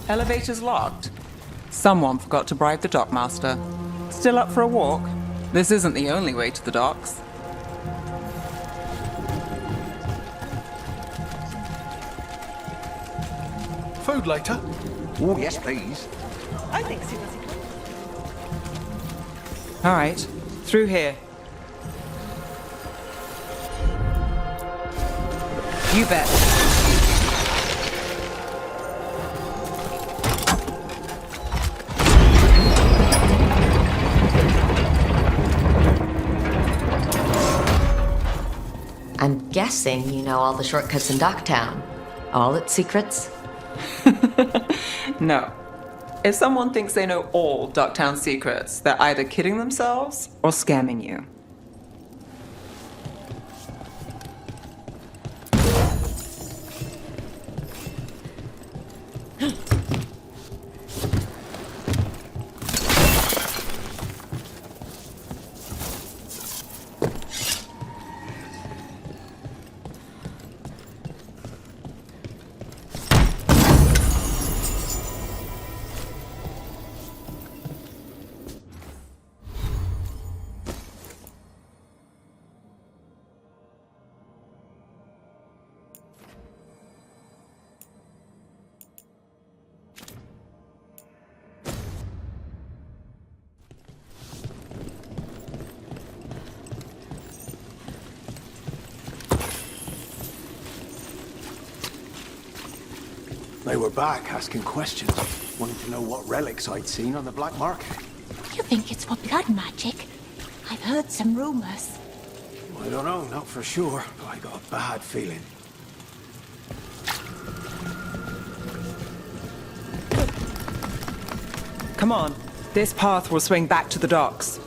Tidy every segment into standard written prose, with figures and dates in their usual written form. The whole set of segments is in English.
Elevator's locked. Someone forgot to bribe the dockmaster. Still up for a walk? This isn't the only way to the docks. Food later? Oh, yes, please. I think so. All right, through here. You bet. I'm guessing you know all the shortcuts in Docktown. All its secrets? No. If someone thinks they know all Docktown secrets, they're either kidding themselves or scamming you. They were back asking questions, wanting to know what relics I'd seen on the black market. You think it's for blood magic? I've heard some rumors. I don't know, not for sure, but I got a bad feeling. Come on, this path will swing back to the docks.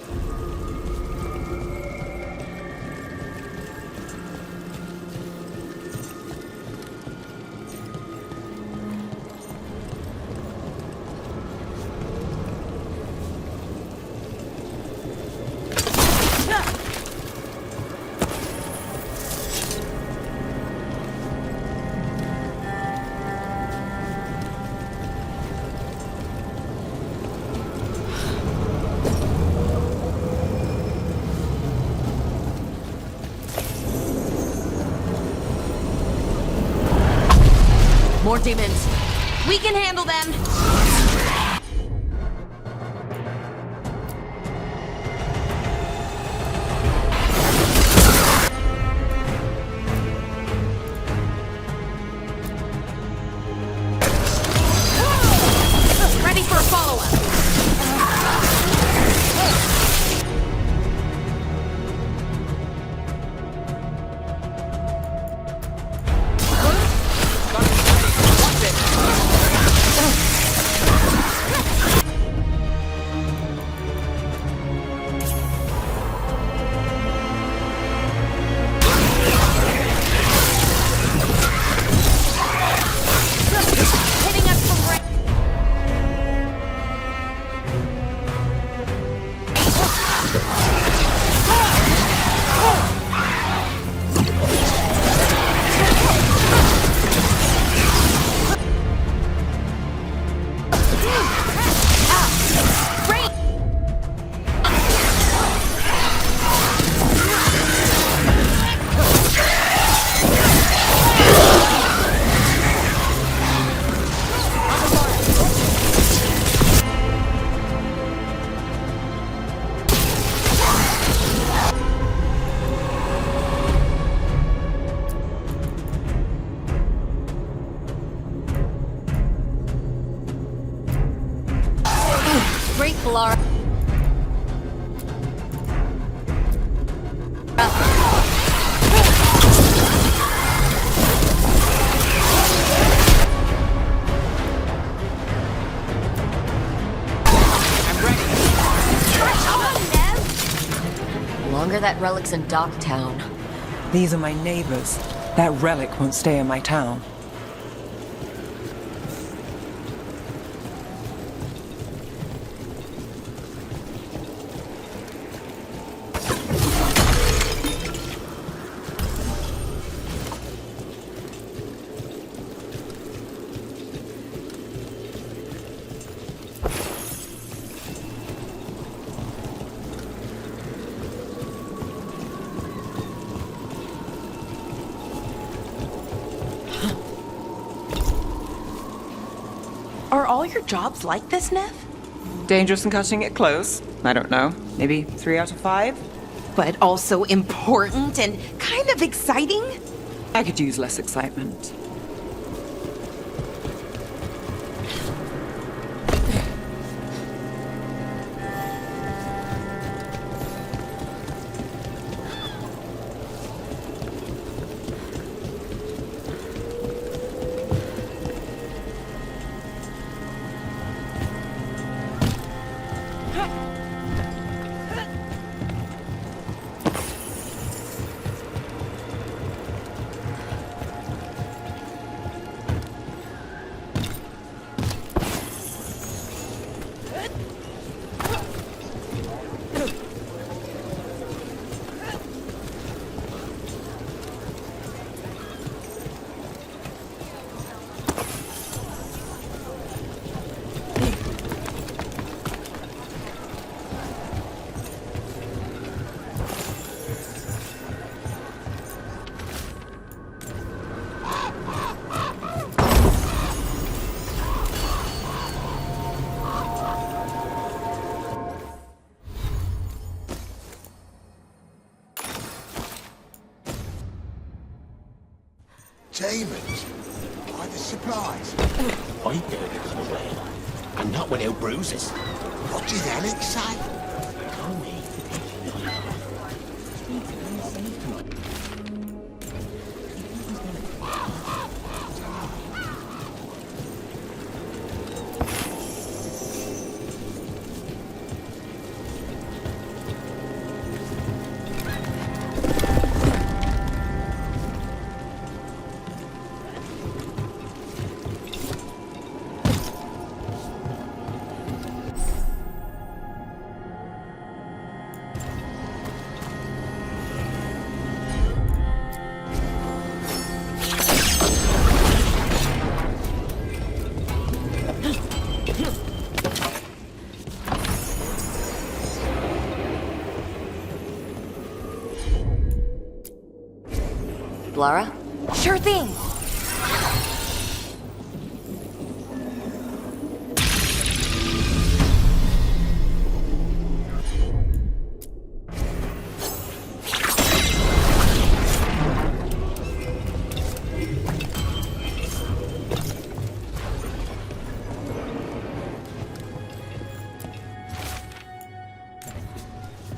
More demons. We can handle them. Ready for a follow-up. Grateful are. Longer that relic's in Docktown. These are my neighbors. That relic won't stay in my town. Are all your jobs like this, Nev? Dangerous and cutting it close? I don't know. Maybe 3 out of 5? But also important and kind of exciting? I could use less excitement. Demons? By the supplies? I heard it come away. And not without bruises. What did Alex say? Tell me. Laura? Sure thing.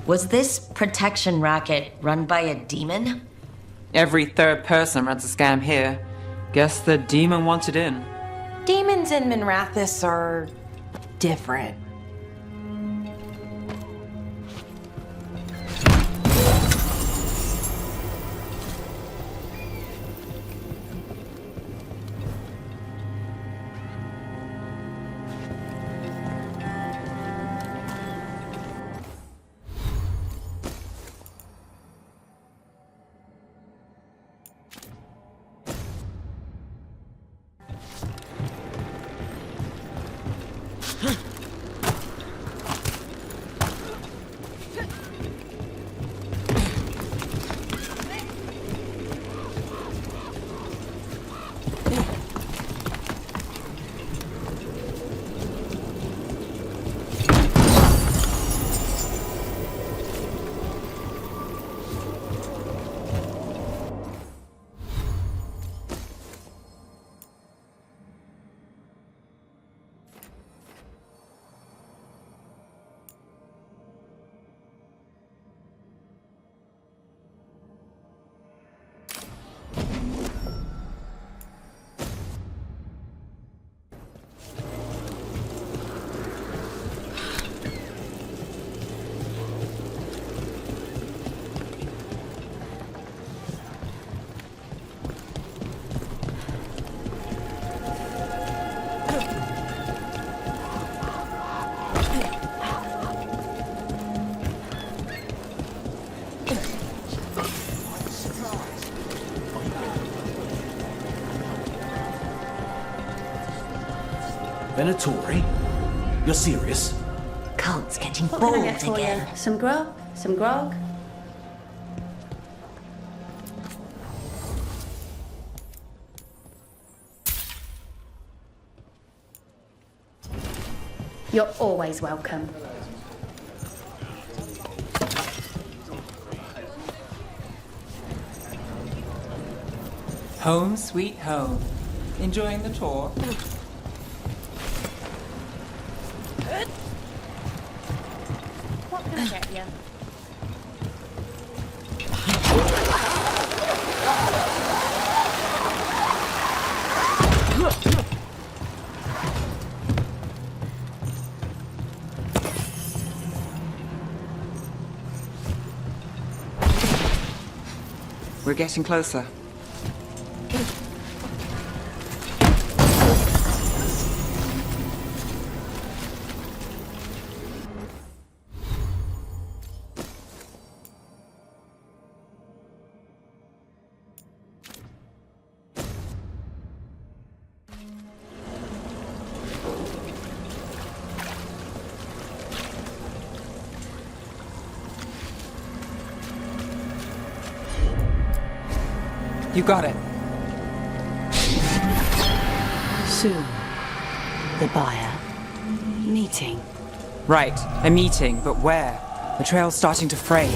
Was this protection racket run by a demon? Every third person runs a scam here. Guess the demon wanted in. Demons in Minrathis are different. Venatori? You're serious? Cult's getting What can I bold get for again. you? Some grub? Some grog? You're always welcome. Home sweet home. Enjoying the tour? What can I get you? We're getting closer. You got it. Soon, the buyer. Meeting. Right, a meeting, but where? The trail's starting to fray.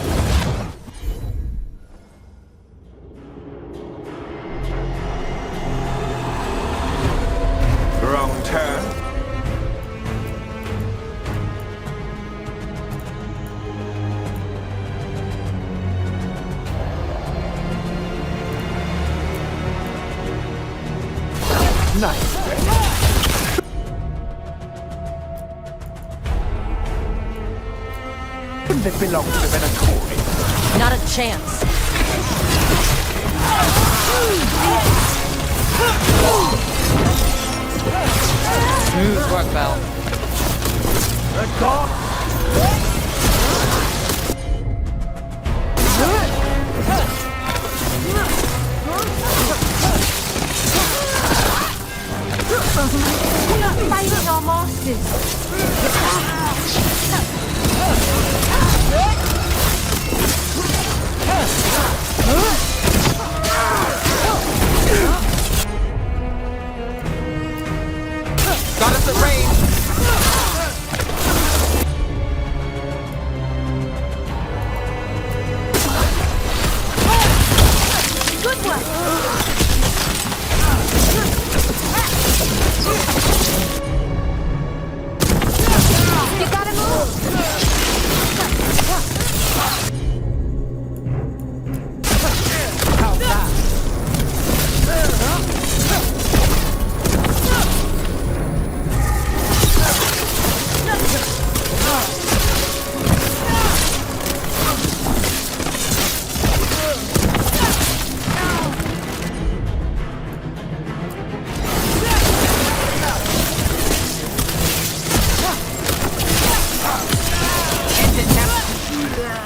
Wrong turn. Nice. Wouldn't it belong to the Veilguard? Not a chance. Smooth work, Belle. The dog! We're not fighting our masters. Got us at range! Good work. You gotta move.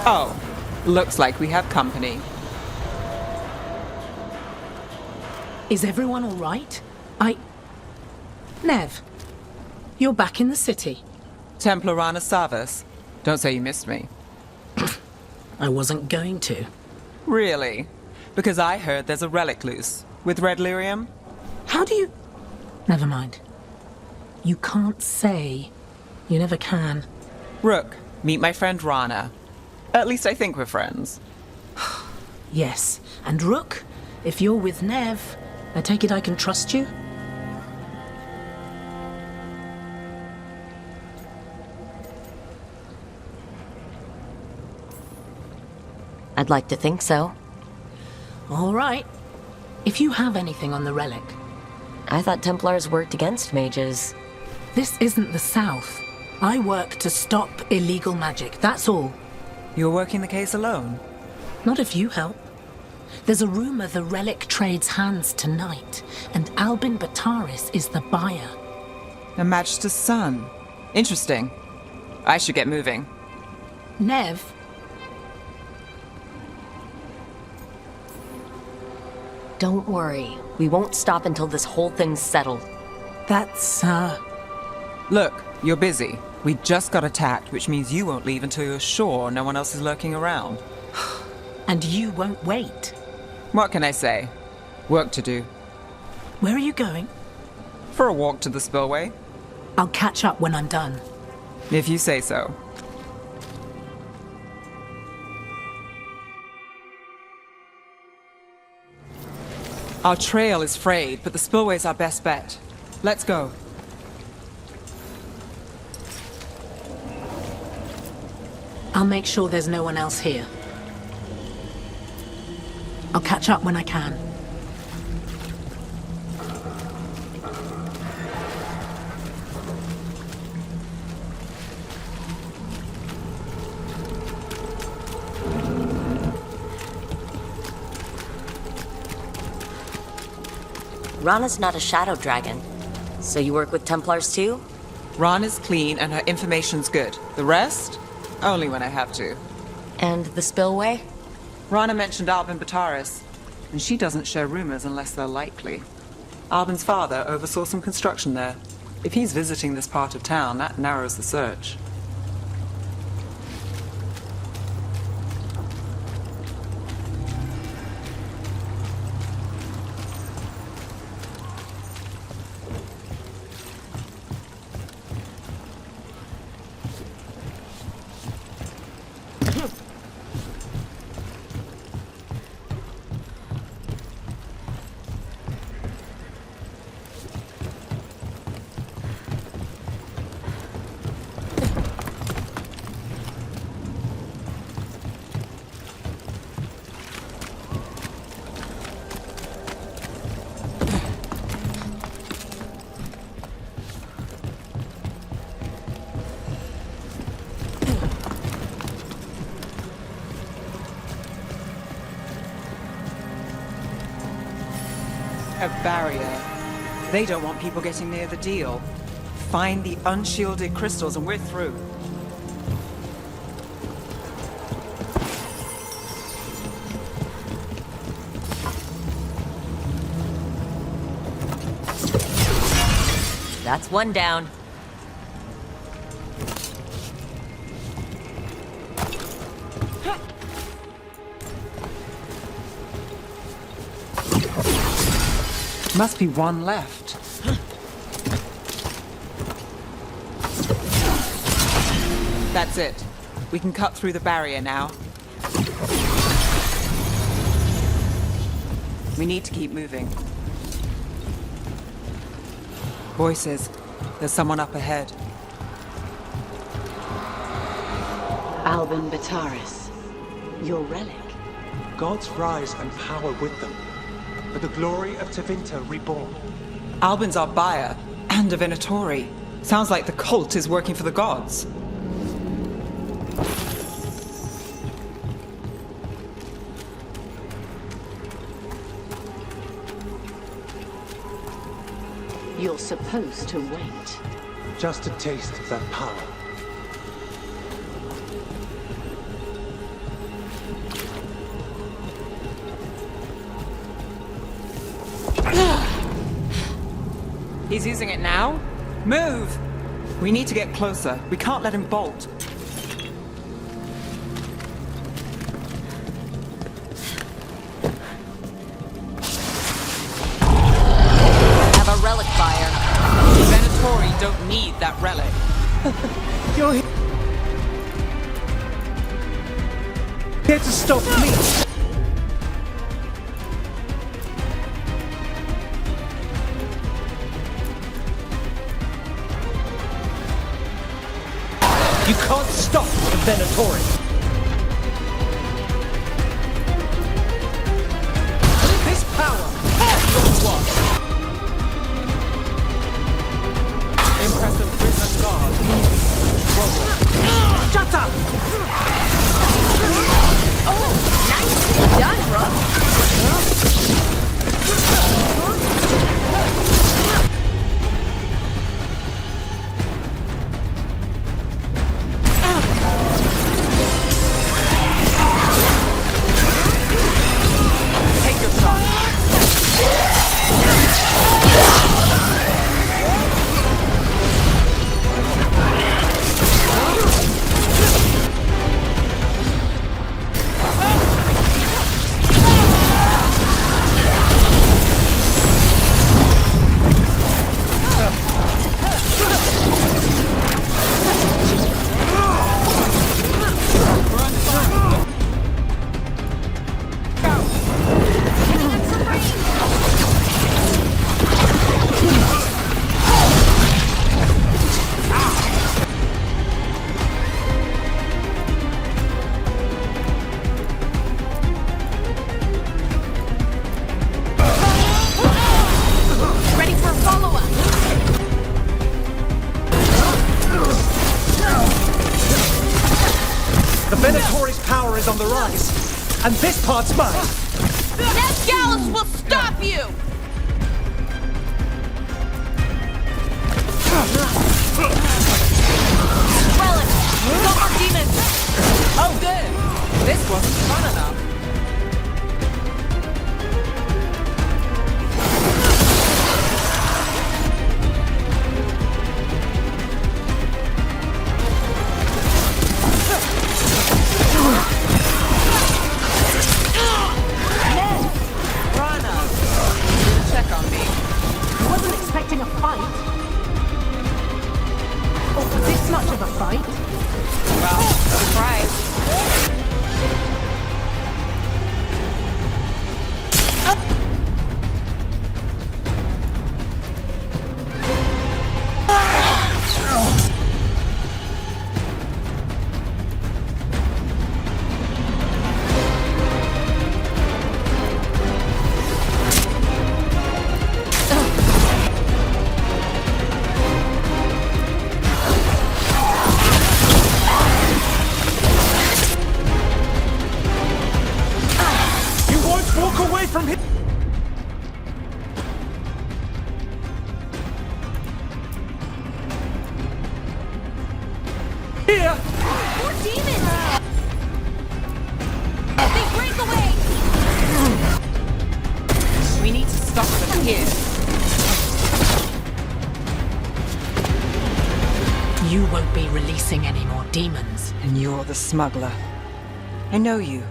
Oh, looks like we have company. Is everyone all right? Nev, you're back in the city. Templar Rana Savas. Don't say you missed me. I wasn't going to. Really? Because I heard there's a relic loose. With red lyrium? How do you... Never mind. You can't say. You never can. Rook, meet my friend Rana. At least I think we're friends. Yes, and Rook, if you're with Nev, I take it I can trust you? I'd like to think so. All right. If you have anything on the relic, I thought Templars worked against mages. this isn't the South. I work to stop illegal magic, that's all. You're working the case alone? Not if you help. There's a rumor the relic trades hands tonight, and Albin Bataris is the buyer. A Magister's son. Interesting. I should get moving. Nev, Don't worry. We won't stop until this whole thing's settled. that's, Look, you're busy. We just got attacked, which means you won't leave until you're sure no one else is lurking around. and you won't wait. What can I say? Work to do. Where are you going? For a walk to the spillway. I'll catch up when I'm done. If you say so. Our trail is frayed, but the spillway's our best bet. Let's go. I'll make sure there's no one else here. I'll catch up when I can. Rana's not a shadow dragon. So you work with Templars too? Ran is clean and her information's good. The rest? Only when I have to. And the spillway? Rana mentioned Albin Bataris, and she doesn't share rumors unless they're likely. Albin's father oversaw some construction there. If he's visiting this part of town, that narrows the search. A barrier. They don't want people getting near the deal. Find the unshielded crystals and we're through. That's one down. Must be one left. That's it. We can cut through the barrier now. We need to keep moving. Voices. There's someone up ahead. Albin Bataris, your relic. Gods rise and power with them. For the glory of Tevinter reborn. Albin's our buyer, and a Venatori. Sounds like the cult is working for the gods. You're supposed to wait. Just a taste of that power. He's using it now? Move! We need to get closer. We can't let him bolt. I have a relic fire. The Venatori don't need that relic. You're here to stop me! You can't stop the Venatori! This power has your blood! Impressive prison guard. Shut up! Nicely done, Rook. the rise, and this part's mine! That Gallus will stop you! Relic! No more demons! Oh, good. This wasn't fun enough. Check on me. I wasn't expecting a fight. Oh, this much of a fight? Well, surprise. Walk away from him! Here! More demons! They break away! We need to stop them here. You won't be releasing any more demons. And you're the smuggler. I know you.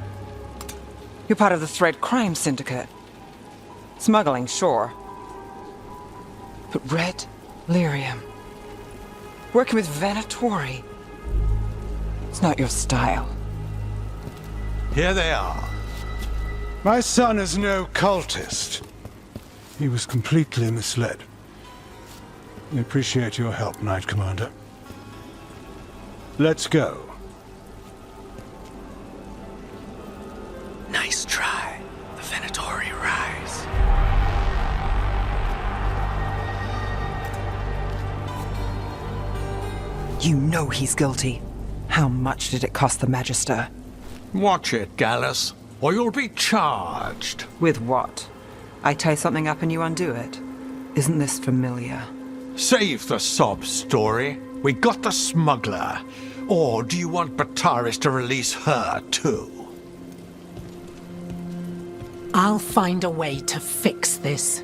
You're part of the Thread Crime Syndicate. Smuggling, sure. But Red Lyrium. Working with Venatori. It's not your style. Here they are. My son is no cultist. He was completely misled. We appreciate your help, Knight Commander. Let's go. Nice try. The Venatori rise. You know he's guilty. How much did it cost the Magister? Watch it, Gallus, or you'll be charged. With what? I tie something up and you undo it. Isn't this familiar? Save the sob story. We got the smuggler. Or do you want Bataris to release her, too? I'll find a way to fix this.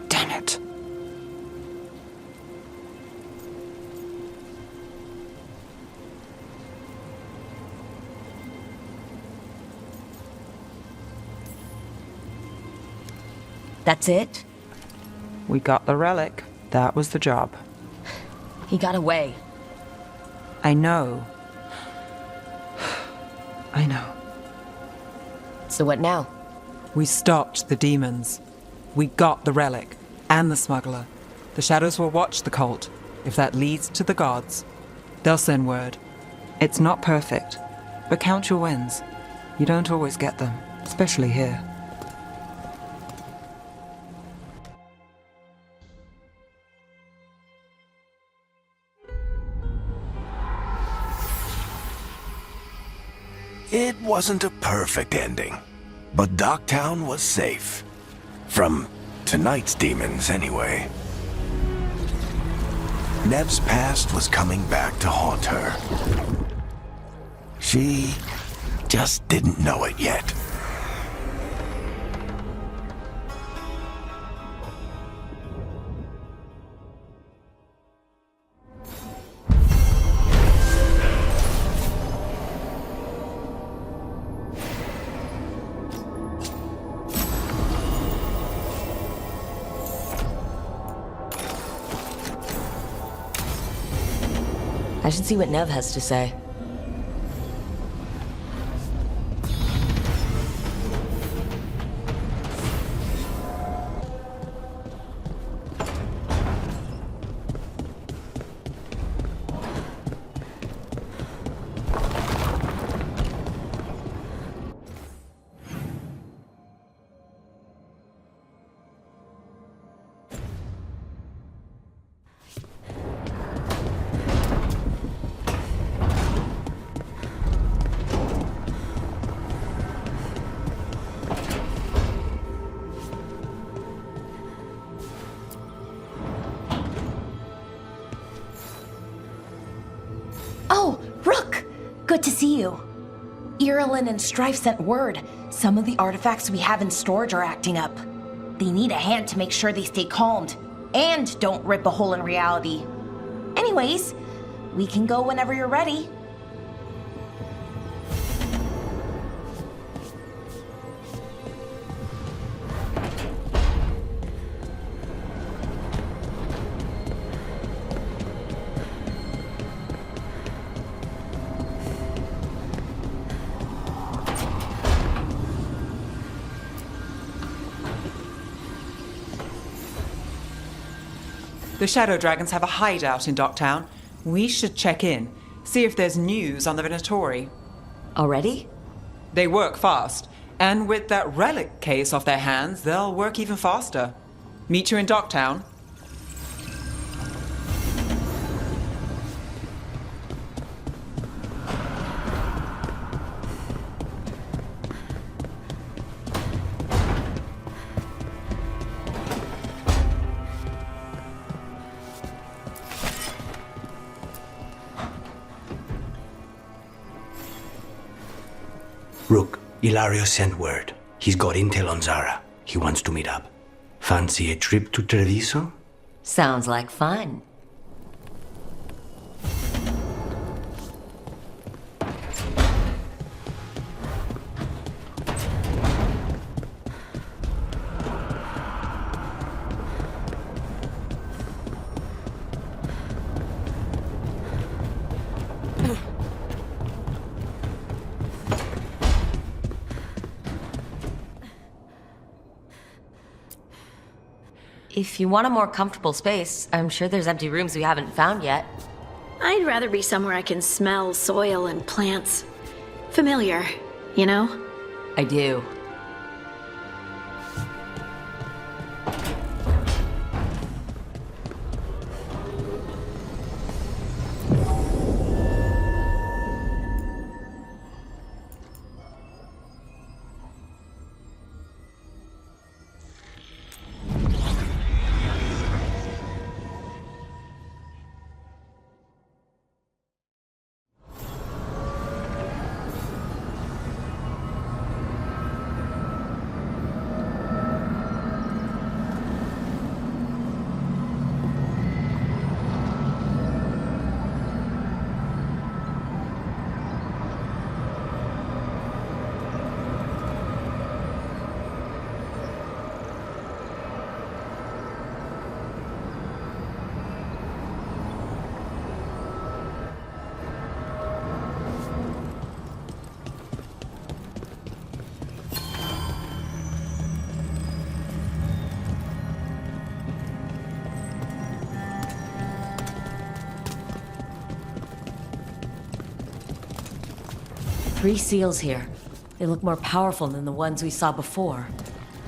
Damn it. That's it? We got the relic. That was the job. He got away. I know. I know. So what now? We stopped the demons. We got the relic. And the smuggler. The shadows will watch the cult. If that leads to the gods, they'll send word. It's not perfect, but count your wins. You don't always get them, especially here. It wasn't a perfect ending, but Docktown was safe. From tonight's demons, anyway. Nev's past was coming back to haunt her. She just didn't know it yet. I should see what Nev has to say. Rook! Good to see you. Irulan and Strife sent word. Some of the artifacts we have in storage are acting up. They need a hand to make sure they stay calmed, and don't rip a hole in reality. Anyways, we can go whenever you're ready. The Shadow Dragons have a hideout in Docktown. We should check in, see if there's news on the Venatori. Already? They work fast, and with that relic case off their hands, they'll work even faster. Meet you in Docktown. Rook, Ilario sent word. He's got intel on Zara. He wants to meet up. Fancy a trip to Treviso? Sounds like fun. If you want a more comfortable space, I'm sure there's empty rooms we haven't found yet. I'd rather be somewhere I can smell soil and plants. Familiar, you know? I do. Three seals here. They look more powerful than the ones we saw before.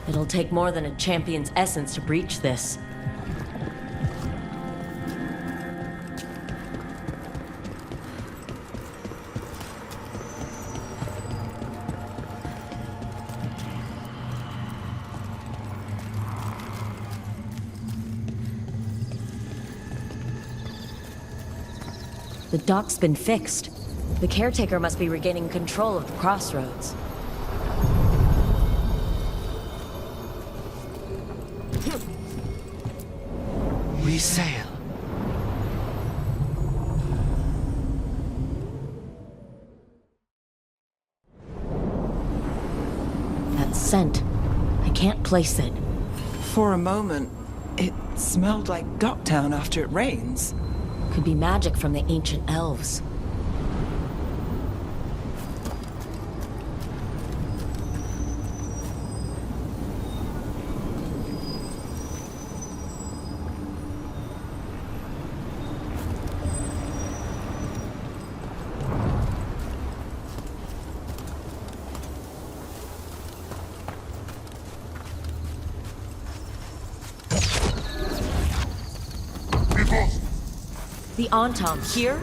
It'll take more than a champion's essence to breach this. The dock's been fixed. The caretaker must be regaining control of the crossroads. We sail. That scent. I can't place it. For a moment, it smelled like Docktown after it rains. Could be magic from the ancient elves. The Anton here?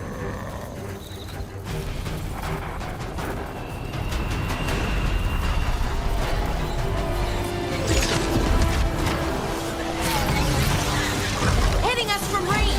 Hitting us from range!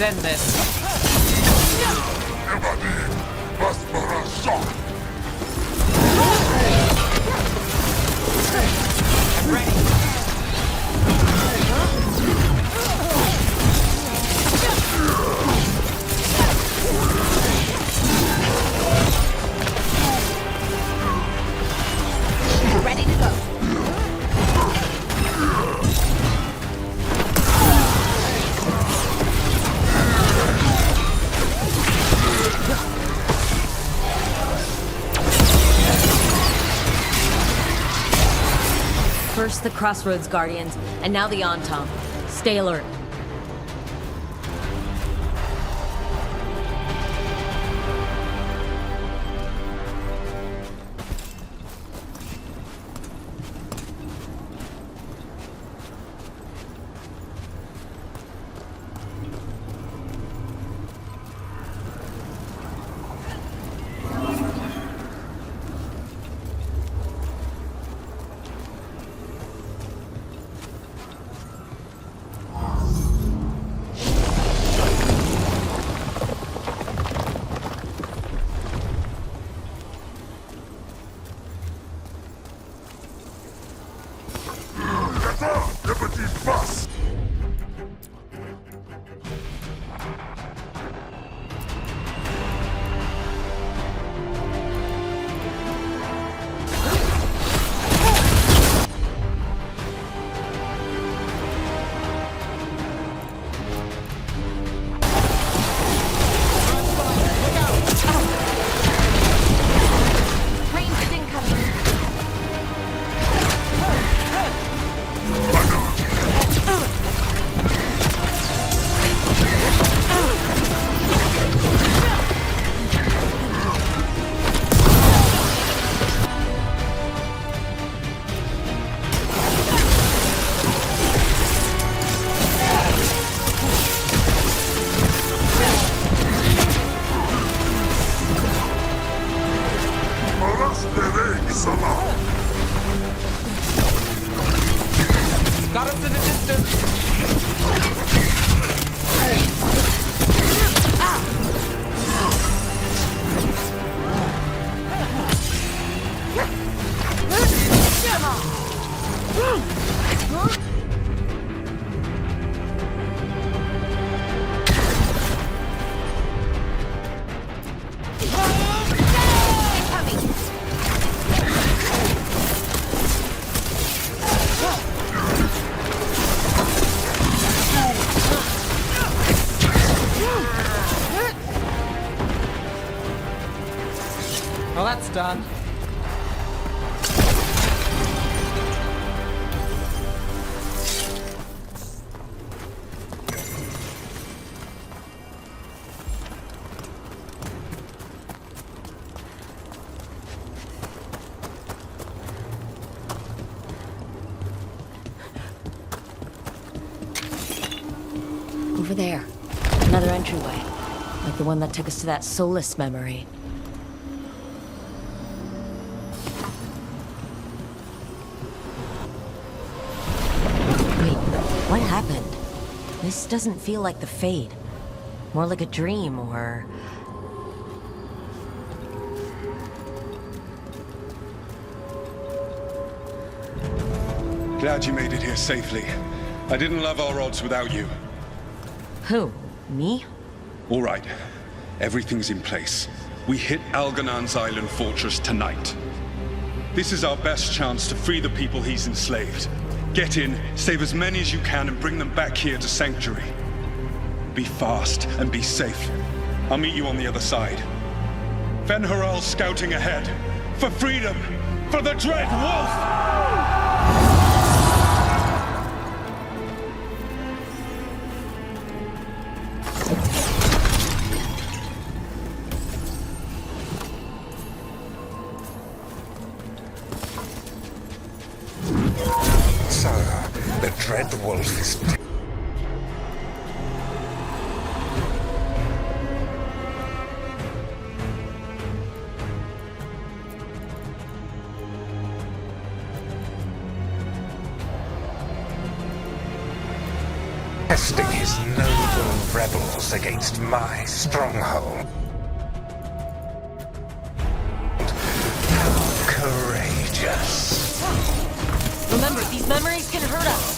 end this. I'm ready. Ready to go. First the Crossroads Guardians, and now the Antom. Stay alert. Got us in the distance. Well, that's done. Over there. Another entryway. Like the one that took us to that Solus memory. What happened? This doesn't feel like the Fade. More like a dream, or... Glad you made it here safely. I didn't love our odds without you. Who? Me? All right. Everything's in place. We hit Algernon's island fortress tonight. This is our best chance to free the people he's enslaved. Get in, save as many as you can, and bring them back here to Sanctuary. Be fast and be safe. I'll meet you on the other side. Fen-Haral's scouting ahead. For freedom! For the Dread Wolf! The Dread Wolf is... testing his noble rebels against my stronghold. How courageous. Remember, these memories can hurt us.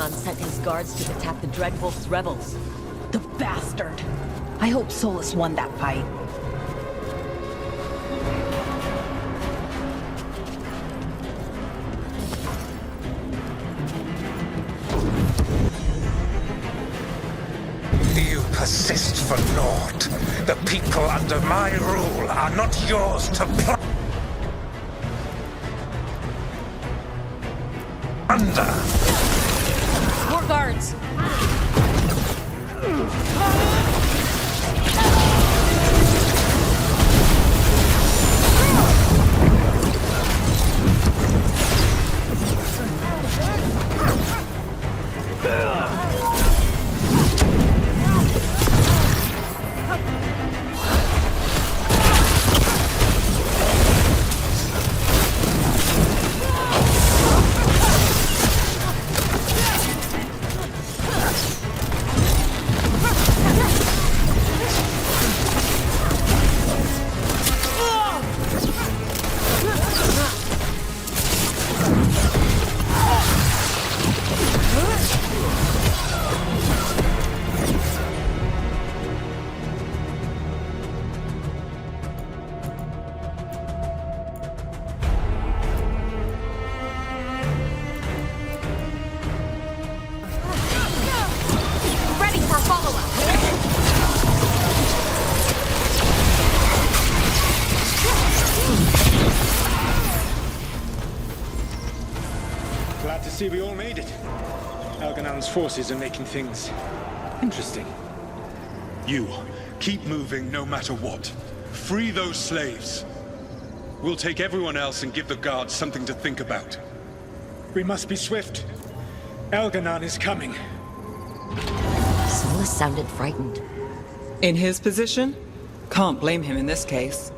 Sent his guards to attack the Dreadwolf's rebels. The bastard! I hope Solus won that fight. You persist for naught. The people under my rule are not yours to plunder. More guards! Glad to see we all made it. Alganan's forces are making things interesting. You, keep moving no matter what. Free those slaves. We'll take everyone else and give the guards something to think about. We must be swift. Alganan is coming. Solus sounded frightened. In his position, can't blame him in this case.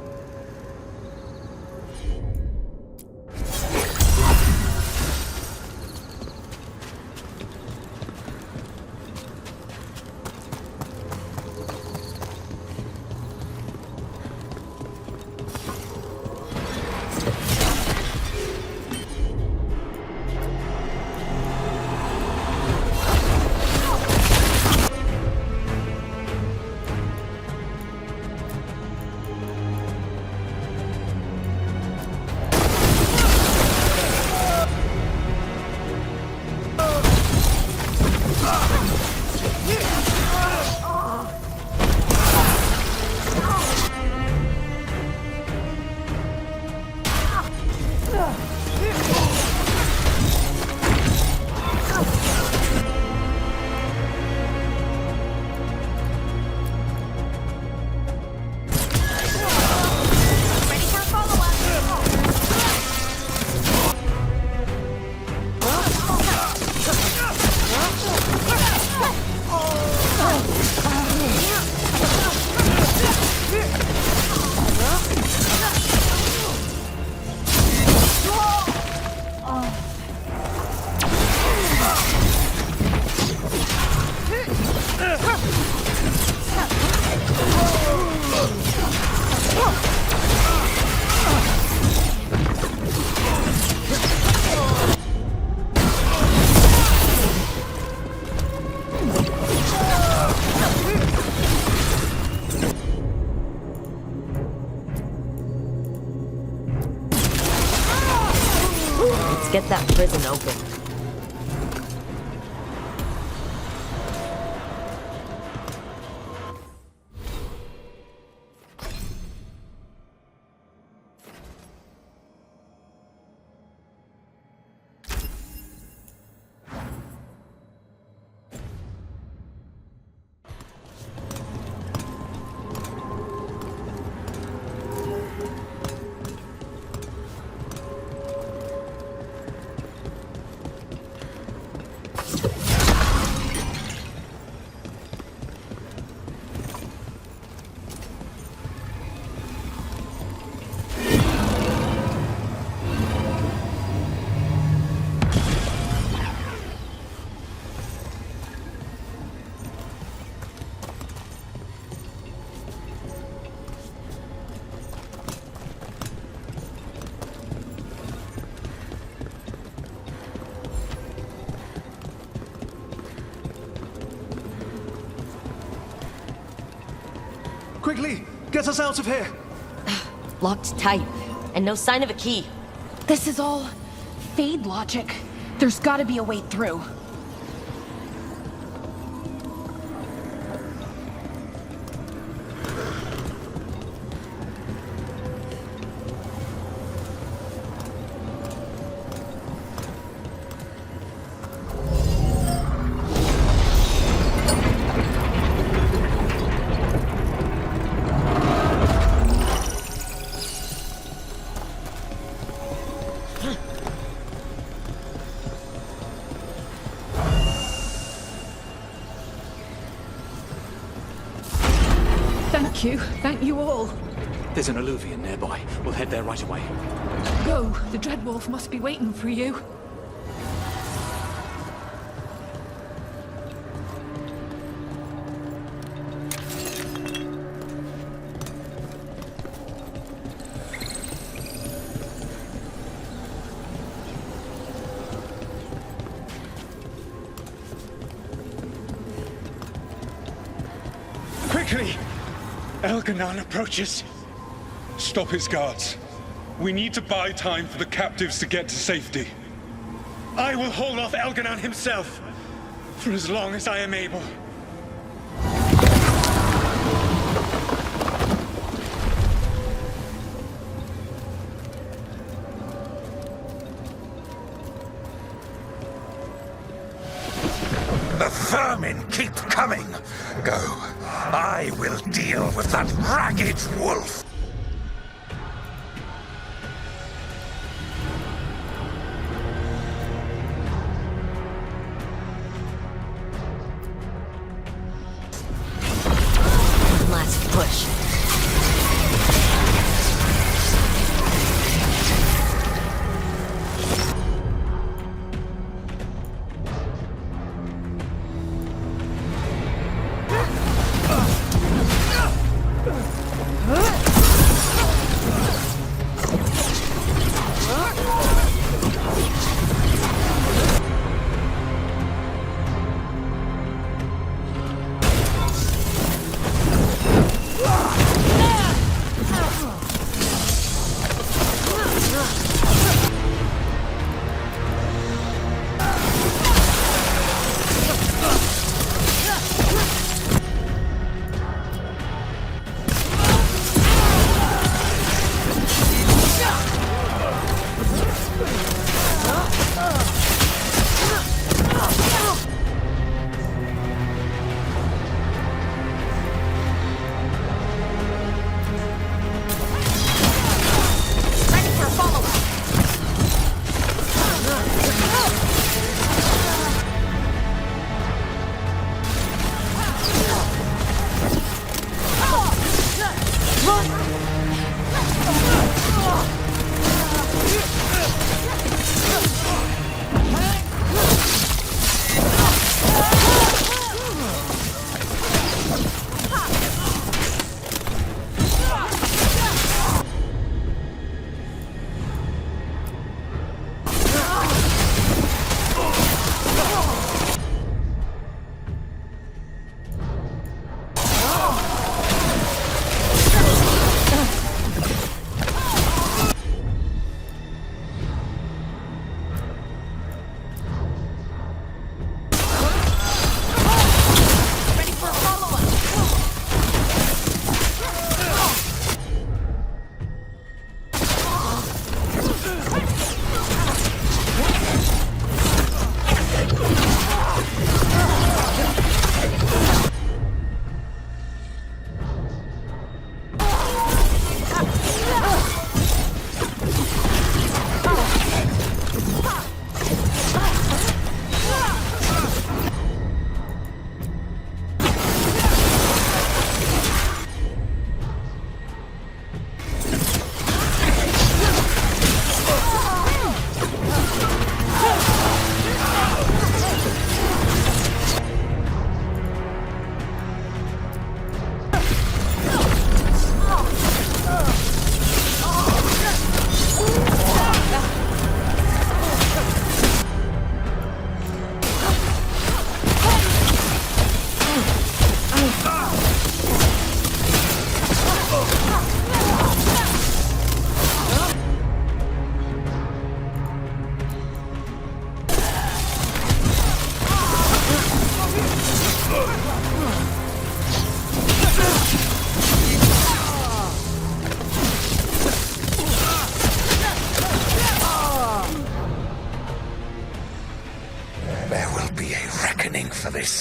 Let's get that prison open. Quickly, get us out of here! Locked tight, and no sign of a key. This is all Fade logic. There's gotta be a way through. Thank you all. There's an alluvion nearby. We'll head there right away. Go. The Dreadwolf must be waiting for you. Quickly! Elganon approaches. Stop his guards. We need to buy time for the captives to get to safety. I will hold off Elganon himself for as long as I am able. The vermin keep coming. Go. I will deal with that ragged wolf. Last push.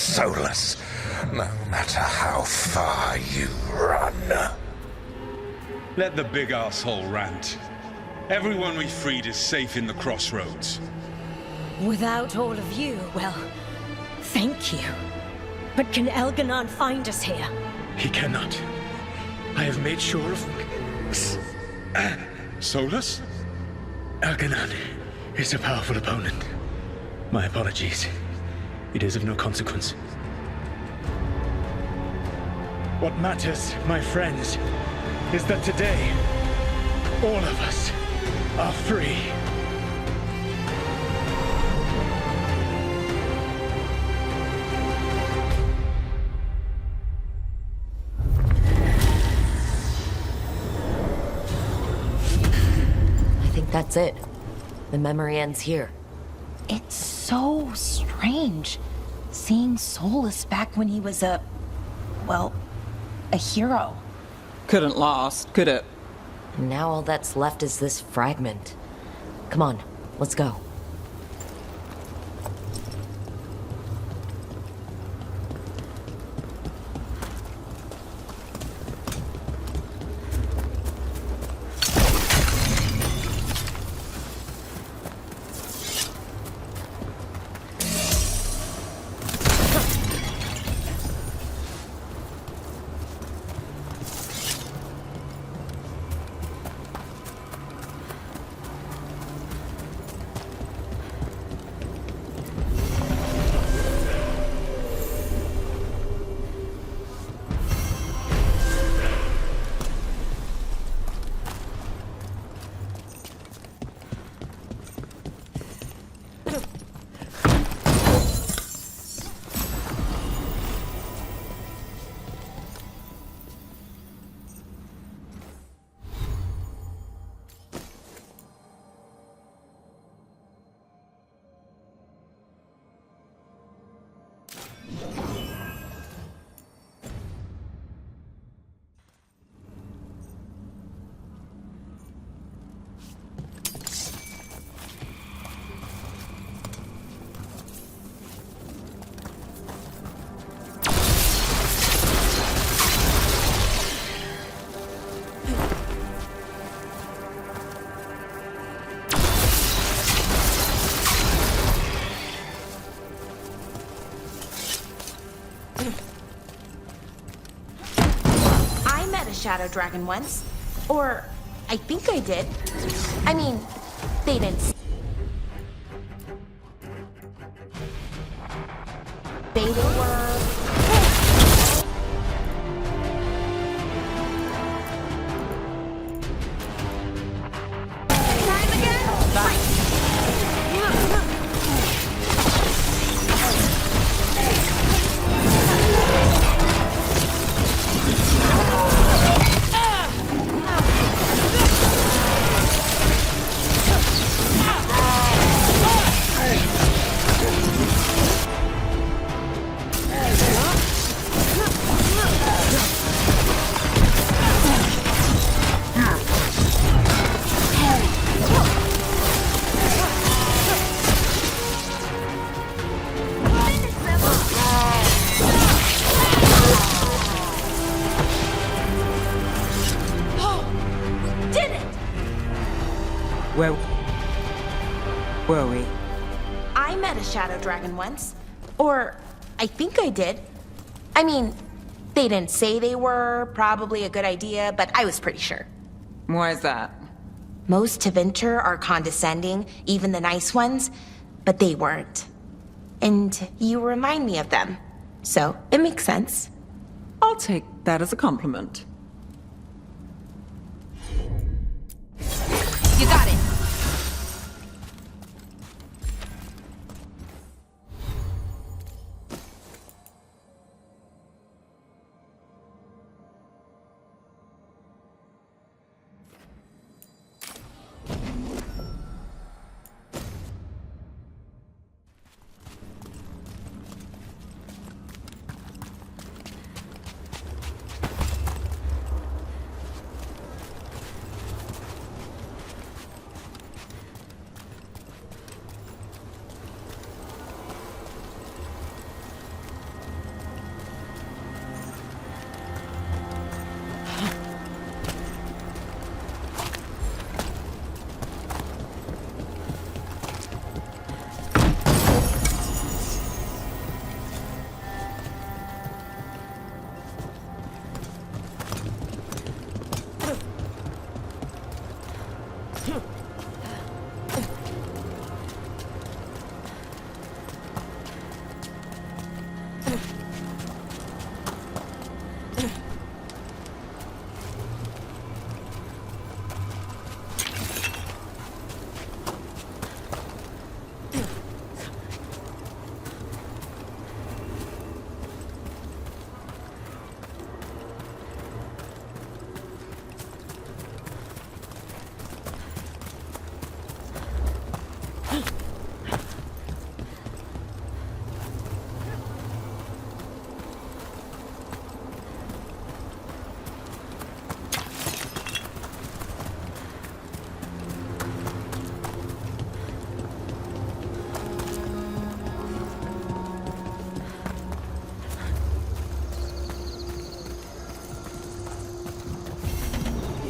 soulless, no matter how far you run. Let the big asshole rant. Everyone we freed is safe in the crossroads. Without all of you, well, thank you. But can Elganon find us here? He cannot. I have made sure of... Solus? Elganon is a powerful opponent. My apologies. It is of no consequence. What matters, my friends, is that today, all of us are free. I think that's it. The memory ends here. It's so strange seeing Solus back when he was a hero. Couldn't last, could it? And now all that's left is this fragment. Come on, let's go. Shadow Dragon once. Or, I think I did. I mean, they didn't. They were... Where were we? I met a Shadow Dragon once. Or, I think I did. I mean, they didn't say they were probably a good idea, but I was pretty sure. Why is that? Most Tevinter are condescending, even the nice ones, but they weren't. And you remind me of them. So, it makes sense. I'll take that as a compliment. You got it.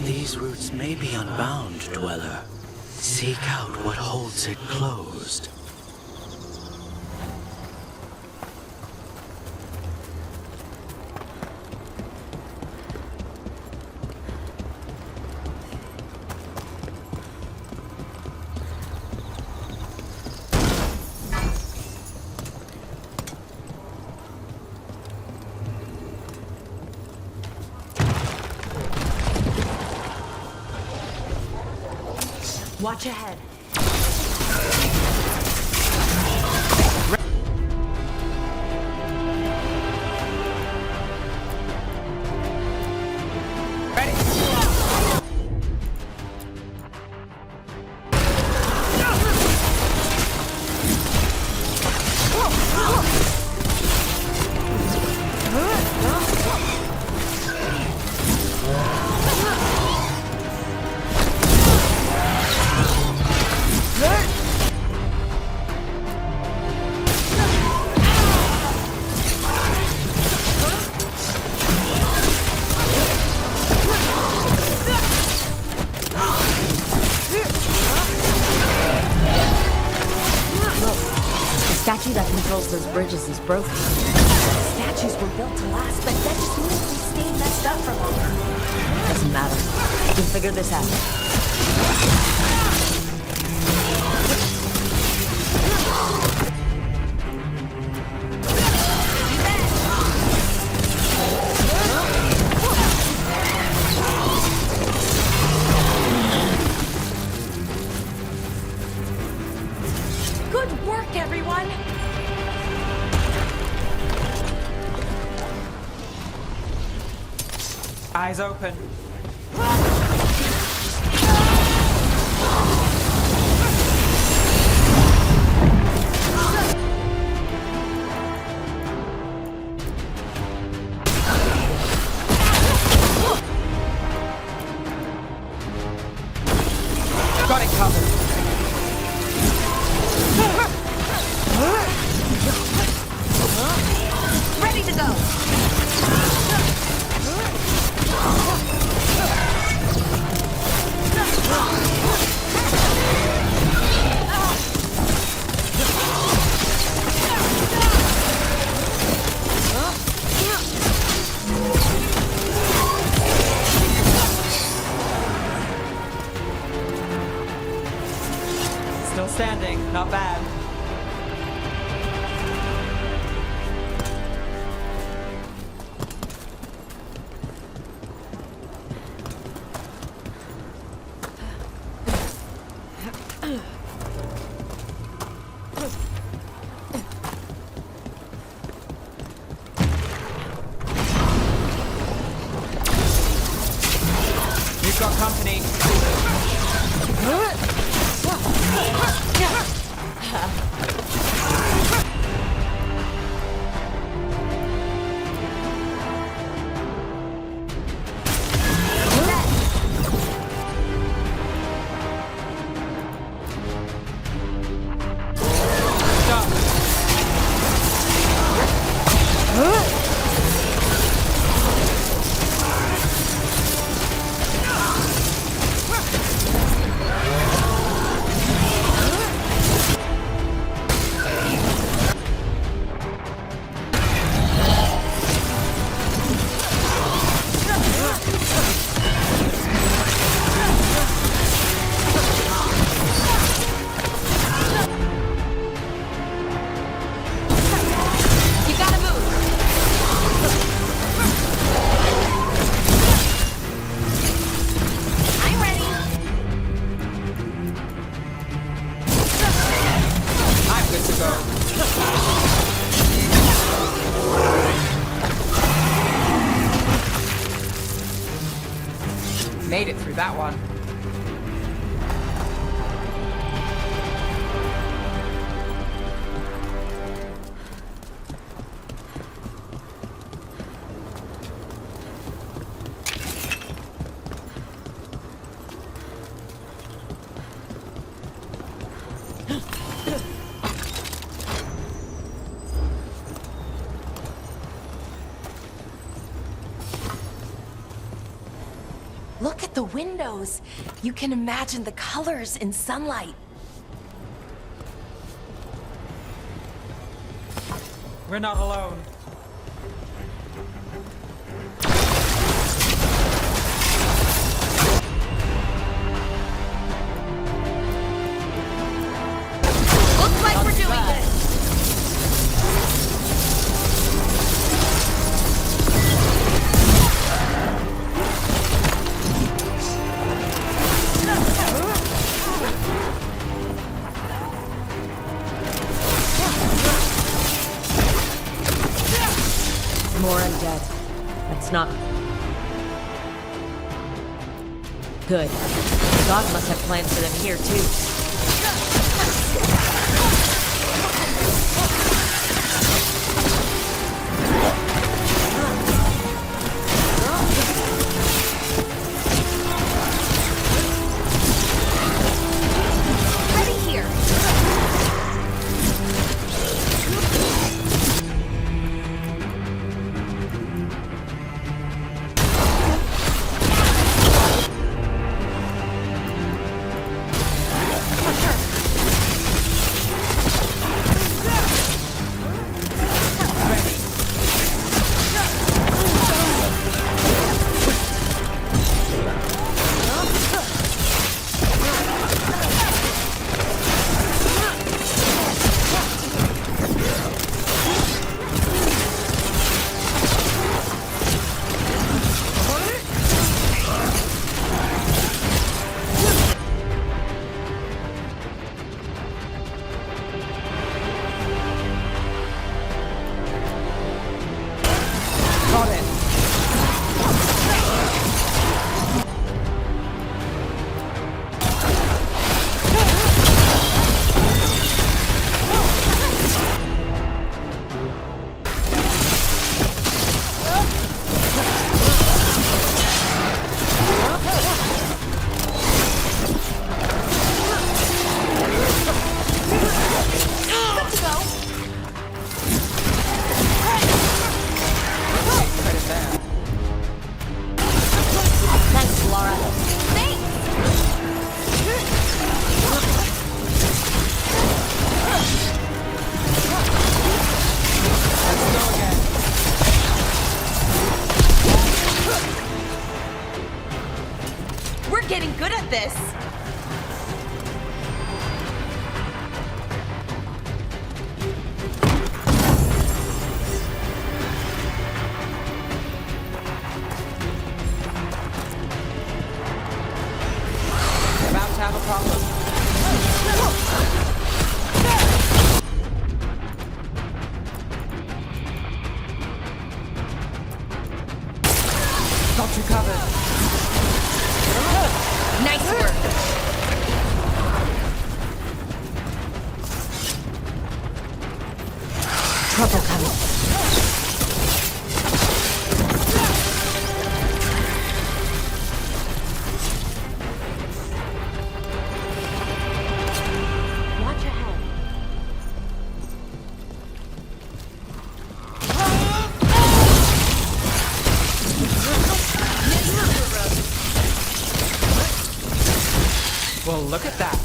These roots may be unbound, Dweller. Seek out what holds it closed. Watch ahead. The statue that controls those bridges is broken. Statues were built to last, but that just means they stay messed up for longer. Doesn't matter. We can figure this out. Good work, everyone! Eyes open. Got it covered. Ready to go! Still standing, not bad. You've got company. Made it through that one. Look at the windows. You can imagine the colors in sunlight. We're not alone. Looks like we're doing this. More undead. That's not... good. God must have plans for them here, too. Ready here. Getting good at this. About to have a problem. Got you covered. Nice work. Trouble coming. Watch ahead. Well, look at that.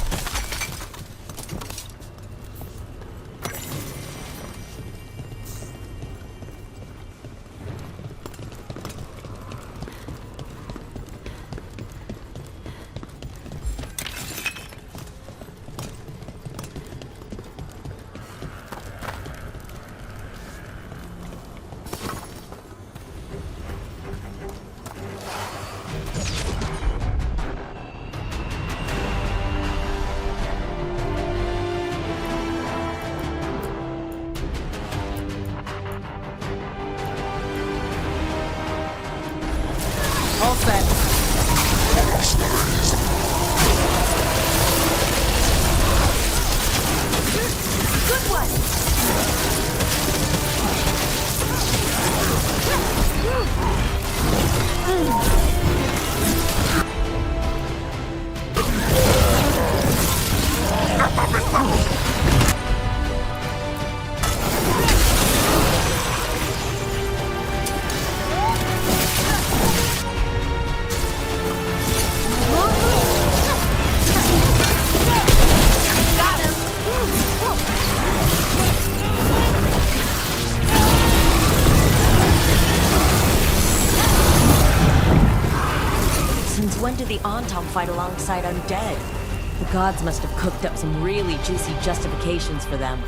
went to the Antom fight alongside Undead. The gods must have cooked up some really juicy justifications for them.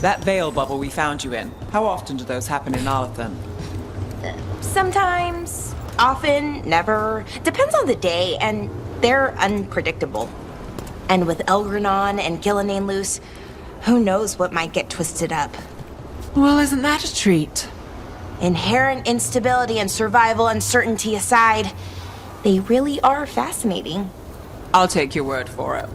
That veil bubble we found you in, how often do those happen in Alathan? Sometimes, often, never. Depends on the day, and they're unpredictable. And with Elgranon and Gillenane loose, who knows what might get twisted up. Well, isn't that a treat? Inherent instability and survival uncertainty aside, they really are fascinating. I'll take your word for it.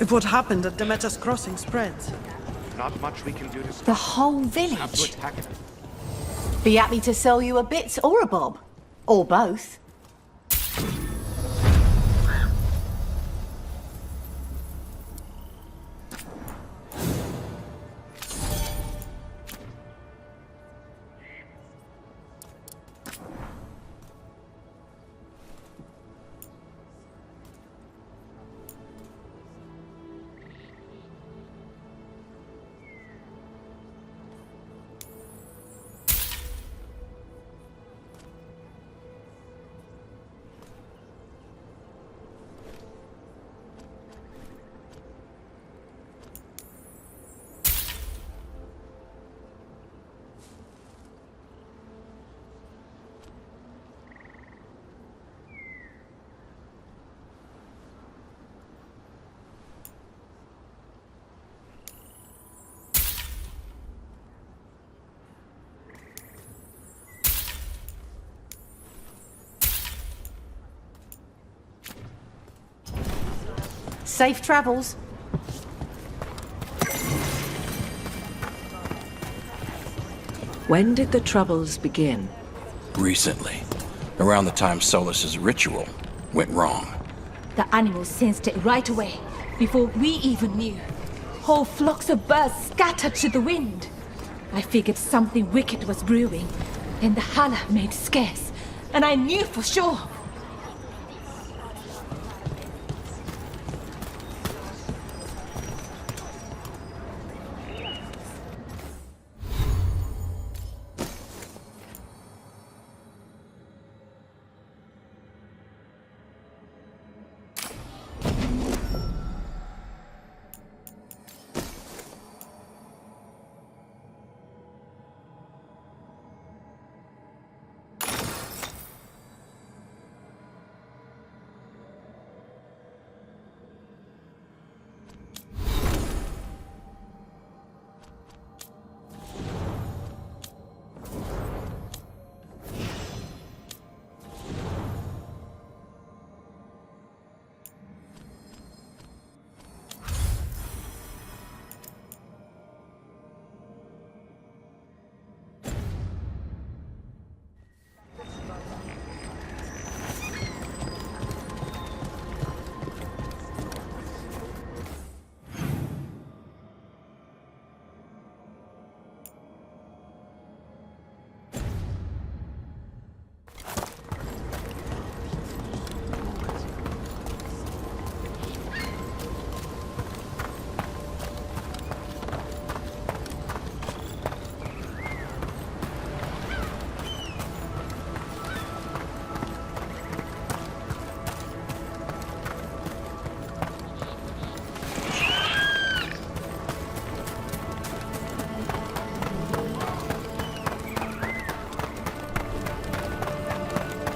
If what happened at Demeter's Crossing spreads. Not much we can do to stop The whole village? Have to attack it. Be happy to sell you a bit or a bob. Or both. Safe travels. When did the Troubles begin? Recently. Around the time Solus's ritual went wrong. The animals sensed it right away, before we even knew. Whole flocks of birds scattered to the wind. I figured something wicked was brewing, and the holler made scarce, and I knew for sure.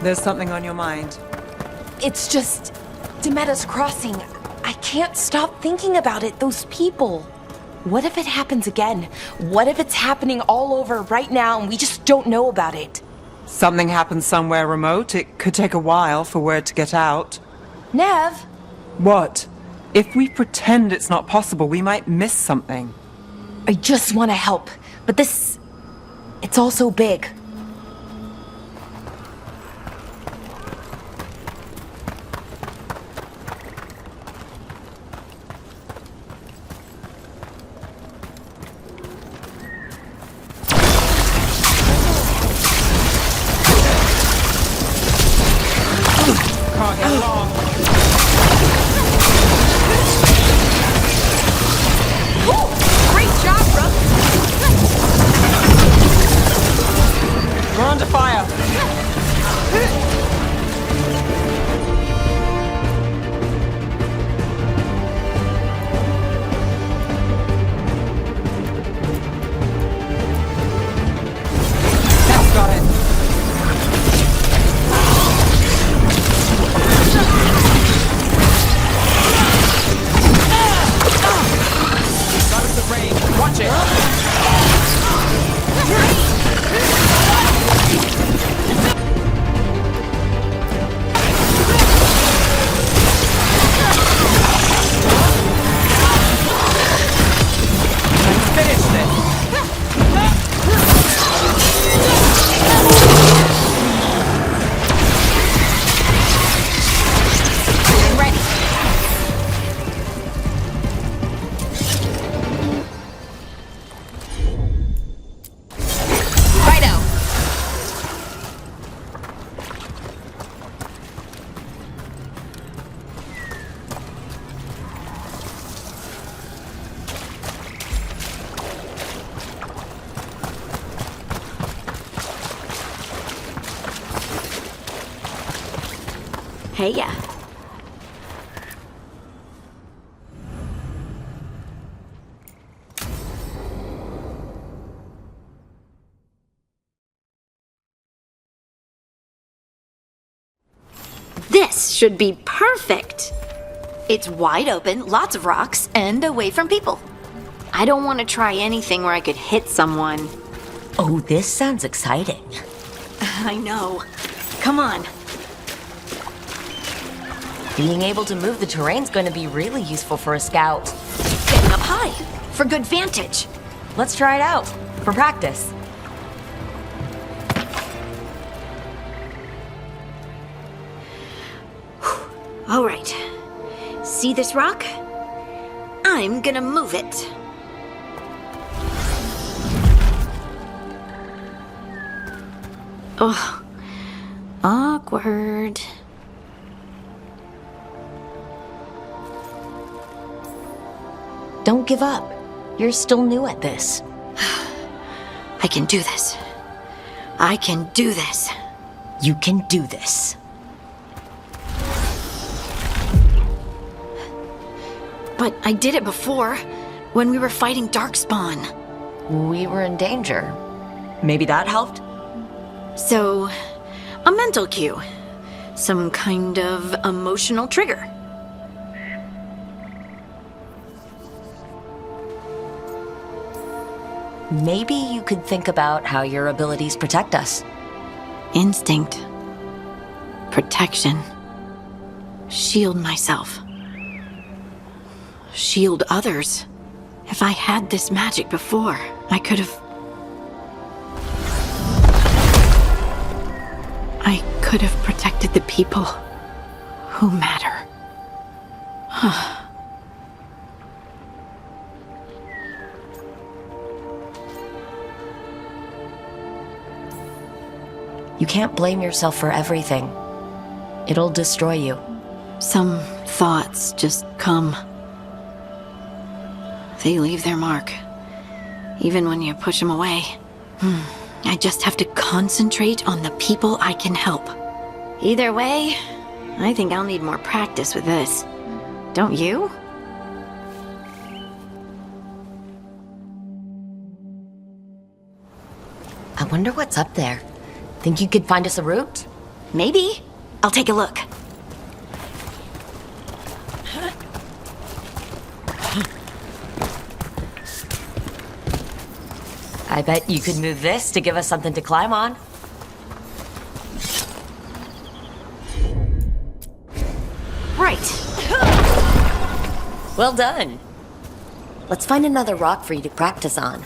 There's something on your mind. It's just Demeter's Crossing. I can't stop thinking about it. Those people. What if it happens again? What if it's happening all over right now and we just don't know about it? Something happens somewhere remote. It could take a while for word to get out. Nev? What? If we pretend it's not possible, we might miss something. I just want to help, but this... it's all so big. Can't get along. Great job, bro. We're under fire. That's got it. Hey, ya. This should be perfect. It's wide open, lots of rocks, and away from people. I don't want to try anything where I could hit someone. Oh, this sounds exciting. I know. Come on. Being able to move the terrain's going to be really useful for a scout. Getting up high, for good vantage. Let's try it out, for practice. All right. See this rock? I'm gonna move it. Oh, awkward. Don't give up. You're still new at this. I can do this. I can do this. You can do this. But I did it before, when we were fighting Darkspawn. We were in danger. Maybe that helped? So, a mental cue. Some kind of emotional trigger. Maybe you could think about how your abilities protect us. Instinct. Protection. Shield myself. Shield others. If I had this magic before, I could have... I could have protected the people who matter. You can't blame yourself for everything. It'll destroy you. Some thoughts just come. They leave their mark. Even when you push them away. I just have to concentrate on the people I can help. Either way, I think I'll need more practice with this. Don't you? I wonder what's up there. Think you could find us a route? Maybe. I'll take a look. I bet you could move this to give us something to climb on. Right. Well done. Let's find another rock for you to practice on.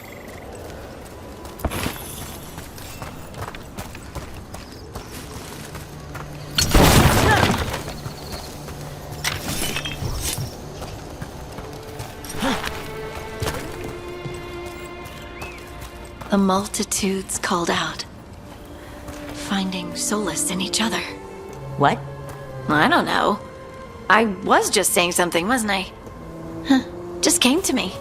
The multitudes called out, finding solace in each other. What? I don't know. I was just saying something, wasn't I? Just came to me.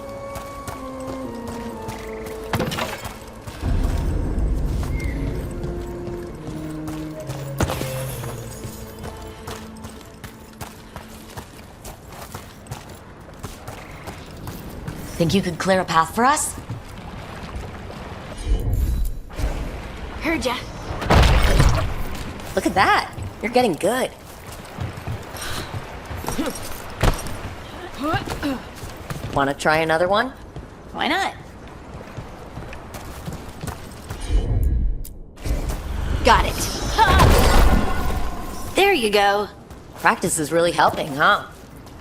Think you could clear a path for us? Heard ya. Look at that. You're getting good. Want to try another one? Why not? Got it. There you go. Practice is really helping, huh?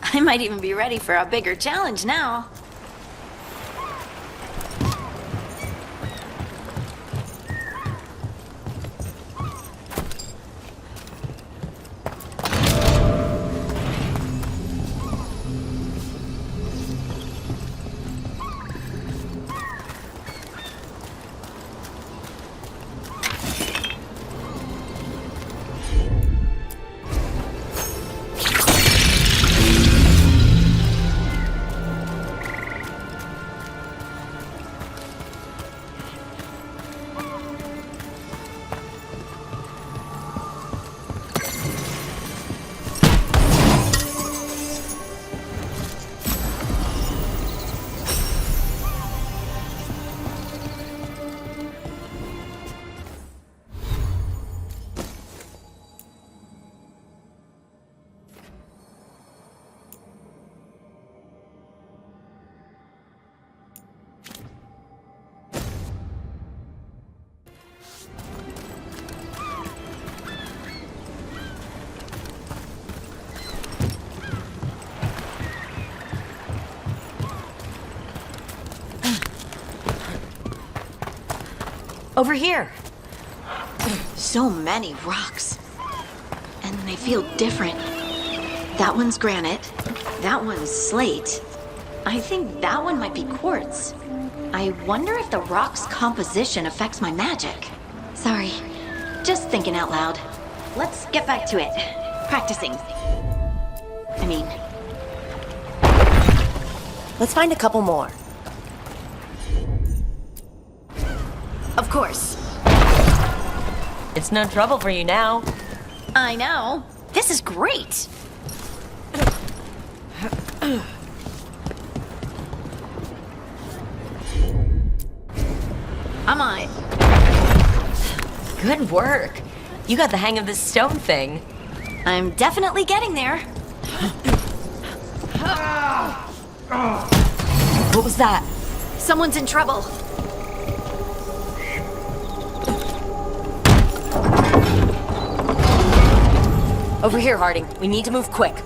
I might even be ready for a bigger challenge now. Over here. So many rocks. And they feel different. That one's granite. That one's slate. I think that one might be quartz. I wonder if the rock's composition affects my magic. Sorry. Just thinking out loud. Let's get back to it. Practicing. Let's find a couple more. Of course. It's no trouble for you now. I know. This is great. I'm on it. Good work. You got the hang of this stone thing. I'm definitely getting there. What was that? Someone's in trouble. Over here, Harding. We need to move quick.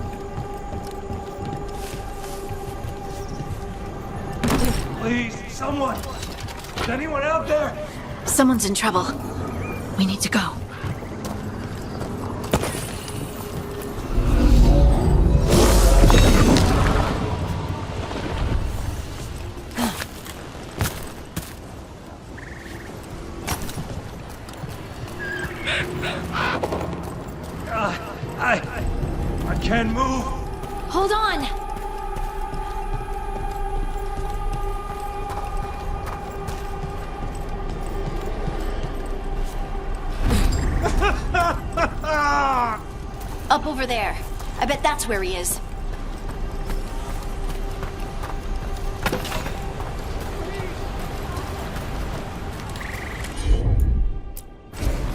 Please, someone! Is anyone out there? Someone's in trouble. We need to go. I can't move. Hold on. Up over there. I bet that's where he is.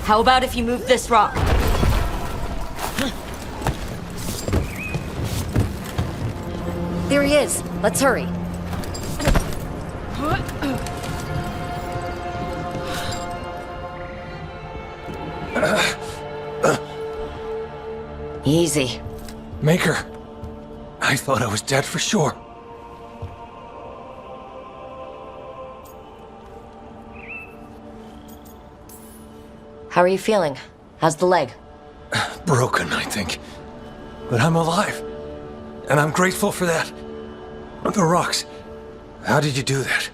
How about if you move this rock? There he is. Let's hurry. Easy. Maker, I thought I was dead for sure. How are you feeling? How's the leg? Broken, I think. But I'm alive. And I'm grateful for that. The rocks. How did you do that?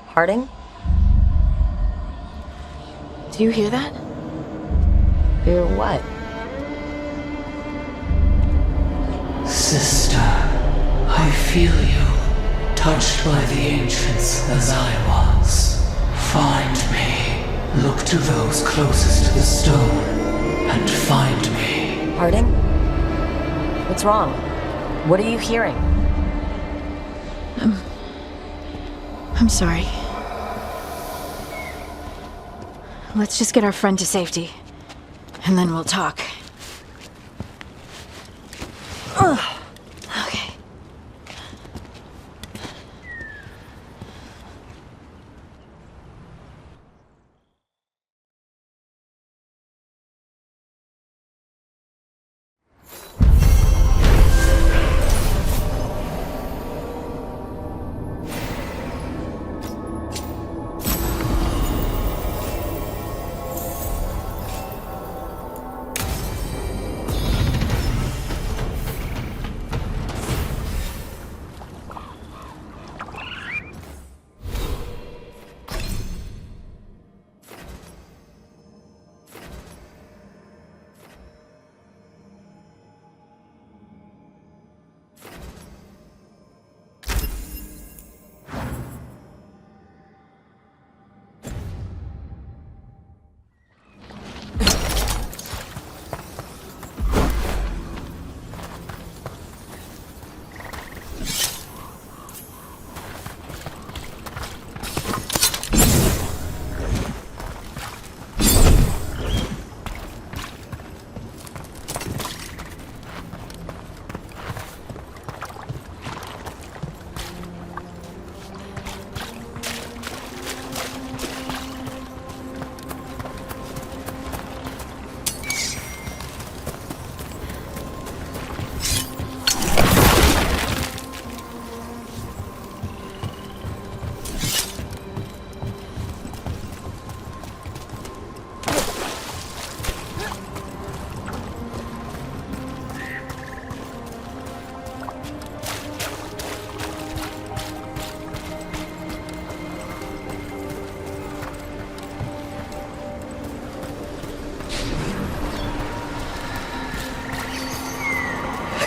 Harding? Do you hear that? Hear what? Sister, I feel you, touched by the ancients as I was. Find me. Look to those closest to the stone, and find me. Harding? What's wrong? What are you hearing? I'm sorry. Let's just get our friend to safety, and then we'll talk. Okay.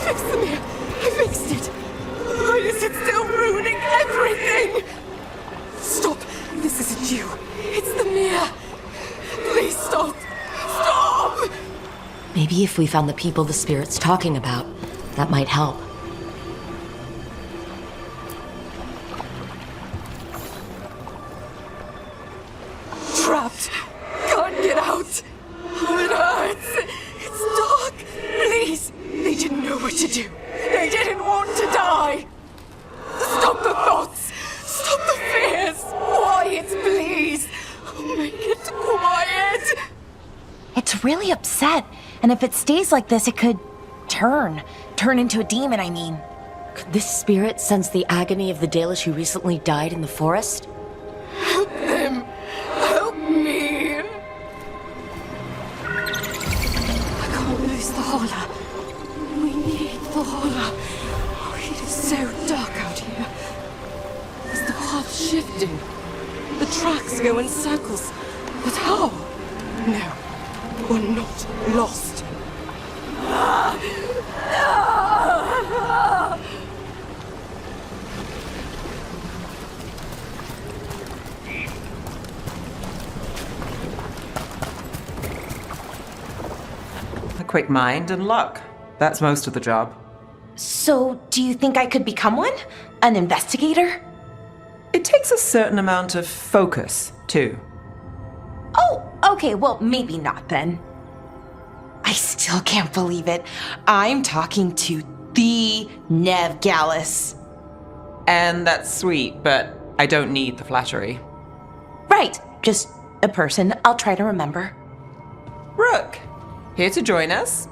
fixed the mirror. I fixed it. Why is it still ruining everything? Stop. This isn't you. It's the mirror. Please stop. Stop! Maybe if we found the people the spirit's talking about, that might help. Trapped. Can't get out. Oh, it hurts. It's dark. Please. They didn't know what to do. They didn't want to die. Stop the thoughts. Stop the fears. Quiet, please. Make it quiet. It's really upset, and if it stays like this, it could turn into a demon, I mean. Could this spirit sense the agony of the Dalish who recently died in the forest? Help them. Help me. I can't lose the Holler. We need the Holler. Oh, it is so dark out here. Is the path shifting? The tracks go in circles. But how? No, we're not lost. A quick mind and luck. That's most of the job. So, do you think I could become one? An investigator? It takes a certain amount of focus, too. Oh, okay, well, maybe not then. I still can't believe it. I'm talking to the Nev Gallus. And that's sweet, but I don't need the flattery. Right, just a person I'll try to remember. Rook, here to join us.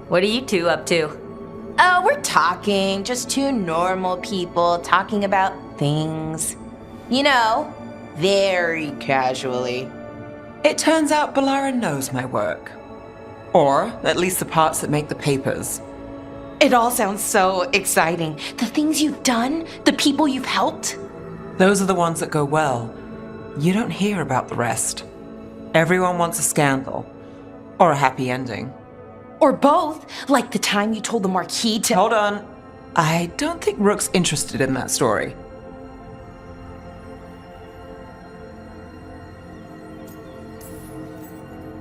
What are you two up to? We're talking, just two normal people talking about things. You know, very casually. It turns out Balara knows my work. Or at least the parts that make the papers. It all sounds so exciting. The things you've done, the people you've helped. Those are the ones that go well. You don't hear about the rest. Everyone wants a scandal. Or a happy ending. Or both, like the time you told the Marquis to— Hold on. I don't think Rook's interested in that story.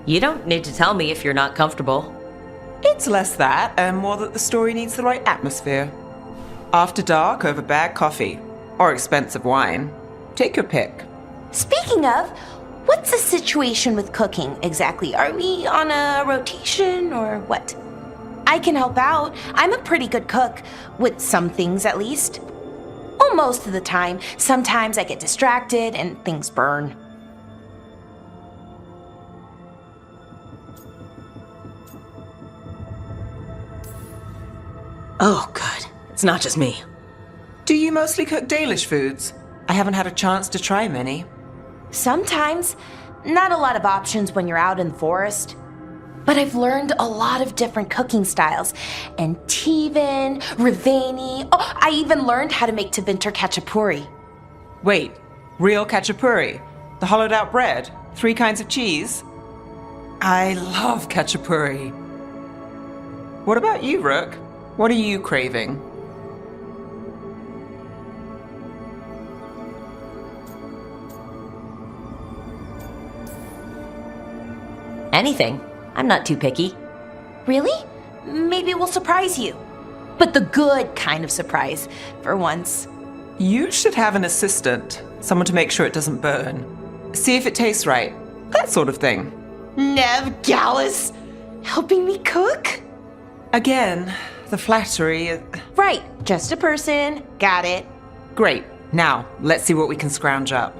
You don't need to tell me if you're not comfortable. It's less that, and more that the story needs the right atmosphere. After dark over bad coffee. Or expensive wine. Take your pick. Speaking of, what's the situation with cooking exactly? Are we on a rotation or what? I can help out. I'm a pretty good cook, with some things at least. Well, most of the time. Sometimes I get distracted and things burn. Oh, good. It's not just me. Do you mostly cook Dalish foods? I haven't had a chance to try many. Sometimes. Not a lot of options when you're out in the forest. But I've learned a lot of different cooking styles. And Tevan, Rivani. Oh, I even learned how to make Tevinter Khachapuri. Wait, real Khachapuri? The hollowed out bread? 3 kinds of cheese? I love Khachapuri. What about you, Rook? What are you craving? Anything. I'm not too picky. Really? Maybe we'll surprise you. But the good kind of surprise, for once. You should have an assistant. Someone to make sure it doesn't burn. See if it tastes right. That sort of thing. Nev Gallus? Helping me cook? Again, the flattery. Right, just a person. Got it. Great. Now, let's see what we can scrounge up.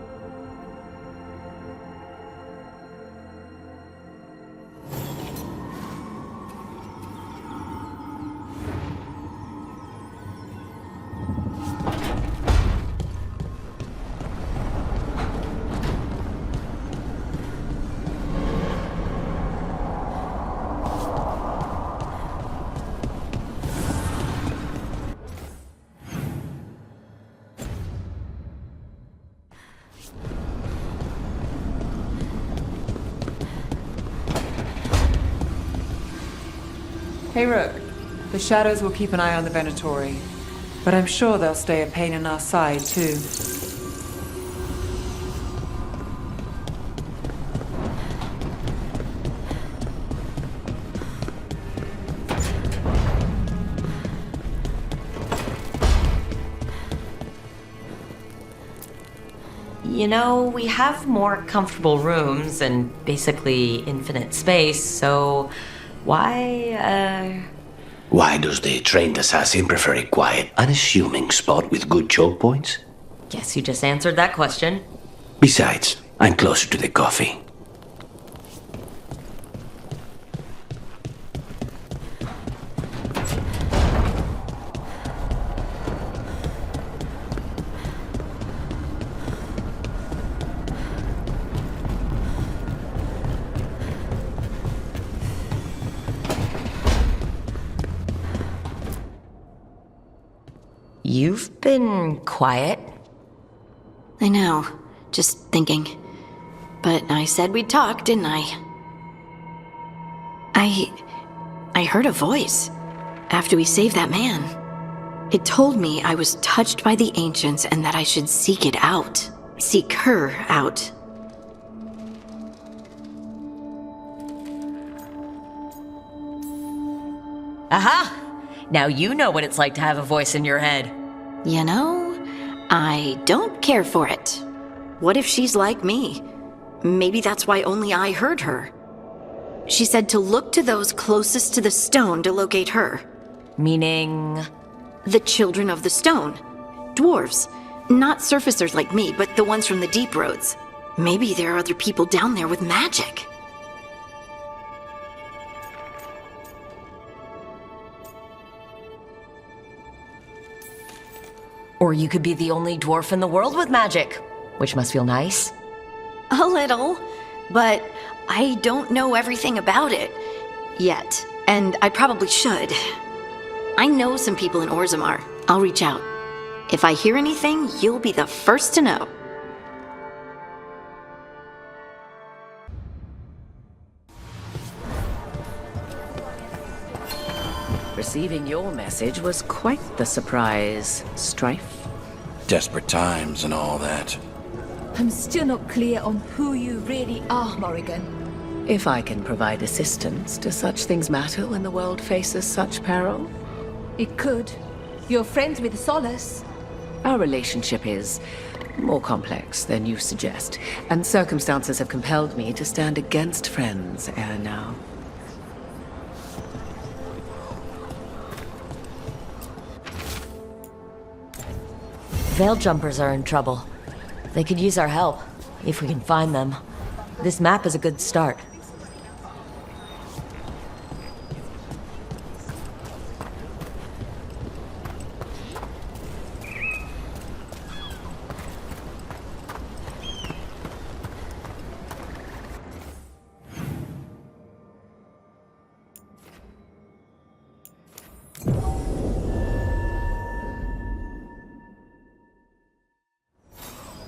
Hey, Rook. The Shadows will keep an eye on the Venatori, but I'm sure they'll stay a pain in our side, too. You know, we have more comfortable rooms and basically infinite space, so why, Why does the trained assassin prefer a quiet, unassuming spot with good choke points? Guess you just answered that question. Besides, I'm closer to the coffee. You've been quiet. I know. Just thinking. But I said we'd talk, didn't I? I heard a voice after we saved that man. It told me I was touched by the Ancients and that I should seek it out. Seek her out. Aha! Now you know what it's like to have a voice in your head. You know, I don't care for it. What if she's like me? Maybe that's why only I heard her. She said to look to those closest to the stone to locate her. Meaning? The children of the stone. Dwarves. Not surfacers like me, but the ones from the deep roads. Maybe there are other people down there with magic. Or you could be the only dwarf in the world with magic, which must feel nice. A little, but I don't know everything about it yet, and I probably should. I know some people in Orzammar. I'll reach out. If I hear anything, you'll be the first to know. Receiving your message was quite the surprise, Strife. Desperate times and all that. I'm still not clear on who you really are, Morrigan. If I can provide assistance, do such things matter when the world faces such peril? It could. You're friends with Solace. Our relationship is more complex than you suggest, and circumstances have compelled me to stand against friends ere now. Veil jumpers are in trouble. They could use our help, if we can find them. This map is a good start.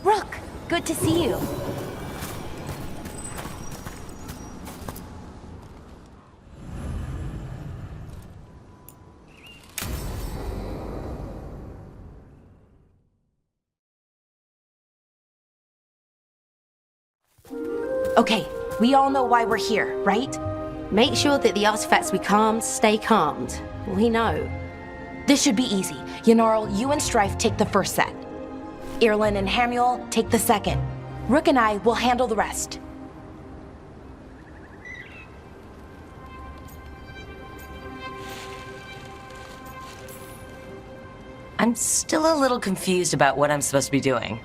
Rook, good to see you. Okay, we all know why we're here, right? Make sure that the artifacts we calmed stay calmed. We know. This should be easy. Yanarl, you and Strife take the first set. Irlin and Hamuel take the second. Rook and I will handle the rest. I'm still a little confused about what I'm supposed to be doing.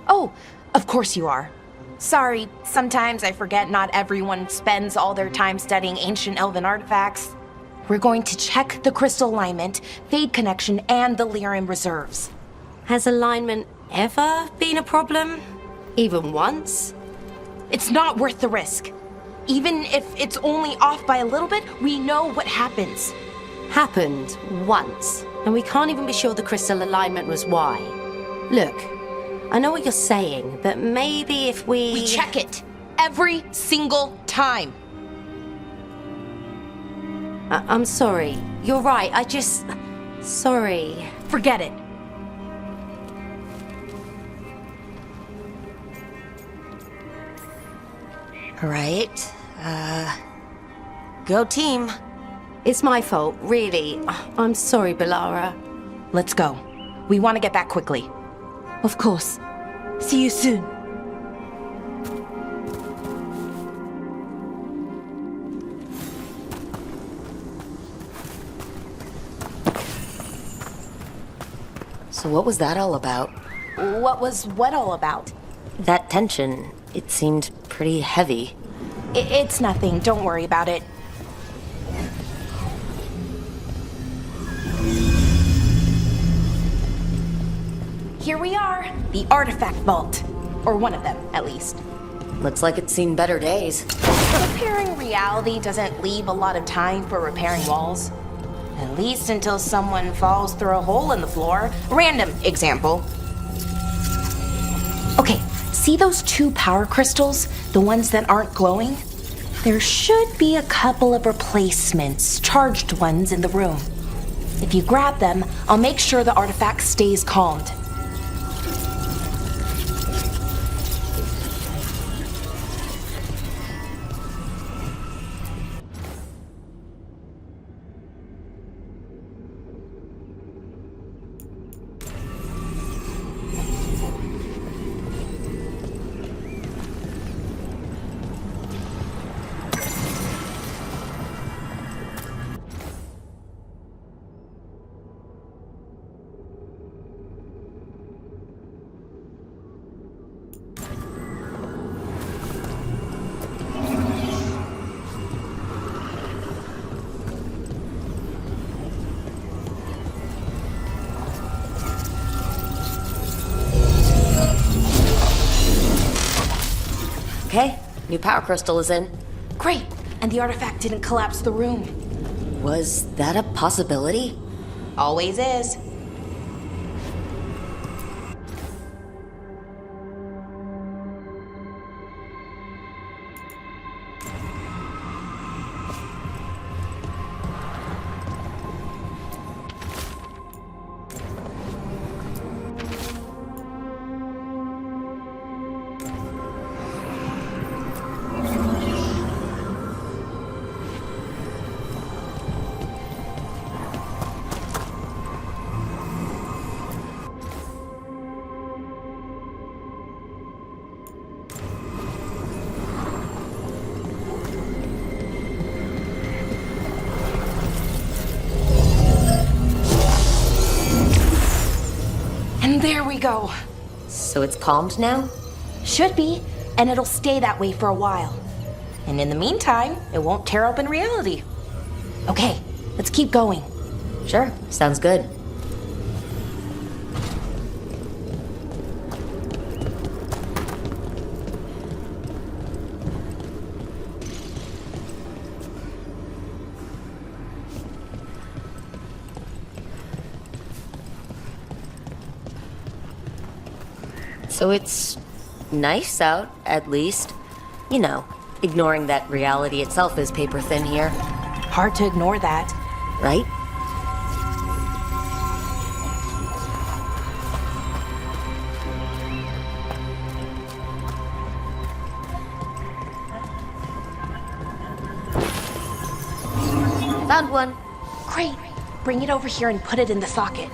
Oh, of course you are. Sorry, sometimes I forget not everyone spends all their time studying ancient elven artifacts. We're going to check the crystal alignment, fade connection, and the lyrium reserves. Has alignment ever been a problem? Even once? It's not worth the risk. Even if it's only off by a little bit, we know what happens. Happened once, and we can't even be sure the crystal alignment was why. Look, I know what you're saying, but maybe if We check it every single time. I'm sorry. You're right, Sorry. Forget it. Right. Go team. It's my fault, really. I'm sorry, Balara. Let's go. We want to get back quickly. Of course. See you soon. So what was that all about? What was what all about? That tension, it seemed pretty heavy. It's nothing. Don't worry about it. Here we are. The artifact vault. Or one of them, at least. Looks like it's seen better days. Repairing reality doesn't leave a lot of time for repairing walls. At least until someone falls through a hole in the floor. Random example. Okay, see those 2 power crystals? The ones that aren't glowing? There should be a couple of replacements, charged ones, in the room. If you grab them, I'll make sure the artifact stays calmed. Okay, new power crystal is in. Great, and the artifact didn't collapse the room. Was that a possibility? Always is. And there we go. So it's calmed now? Should be, and it'll stay that way for a while. And in the meantime, it won't tear open reality. Okay, let's keep going. Sure, sounds good. So it's nice out, at least. You know, ignoring that reality itself is paper thin here. Hard to ignore that. Right? Found one. Great. Bring it over here and put it in the socket.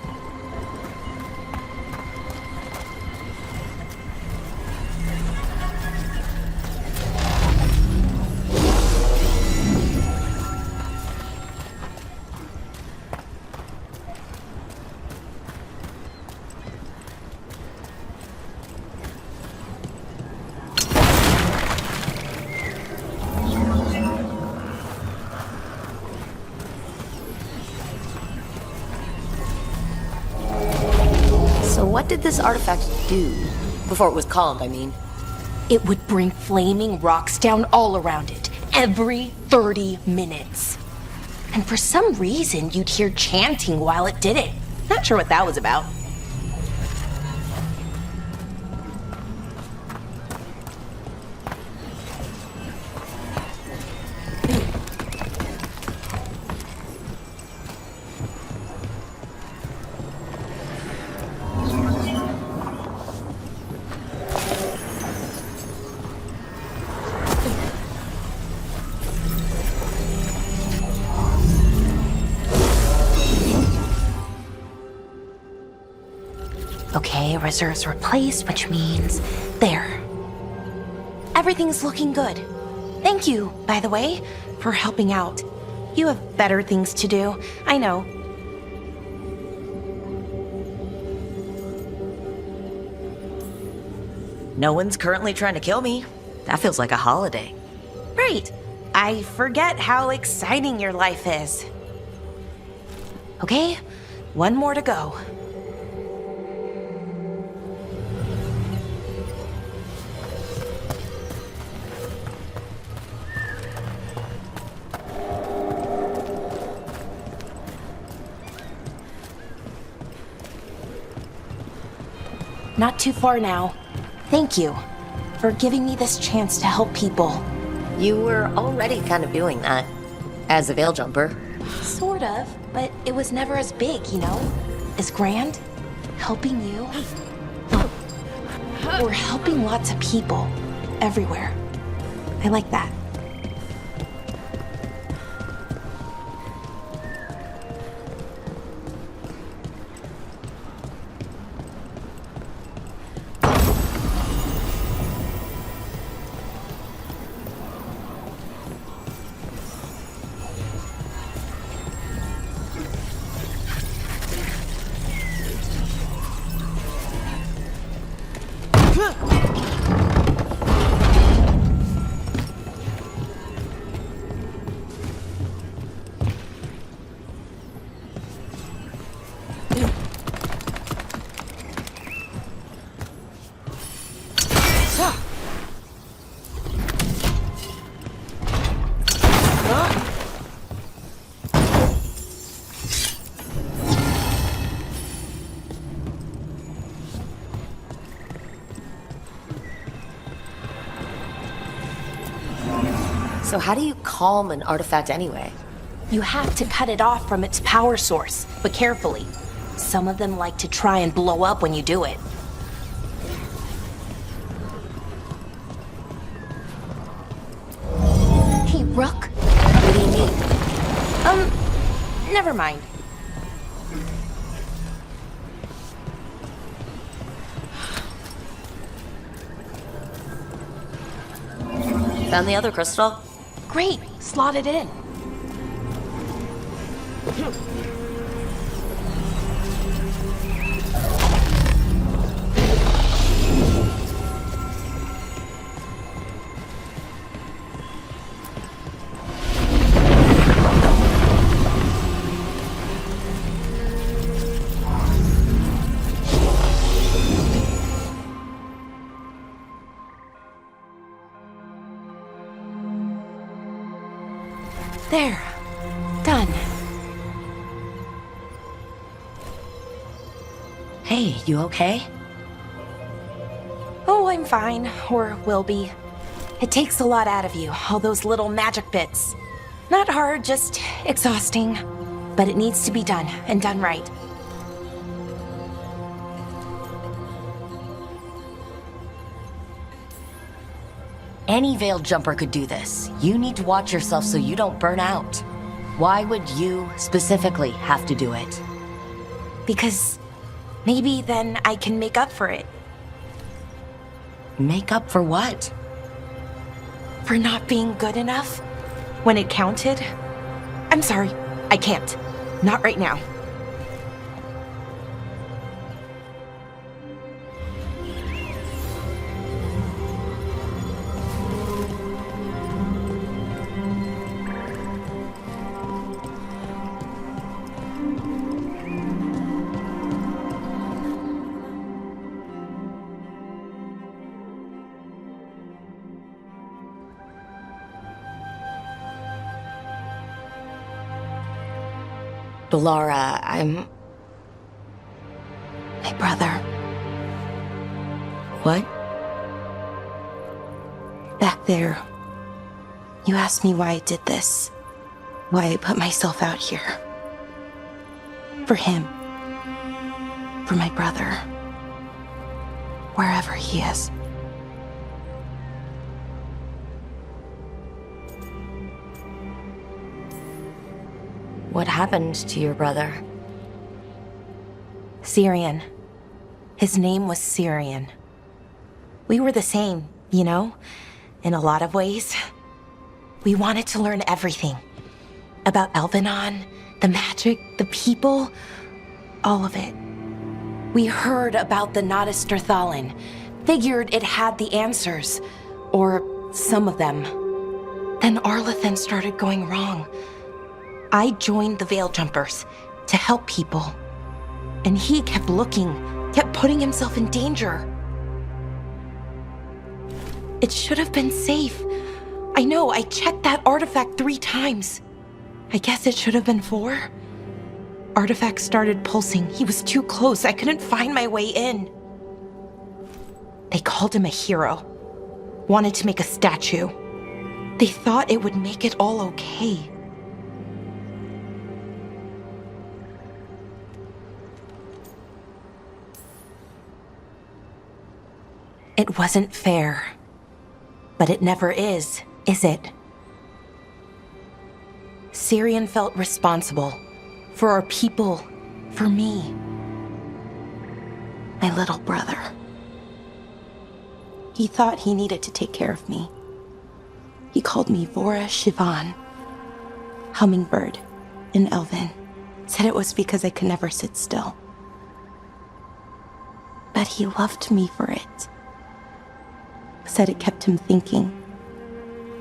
What did this artifact do? Before it was calmed, I mean. It would bring flaming rocks down all around it, every 30 minutes. And for some reason, you'd hear chanting while it did it. Not sure what that was about. reserves replaced, which means... There. Everything's looking good. Thank you, by the way, for helping out. You have better things to do, I know. No one's currently trying to kill me. That feels like a holiday. Right. I forget how exciting your life is. Okay, one more to go. Not too far now. Thank you for giving me this chance to help people. You were already kind of doing that. As a veil jumper. Sort of, but it was never as big, you know? As grand. Helping you. We're helping lots of people. Everywhere. I like that. So how do you calm an artifact anyway? You have to cut it off from its power source, but carefully. Some of them like to try and blow up when you do it. Hey, Rook. What do you mean? Never mind. Found the other crystal? Great, slot it in. There. Done. Hey, you okay? Oh, I'm fine. Or will be. It takes a lot out of you, all those little magic bits. Not hard, just exhausting. But it needs to be done, and done right. Any veiled jumper could do this. You need to watch yourself so you don't burn out. Why would you specifically have to do it? Because maybe then I can make up for it. Make up for what? For not being good enough when it counted. I'm sorry, I can't. Not right now. Balara, I'm... My brother. What? Back there. You asked me why I did this. Why I put myself out here. For him. For my brother. Wherever he is. What happened to your brother? Syrian. His name was Syrian. We were the same, you know, in a lot of ways. We wanted to learn everything. About Elvenon, the magic, the people, all of it. We heard about the Notisterthalin, figured it had the answers, or some of them. Then Arlathan started going wrong. I joined the Veil Jumpers to help people. And he kept looking, kept putting himself in danger. It should have been safe. I know, I checked that artifact 3 times. I guess it should have been 4. Artifact started pulsing. He was too close. I couldn't find my way in. They called him a hero. Wanted to make a statue. They thought it would make it all okay. It wasn't fair. But it never is it? Syrian felt responsible. For our people. For me. My little brother. He thought he needed to take care of me. He called me Vora Shivan. Hummingbird in Elven. Said it was because I could never sit still. But he loved me for it. Said it kept him thinking.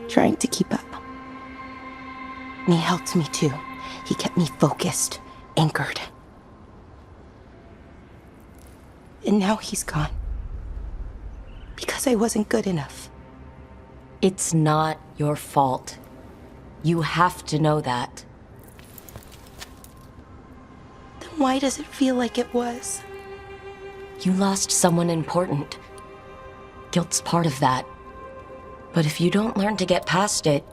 Trying to keep up. And he helped me too. He kept me focused, anchored. And now he's gone. Because I wasn't good enough. It's not your fault. You have to know that. Then why does it feel like it was? You lost someone important. Guilt's part of that. But if you don't learn to get past it,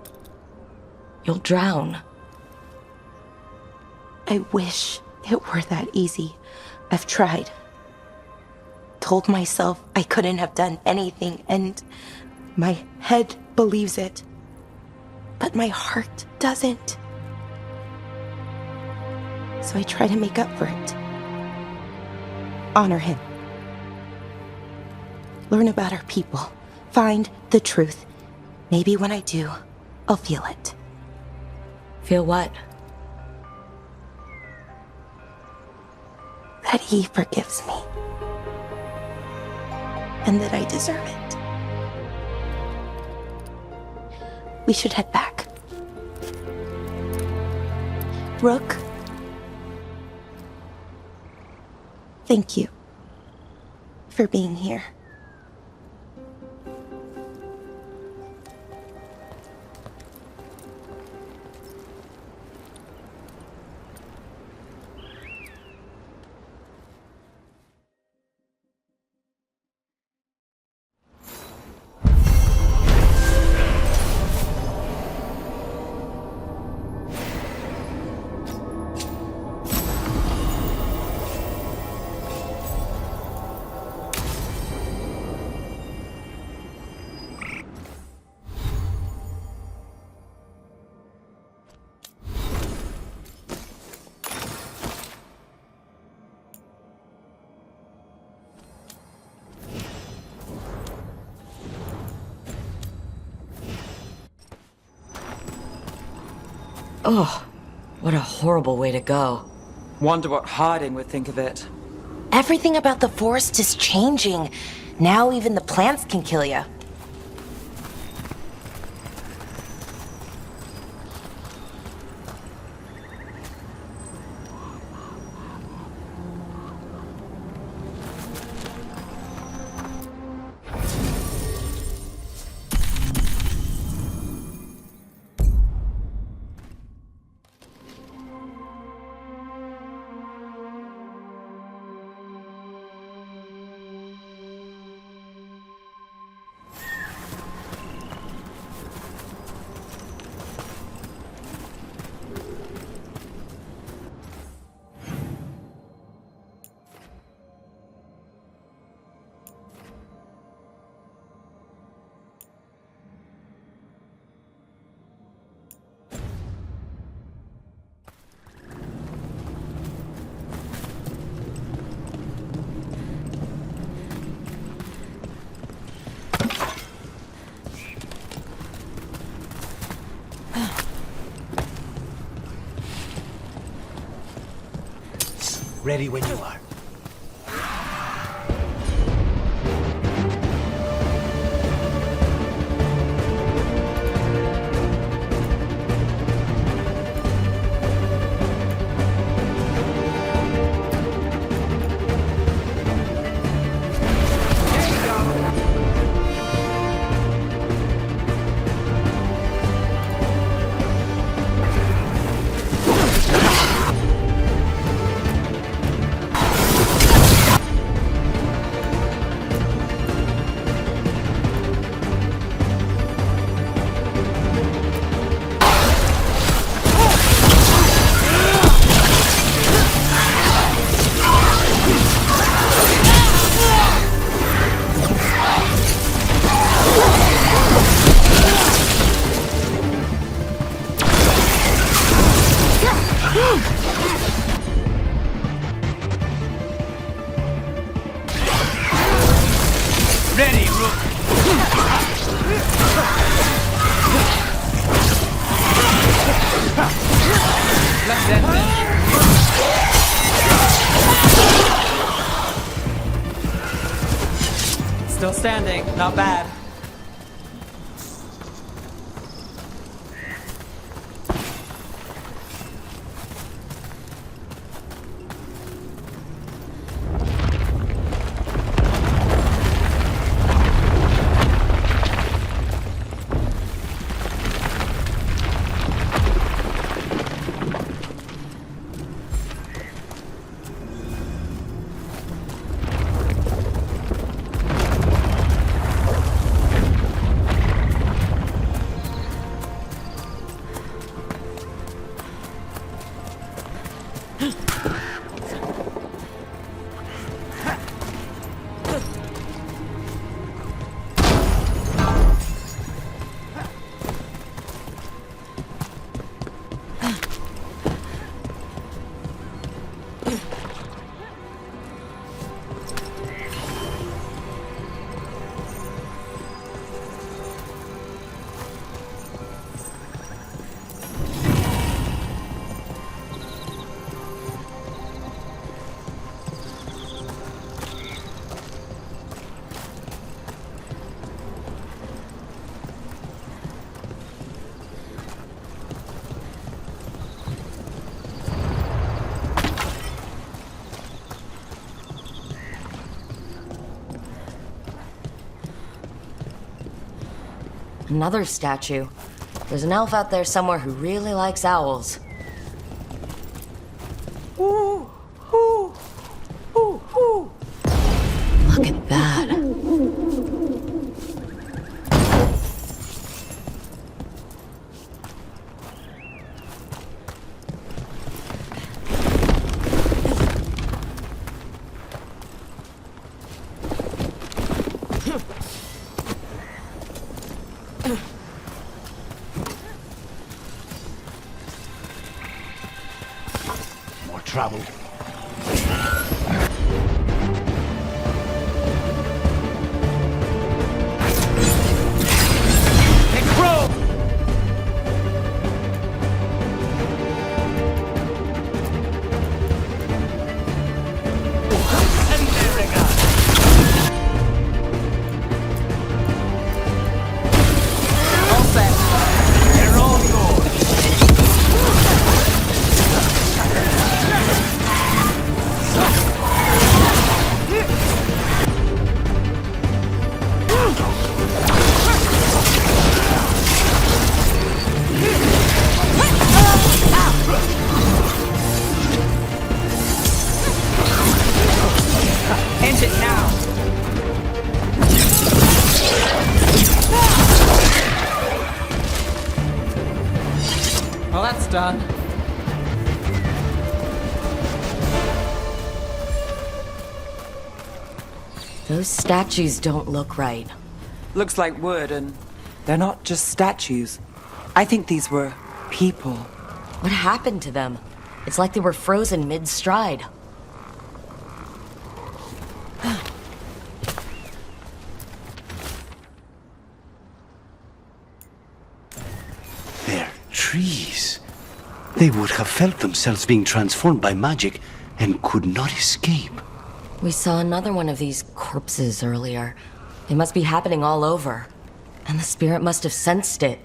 you'll drown. I wish it were that easy. I've tried. Told myself I couldn't have done anything, and my head believes it. But my heart doesn't. So I try to make up for it. Honor him. Learn about our people. Find the truth. Maybe when I do, I'll feel it. Feel what? That he forgives me. And that I deserve it. We should head back. Rook. Thank you for being here. Ugh, what a horrible way to go. Wonder what Harding would think of it. Everything about the forest is changing. Now even the plants can kill you. Ready when you are. Ready, Rook! Let that be. Still standing, not bad. Another statue. There's an elf out there somewhere who really likes owls. Ooh, ooh, ooh, ooh. Look at that. More trouble. End it now! Well, that's done. Those statues don't look right. Looks like wood, and they're not just statues. I think these were people. What happened to them? It's like they were frozen mid-stride. They're trees. They would have felt themselves being transformed by magic and could not escape. We saw another one of these corpses earlier. They must be happening all over. And the spirit must have sensed it.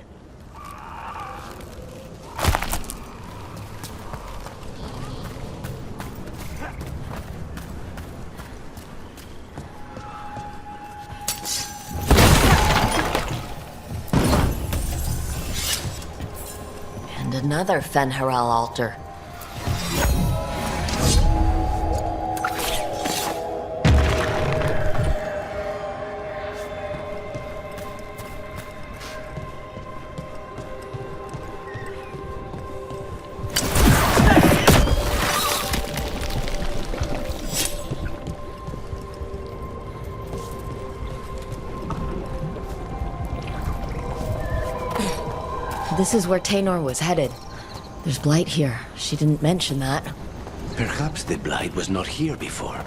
And another Fen'Harel altar. This is where Taynor was headed. There's blight here. She didn't mention that. Perhaps the blight was not here before.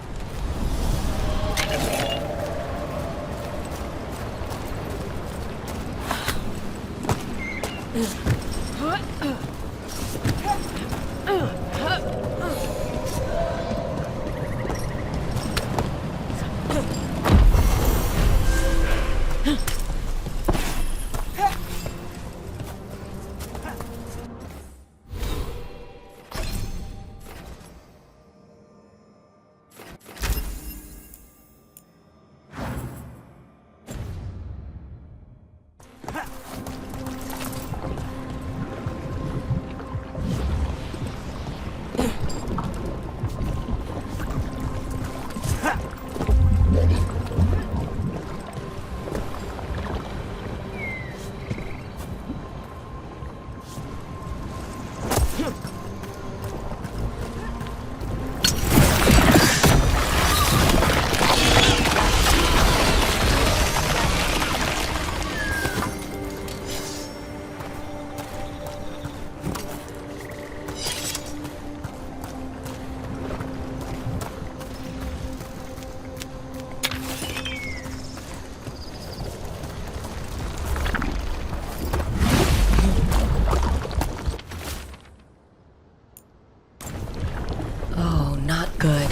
Good.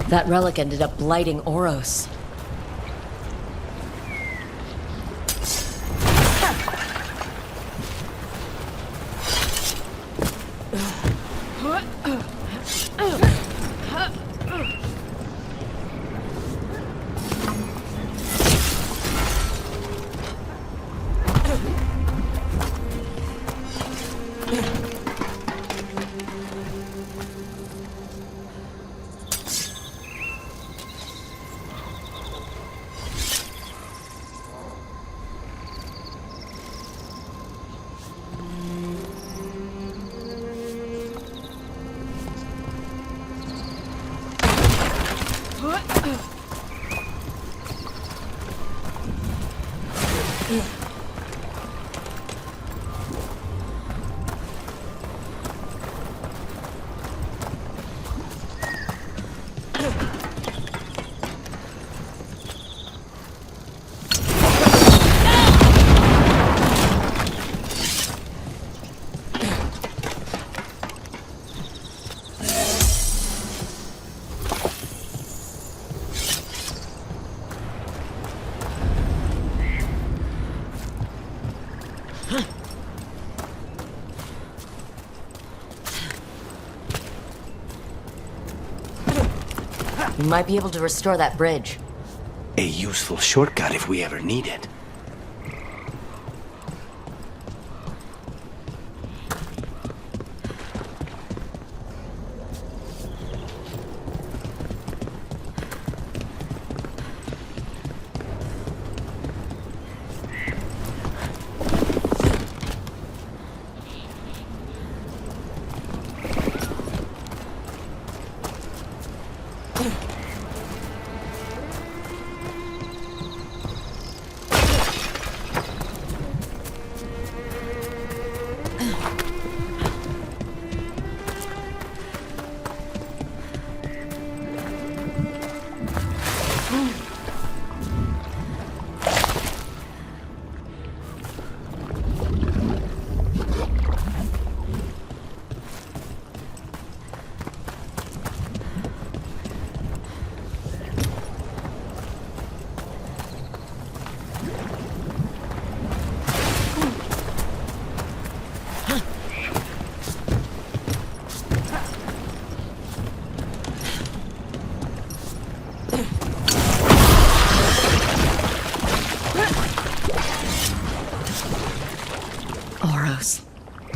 That relic ended up blighting Oros. We might be able to restore that bridge. A useful shortcut if we ever need it.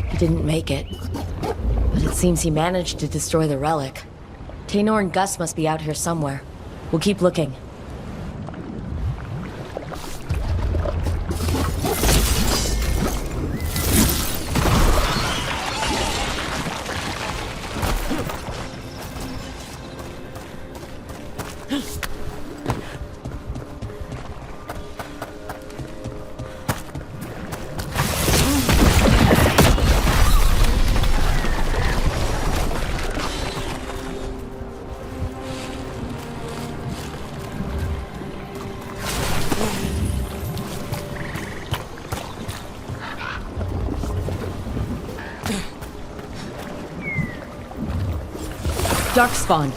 He didn't make it. But it seems he managed to destroy the relic. Taynor and Gus must be out here somewhere. We'll keep looking. Darkspawn.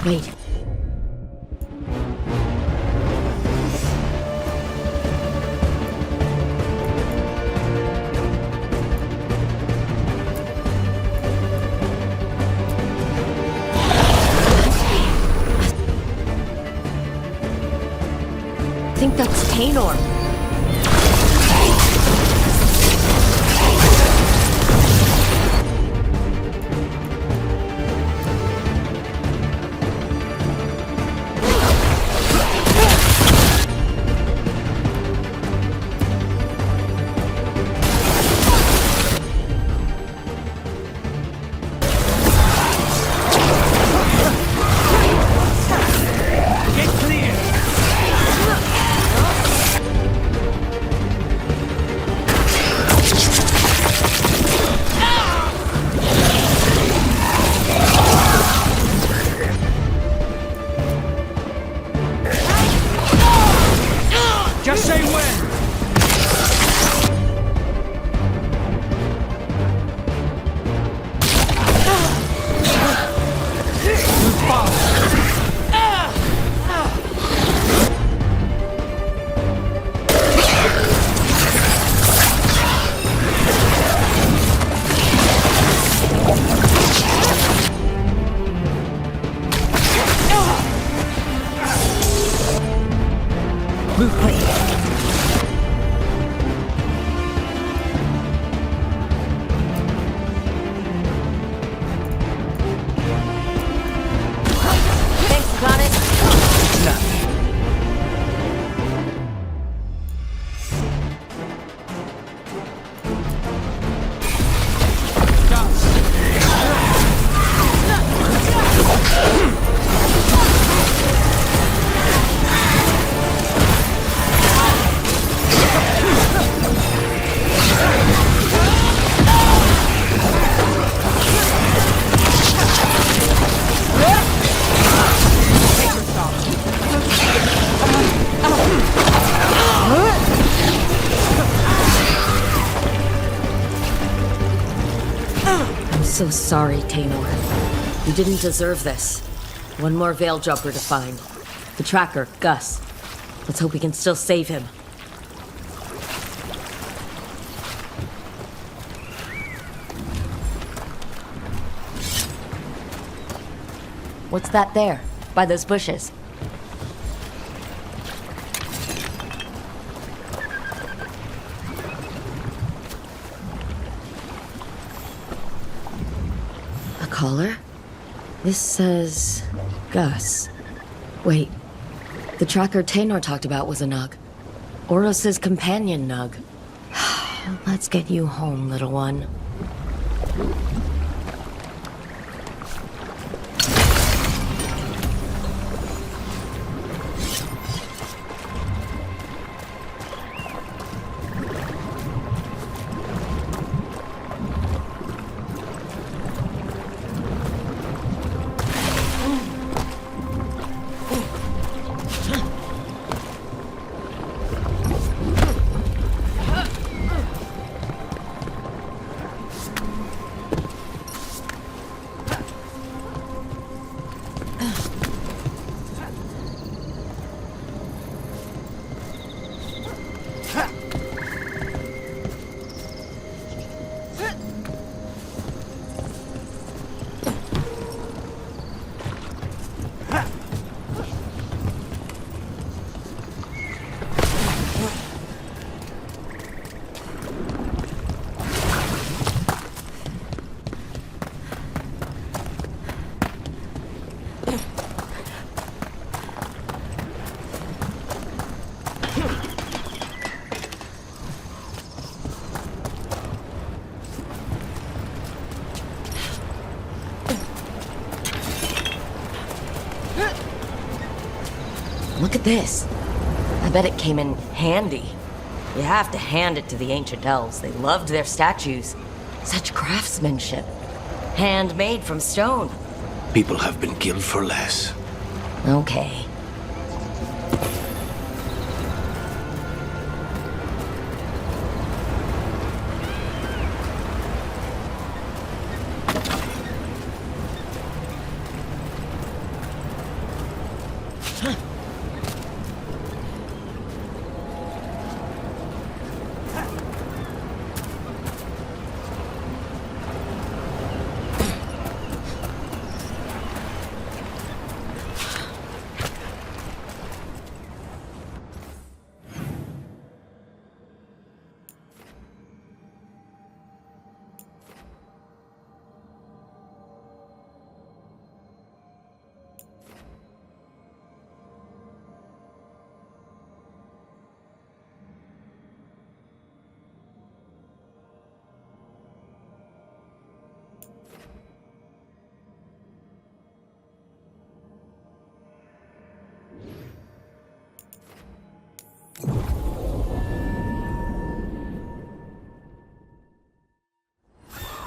Wait. I think that's Taynor. Just say when! Move quick. Thanks, got it. I'm so sorry, Taynor. You didn't deserve this. One more Veil Jumper to find. The tracker, Gus. Let's hope we can still save him. What's that there? By those bushes? A collar? This says... Gus. Wait. The tracker Taynor talked about was a Nug. Oros' companion Nug. Let's get you home, little one. Look at this. I bet it came in handy. You have to hand it to the ancient elves. They loved their statues. Such craftsmanship. Handmade from stone. People have been killed for less. Okay.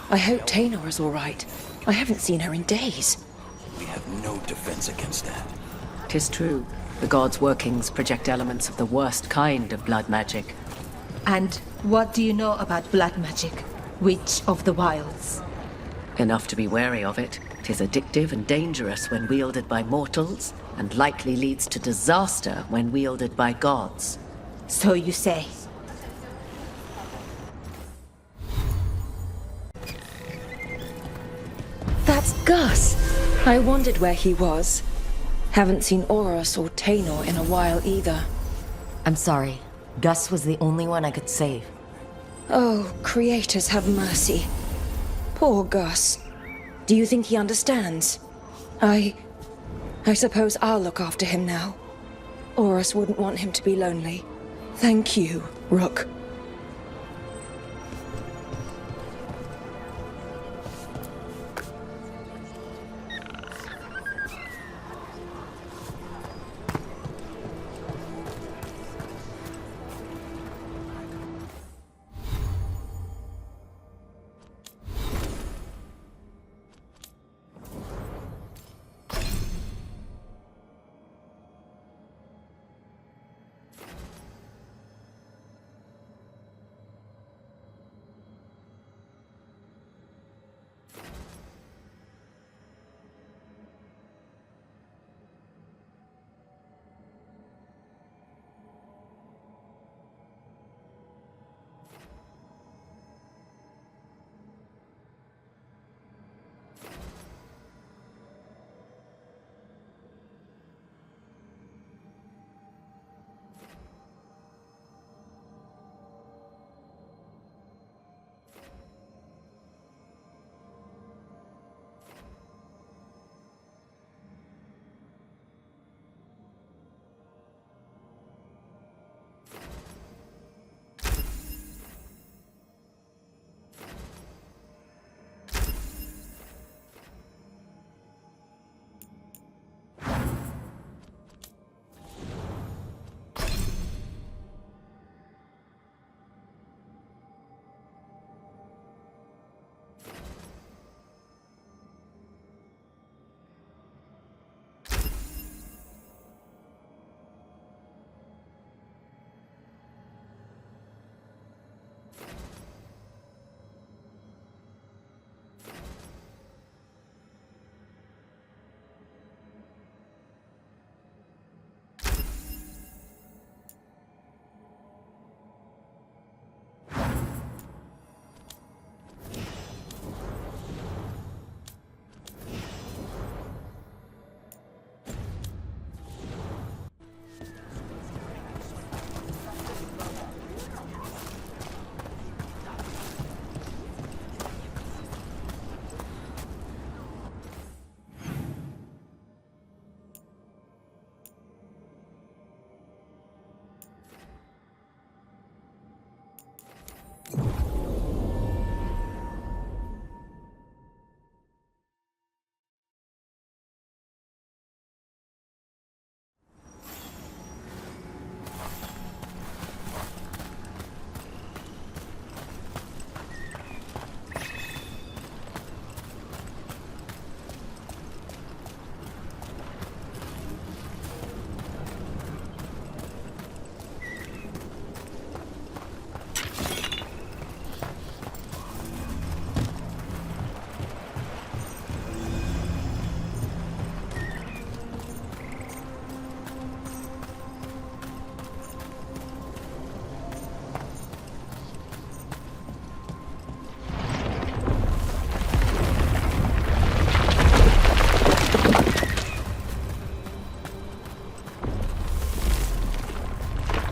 I hope Taynor is all right. I haven't seen her in days. We have no defense against that. 'Tis true. The gods' workings project elements of the worst kind of blood magic. And what do you know about blood magic? Witch of the Wilds? Enough to be wary of it. 'Tis addictive and dangerous when wielded by mortals, and likely leads to disaster when wielded by gods. So you say. That's Gus. I wondered where he was. Haven't seen Oros or Taynor in a while either. I'm sorry. Gus was the only one I could save. Oh, creators have mercy. Poor Gus. Do you think he understands? I suppose I'll look after him now. Oros wouldn't want him to be lonely. Thank you, Rook.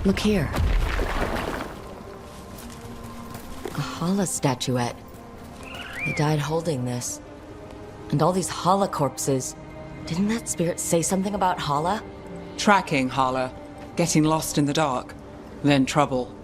Look here. A Hala statuette. They died holding this. And all these Hala corpses. Didn't that spirit say something about Hala? Tracking Hala. Getting lost in the dark. Then trouble.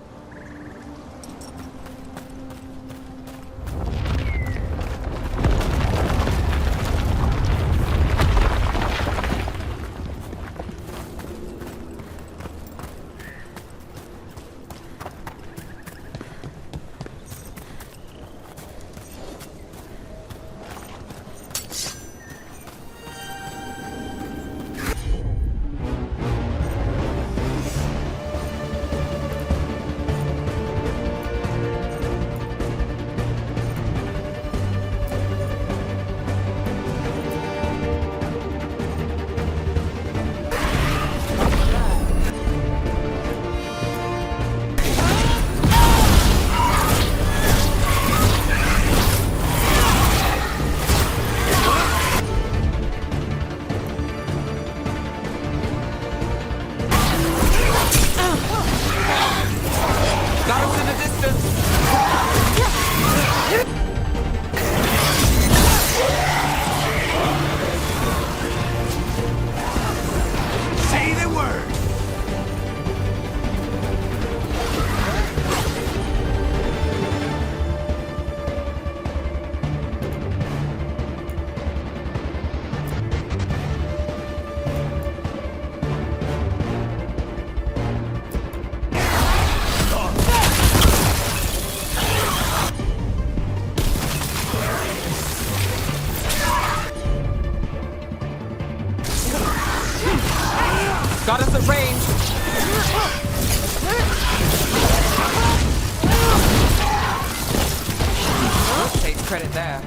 Got us at range. Take credit there.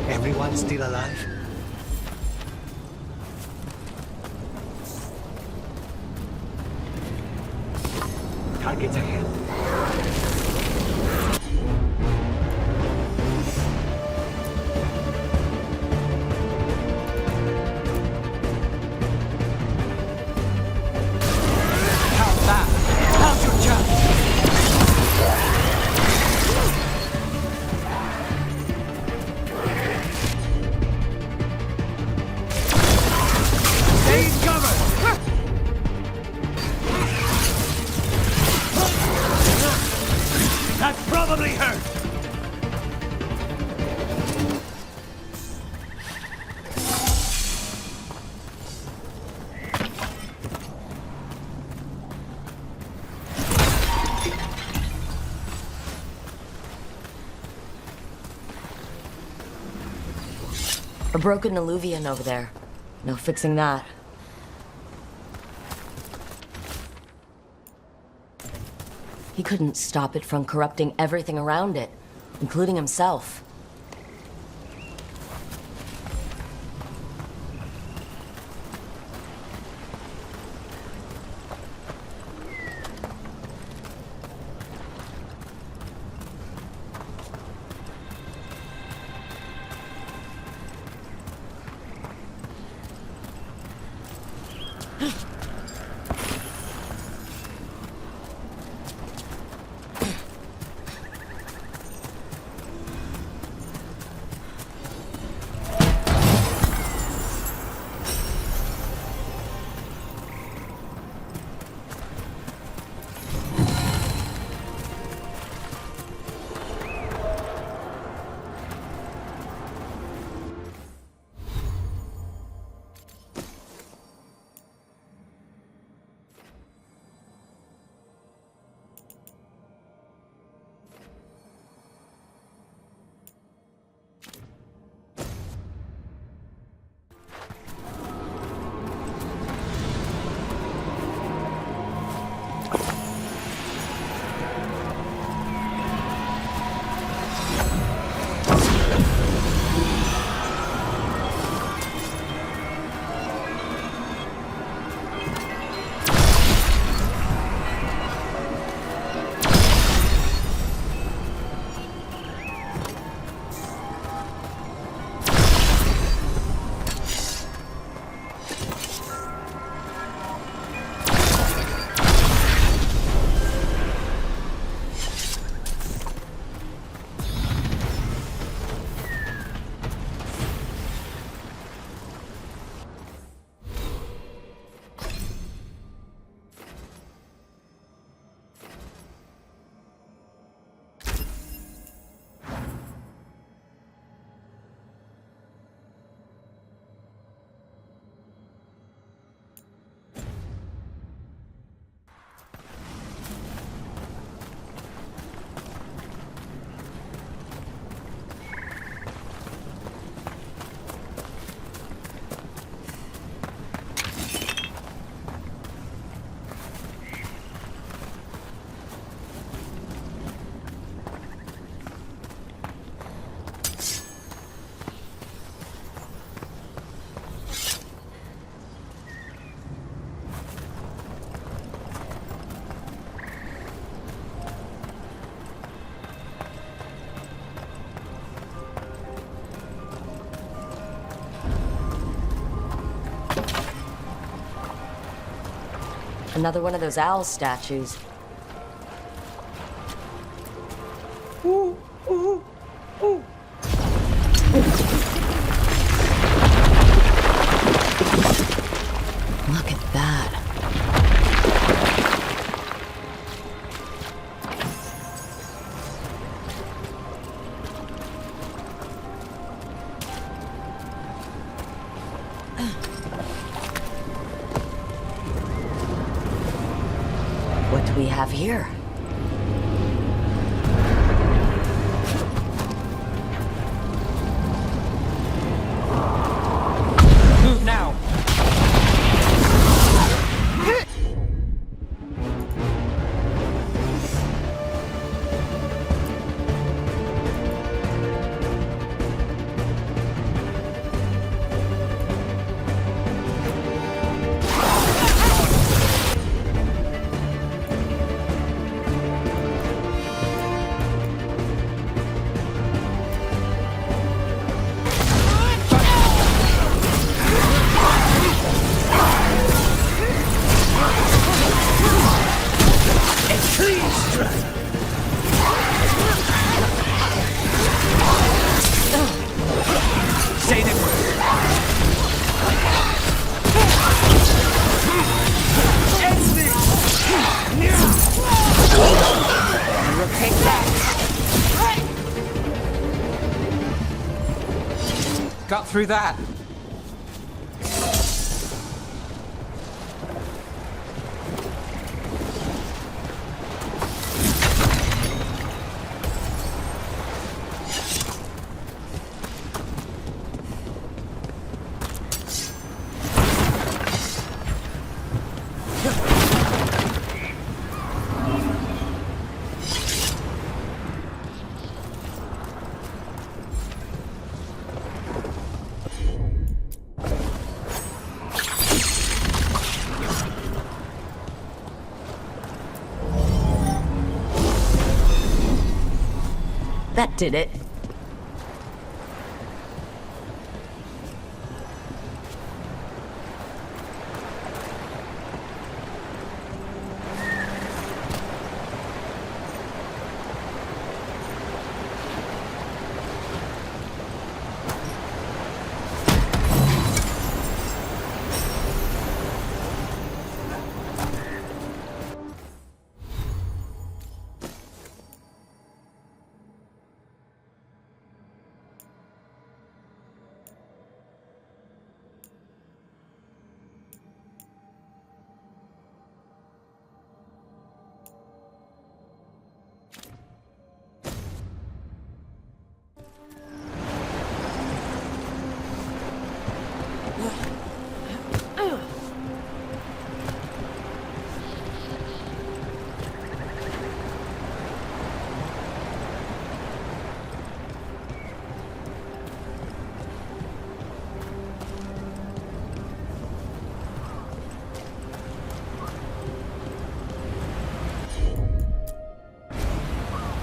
Everyone still alive? Targets ahead. A broken alluvian over there. No fixing that. He couldn't stop it from corrupting everything around it, including himself. Another one of those owl statues. Look at that. What do we have here? Move now! Say the word. Take that. Got through that. That did it.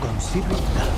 Consider that.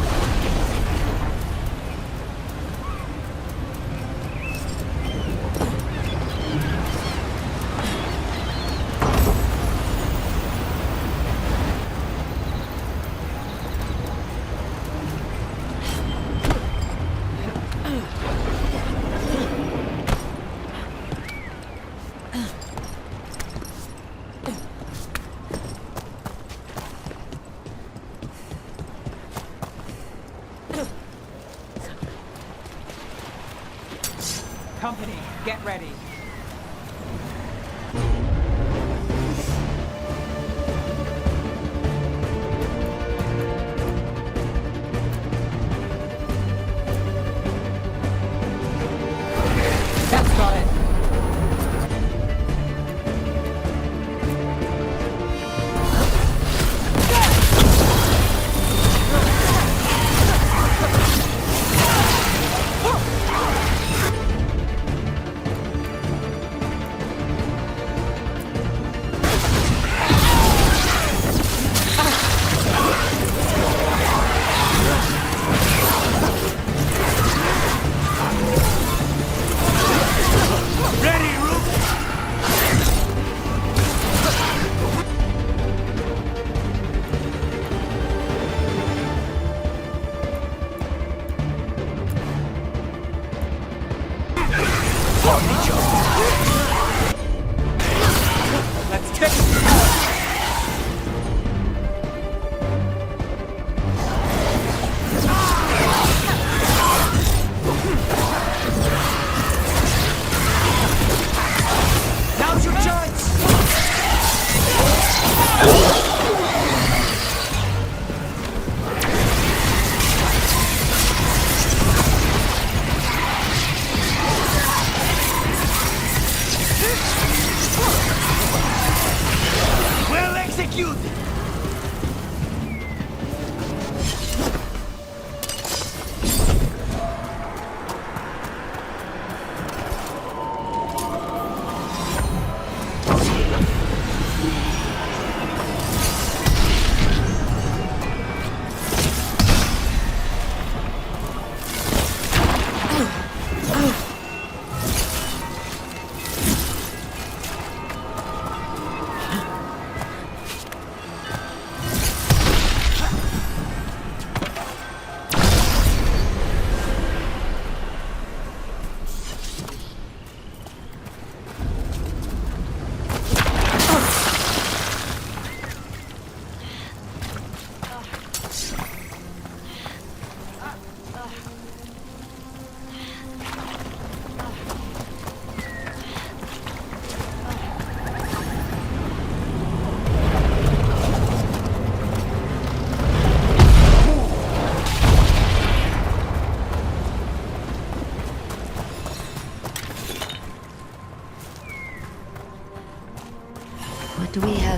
Company, get ready. That's got it.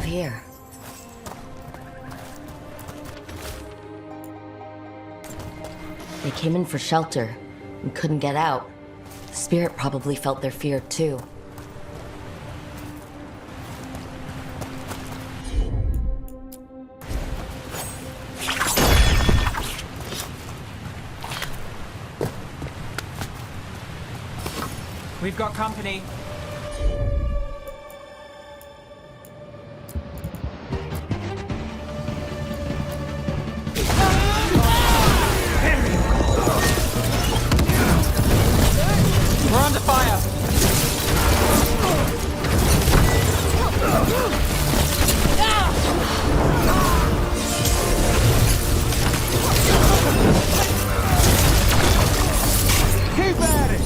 have here? They came in for shelter and couldn't get out. The spirit probably felt their fear too. We've got company. We're under fire! Keep at it!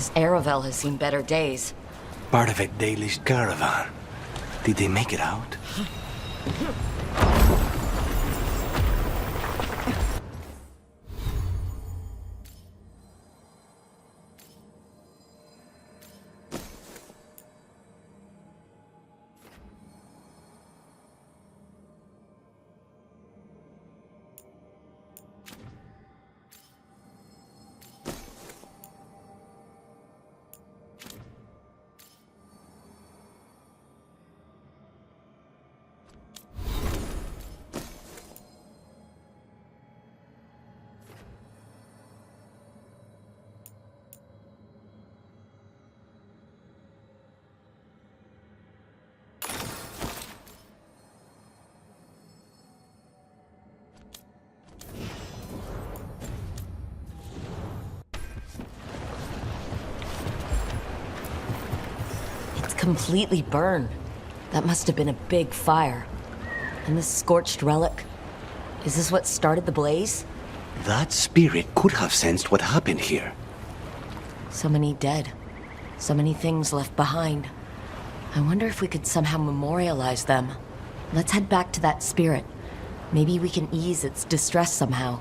This Aravel has seen better days. Part of a Dalish caravan. Did they make it out? Completely burned. That must have been a big fire. And this scorched relic, is this what started the blaze? That spirit could have sensed what happened here. So many dead. So many things left behind. I wonder if we could somehow memorialize them. Let's head back to that spirit. Maybe we can ease its distress somehow.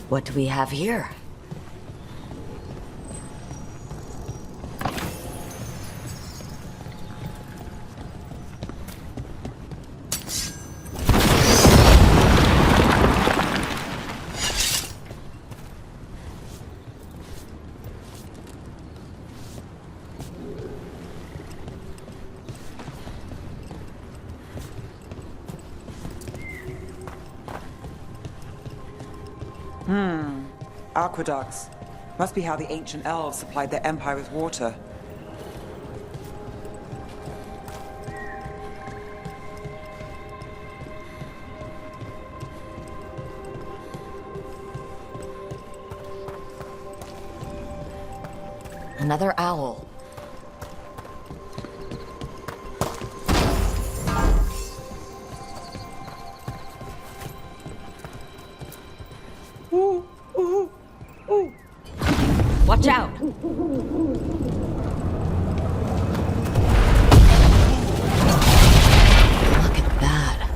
What do we have here? Aqueducts. Must be how the ancient elves supplied their empire with water. Another owl. Watch out! Look at that.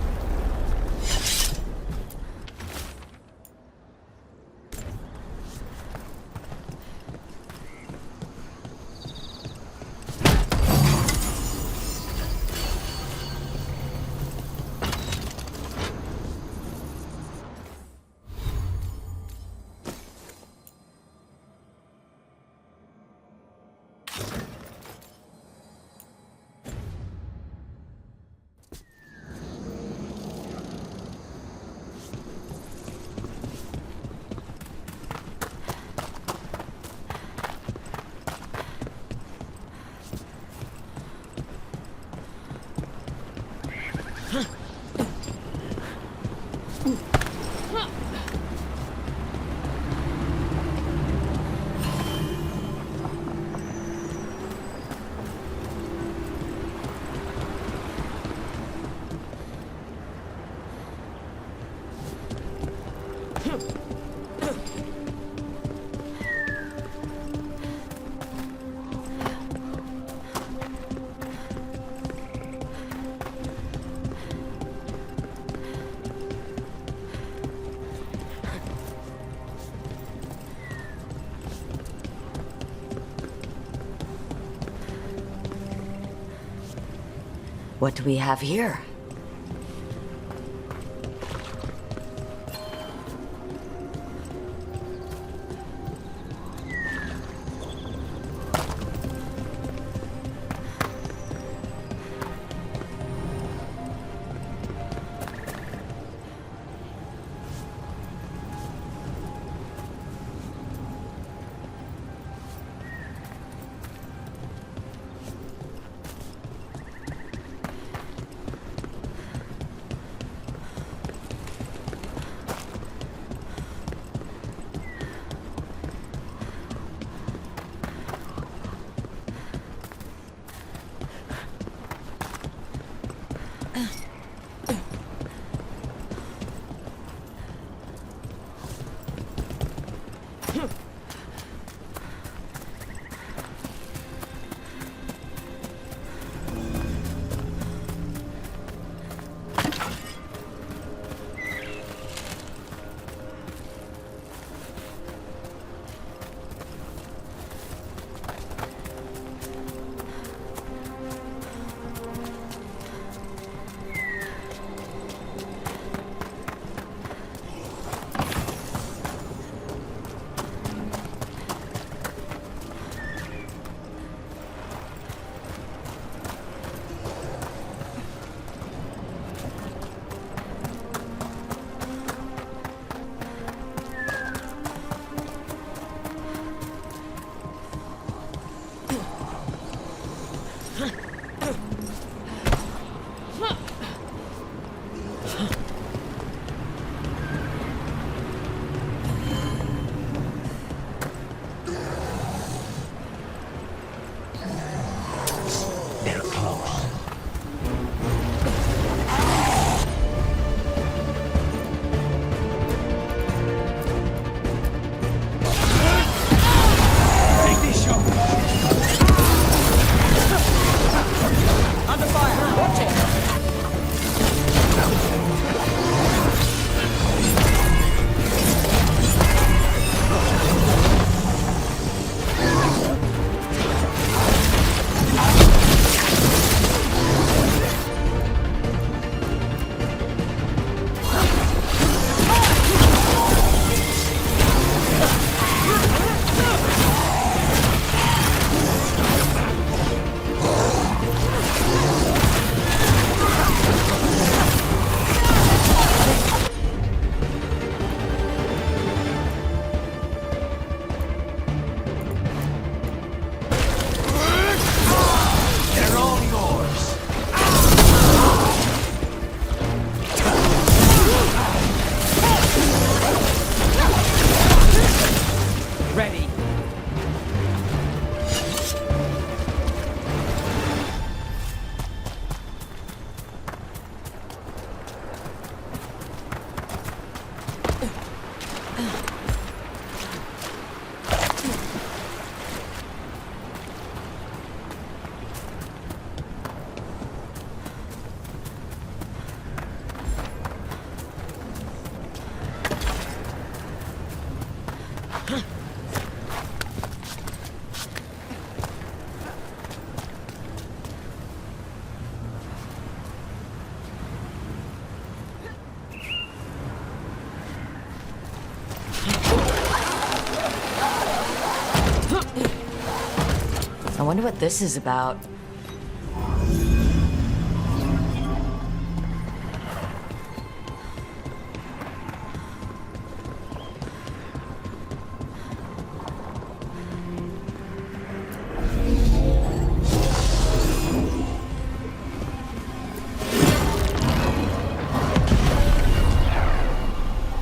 What do we have here? I wonder what this is about.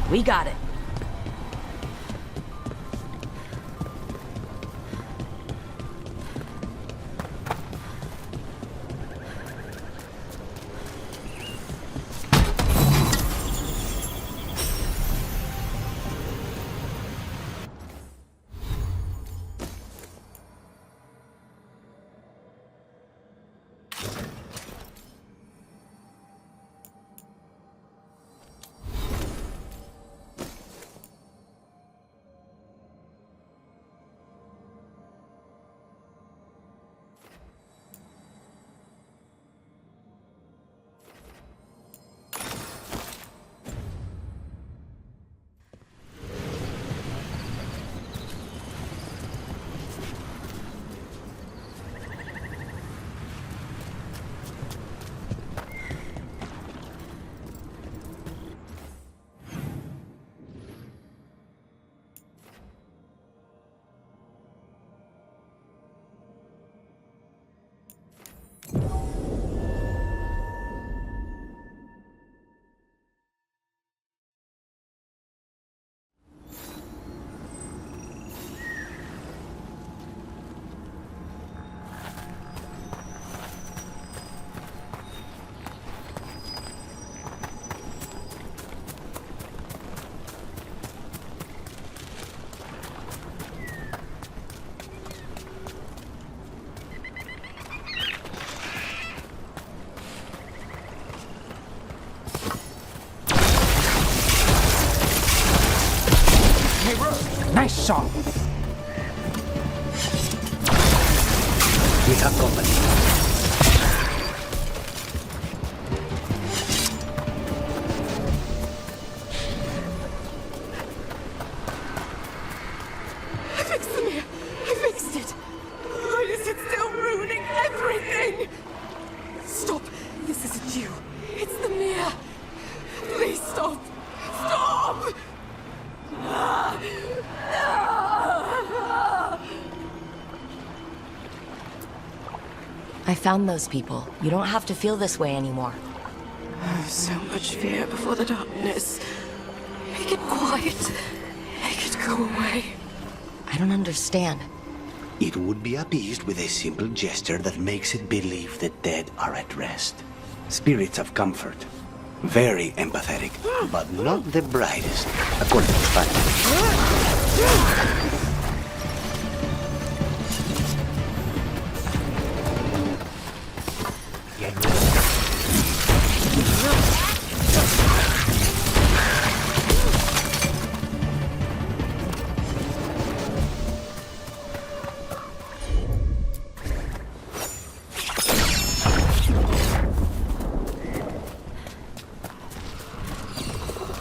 We got it. Hey, Rook! Nice shot! We have company. I fixed the mirror. I fixed it. Why is it still ruining everything? Stop. This isn't you. It's the mirror. Please stop. Stop! I found those people. You don't have to feel this way anymore. So much fear before the darkness. Make it quiet. Make it go away. I don't understand. It would be appeased with a simple gesture that makes it believe the dead are at rest. Spirits of comfort. Very empathetic, but not the brightest, according to Spike.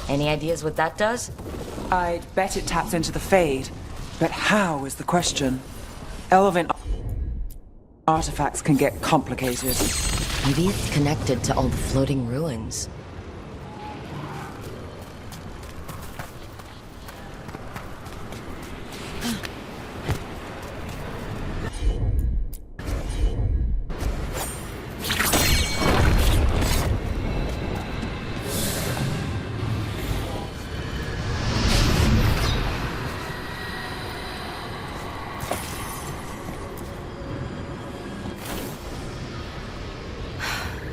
Any ideas what that does? I'd bet it taps into the Fade. But how is the question? Elven artifacts can get complicated. Maybe it's connected to all the floating ruins.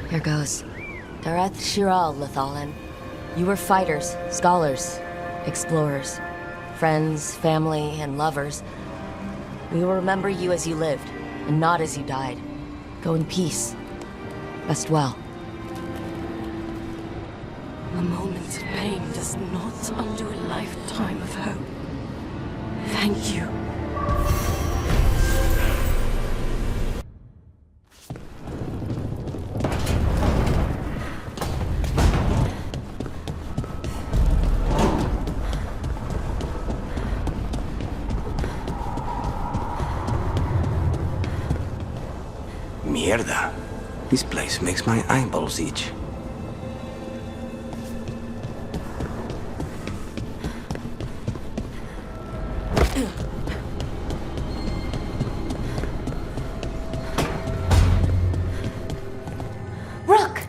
Here goes. Dareth Shiral, Lethalin. You were fighters, scholars, explorers, friends, family, and lovers. We will remember you as you lived, and not as you died. Go in peace. Rest well. A moment of pain does not undo a lifetime of hope. Thank you. Mierda. This place makes my eyeballs itch. Rook!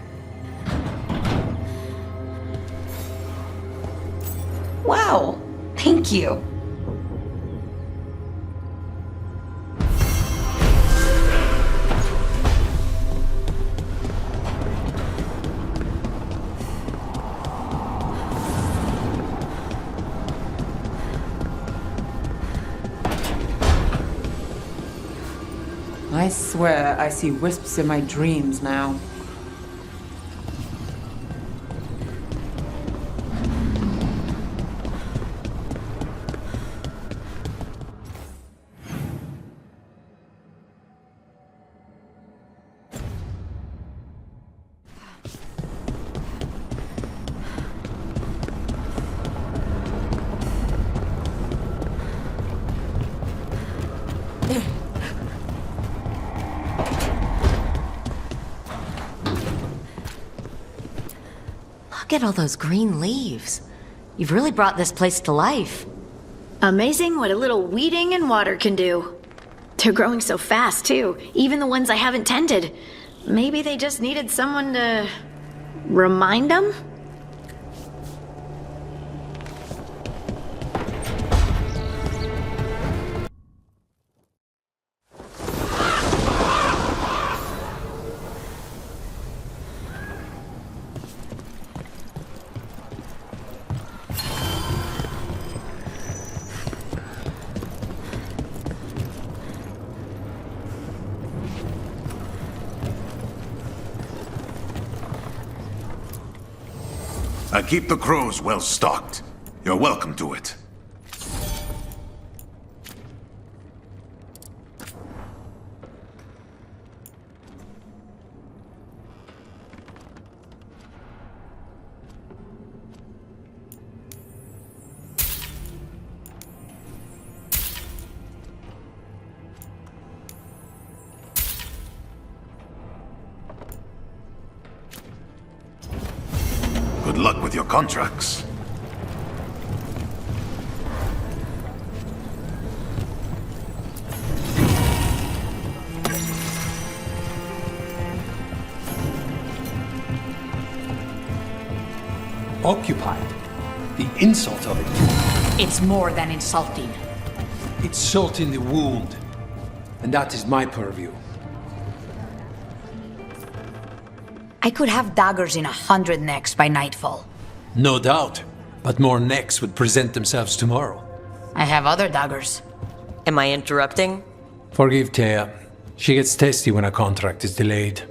Wow, thank you. I swear I see wisps in my dreams now. Look at all those green leaves. You've really brought this place to life. Amazing what a little weeding and water can do. They're growing so fast, too. Even the ones I haven't tended. Maybe they just needed someone to remind them? I keep the crows well stocked. You're welcome to it. Good luck with your contracts. Occupied. The insult of it. It's more than insulting. It's salt in the wound. And that is my purview. I could have daggers in 100 necks by nightfall. No doubt. But more necks would present themselves tomorrow. I have other daggers. Am I interrupting? Forgive Thea. She gets testy when a contract is delayed.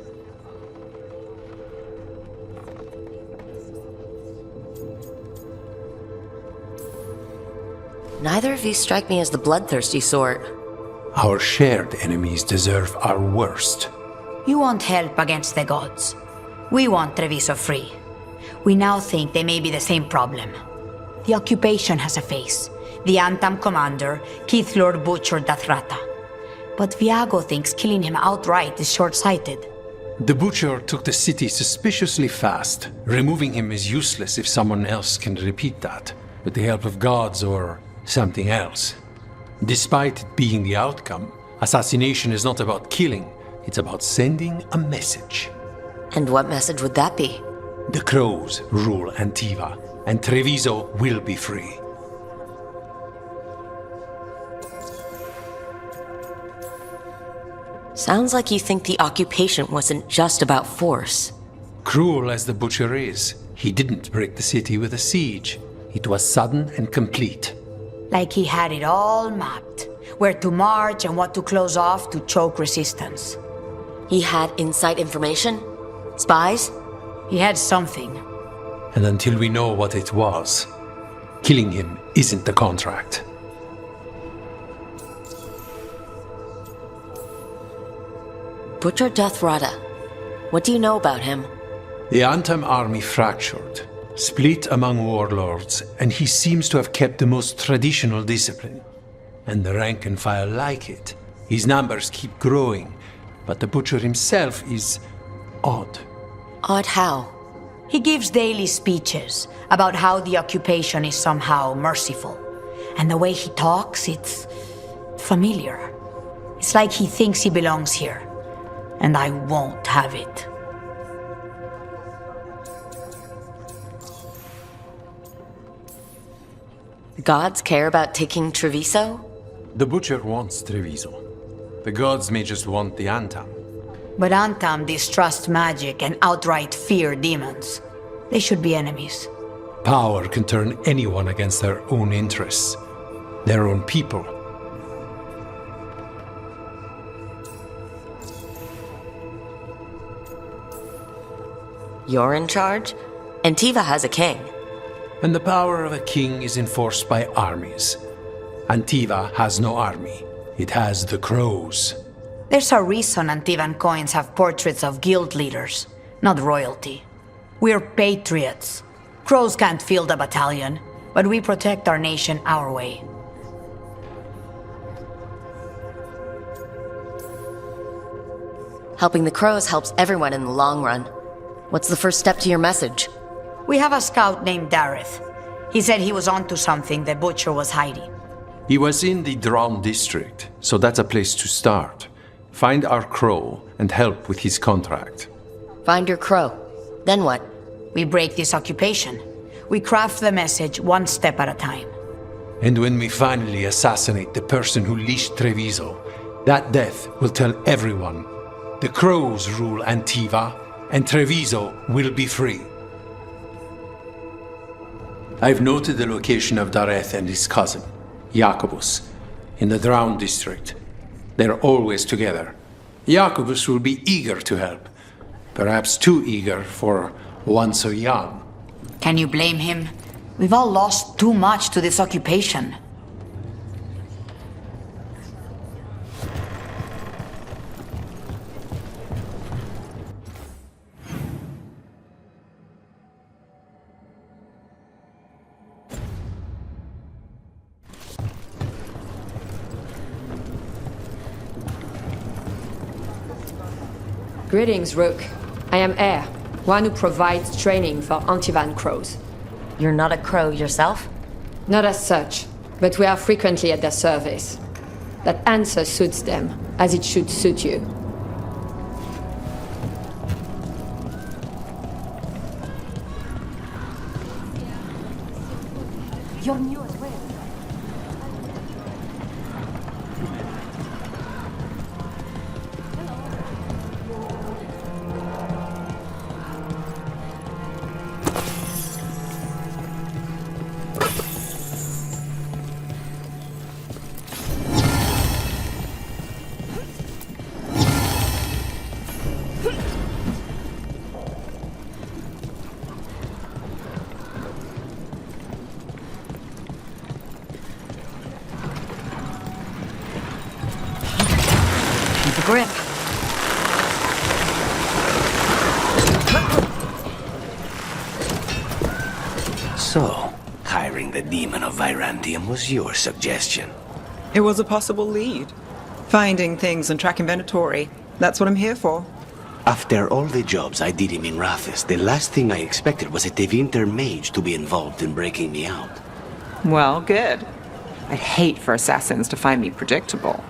Neither of you strike me as the bloodthirsty sort. Our shared enemies deserve our worst. You want help against the gods. We want Treviso free. We now think they may be the same problem. The occupation has a face. The Antam commander, Keith Lord Butcher Dathrata. But Viago thinks killing him outright is short-sighted. The Butcher took the city suspiciously fast. Removing him is useless if someone else can repeat that, with the help of gods or something else. Despite it being the outcome, assassination is not about killing, it's about sending a message. And what message would that be? The crows rule Antiva, and Treviso will be free. Sounds like you think the occupation wasn't just about force. Cruel as the Butcher is, he didn't break the city with a siege. It was sudden and complete. Like he had it all mapped. Where to march and what to close off to choke resistance. He had inside information? Spies? He had something. And until we know what it was, killing him isn't the contract. Butcher Dathrata. What do you know about him? The Antam army fractured, split among warlords, and he seems to have kept the most traditional discipline. And the rank and file like it. His numbers keep growing, but the Butcher himself is odd. Odd how? He gives daily speeches about how the occupation is somehow merciful. And the way he talks, it's familiar. It's like he thinks he belongs here. And I won't have it. The gods care about taking Treviso? The Butcher wants Treviso. The gods may just want the Antam. But Antam distrust magic and outright fear demons. They should be enemies. Power can turn anyone against their own interests, their own people. You're in charge? Antiva has a king. And the power of a king is enforced by armies. Antiva has no army. It has the crows. There's a reason Antivan coins have portraits of guild leaders, not royalty. We're patriots. Crows can't field a battalion, but we protect our nation our way. Helping the crows helps everyone in the long run. What's the first step to your message? We have a scout named Dareth. He said he was onto something the Butcher was hiding. He was in the Drown district, so that's a place to start. Find our crow and help with his contract. Find your crow. Then what? We break this occupation. We craft the message one step at a time. And when we finally assassinate the person who leashed Treviso, that death will tell everyone. The crows rule Antiva, and Treviso will be free. I've noted the location of Dareth and his cousin, Jacobus, in the Drown district. They're always together. Jacobus will be eager to help. Perhaps too eager for one so young. Can you blame him? We've all lost too much to this occupation. Greetings, Rook. I am Air, One who provides training for Antivan crows. You're not a crow yourself? Not as such, but we are frequently at their service. That answer suits them, as it should suit you. You're new as well. Grip. So, hiring the demon of Virantium was your suggestion. It was a possible lead. Finding things and tracking Venatori. That's what I'm here for. After all the jobs I did him in Rathis, the last thing I expected was a Tevinter Mage to be involved in breaking me out. Well, good. I'd hate for assassins to find me predictable.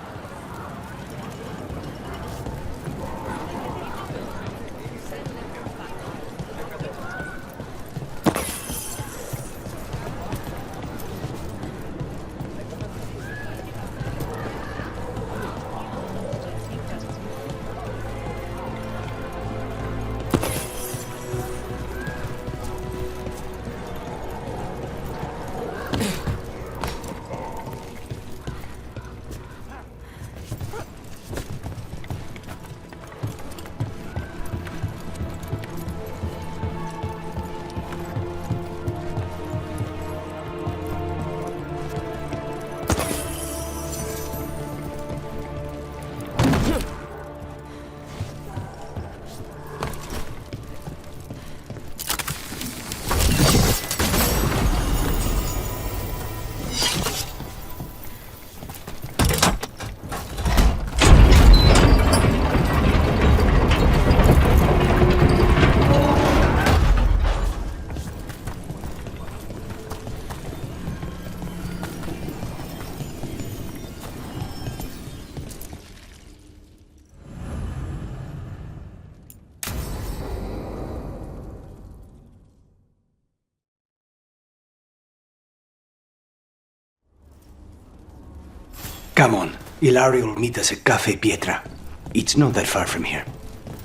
Come on, Ilario will meet us at Cafe Pietra. It's not that far from here.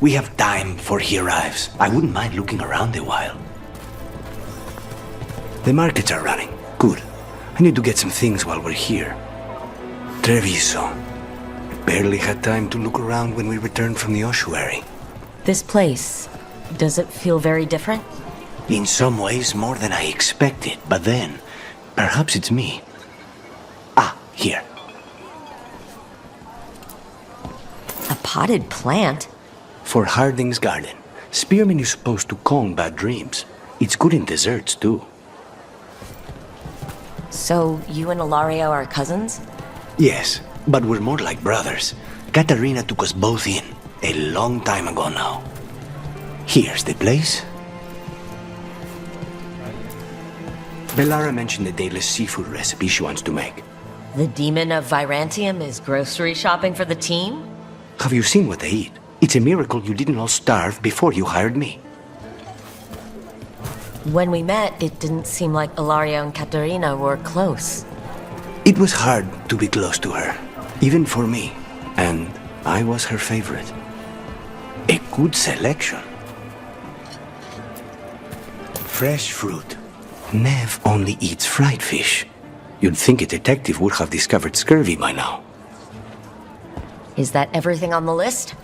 We have time before he arrives. I wouldn't mind looking around a while. The markets are running. Good. I need to get some things while we're here. Treviso. Barely had time to look around when we returned from the ossuary. This place, does it feel very different? In some ways, more than I expected. But then, perhaps it's me. Ah, here. A potted plant? For Harding's garden. Spearmint is supposed to calm bad dreams. It's good in desserts, too. So, you and Ilario are cousins? Yes, but we're more like brothers. Katarina took us both in, a long time ago now. Here's the place. Bellara mentioned the daily seafood recipe she wants to make. The demon of Virantium is grocery shopping for the team? Have you seen what they eat? It's a miracle you didn't all starve before you hired me. When we met, it didn't seem like Ilario and Katarina were close. It was hard to be close to her, even for me, and I was her favorite. A good selection. Fresh fruit. Nev only eats fried fish. You'd think a detective would have discovered scurvy by now. Is that everything on the list?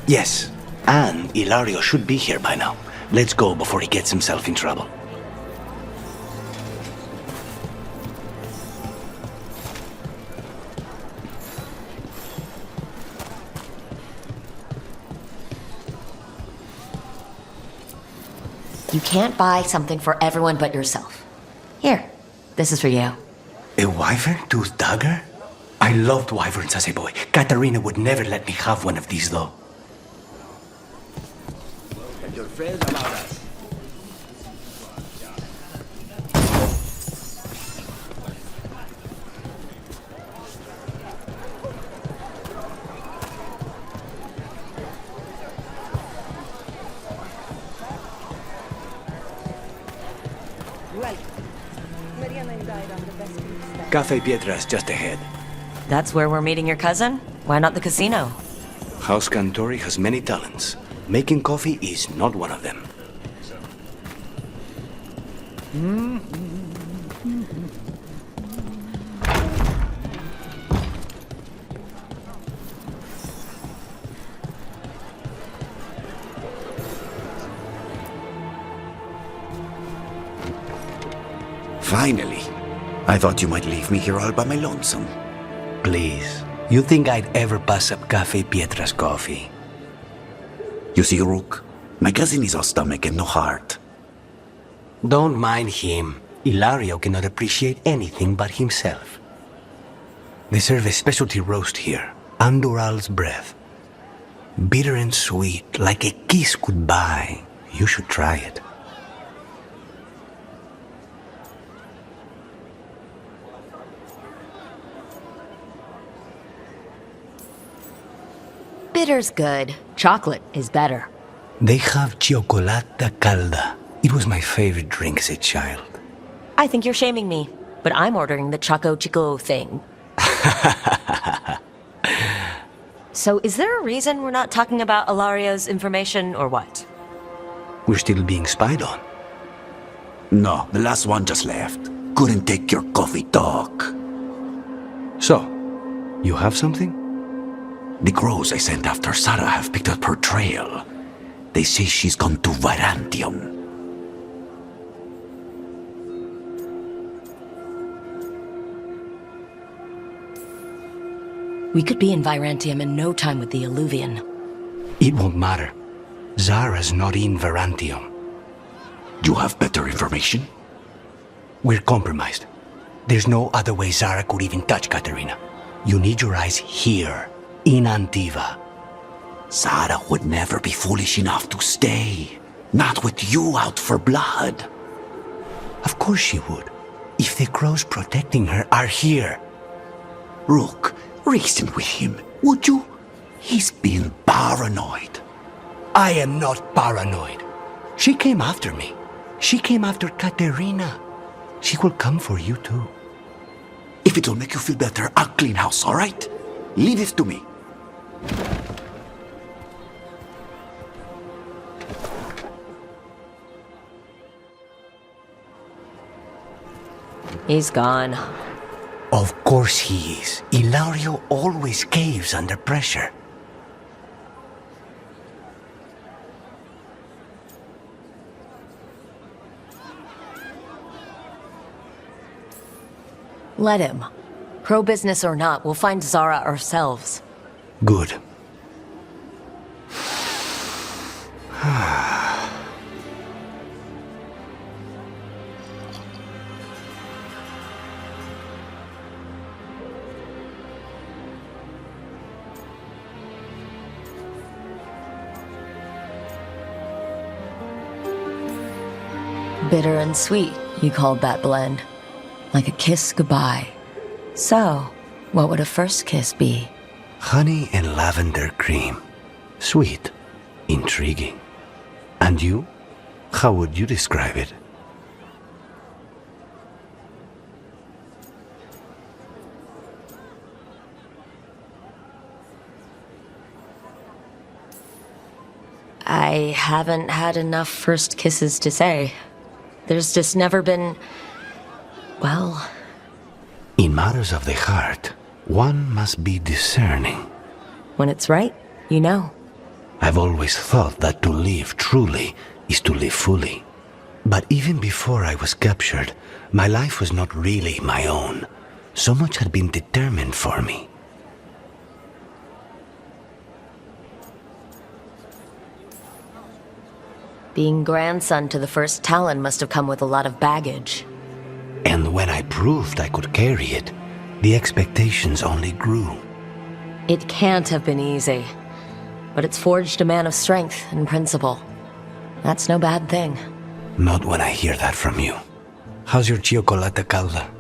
Yes, and Ilario should be here by now. Let's go before he gets himself in trouble. You can't buy something for everyone but yourself. Here, this is for you. A wyvern-toothed dagger? I loved wyverns as a boy. Katarina would never let me have one of these, though. friends about us. Cafe Pietra's just ahead. That's where we're meeting your cousin? Why not the casino? House Cantori has many talents. Making coffee is not one of them. Finally. I thought you might leave me here all by my lonesome. Please, you think I'd ever pass up Cafe Pietra's coffee? You see, Rook, my cousin is all stomach and no heart. Don't mind him. Ilario cannot appreciate anything but himself. They serve a specialty roast here, Andoral's breath. Bitter and sweet, like a kiss goodbye. You should try it. Bitter's good. Chocolate is better. They have Chocolata Calda. It was my favorite drink as a child. I think you're shaming me, but I'm ordering the Choco Chico thing. So is there a reason we're not talking about Ilario's information or what? We're still being spied on. No, the last one just left. Couldn't take your coffee talk. So, you have something? The crows I sent after Sarah have picked up her trail. They say she's gone to Virantium. We could be in Virantium in no time with the Illuvian. It won't matter. Zara's not in Virantium. You have better information? We're compromised. There's no other way Zara could even touch Katerina. You need your eyes here, in Antiva. Zara would never be foolish enough to stay. Not with you out for blood. Of course she would. If the crows protecting her are here. Rook, reason with him, would you? He's being paranoid. I am not paranoid. She came after me. She came after Katerina. She will come for you too. If it'll make you feel better, I'll clean house, all right? Leave this to me. He's gone. Of course he is. Ilario always caves under pressure. Let him. Pro-business or not, we'll find Zara ourselves. Good. Bitter and sweet, you called that blend. Like a kiss goodbye. So, what would a first kiss be? Honey and lavender cream. Sweet. Intriguing. And you? How would you describe it? I haven't had enough first kisses to say. There's just never been... well... In matters of the heart, one must be discerning. When it's right, you know. I've always thought that to live truly is to live fully. But even before I was captured, my life was not really my own. So much had been determined for me. Being grandson to the first Talon must have come with a lot of baggage. And when I proved I could carry it, the expectations only grew. It can't have been easy. But it's forged a man of strength and principle. That's no bad thing. Not when I hear that from you. How's your chocolate calda?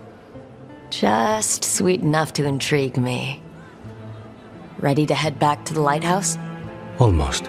Just sweet enough to intrigue me. Ready to head back to the lighthouse? Almost.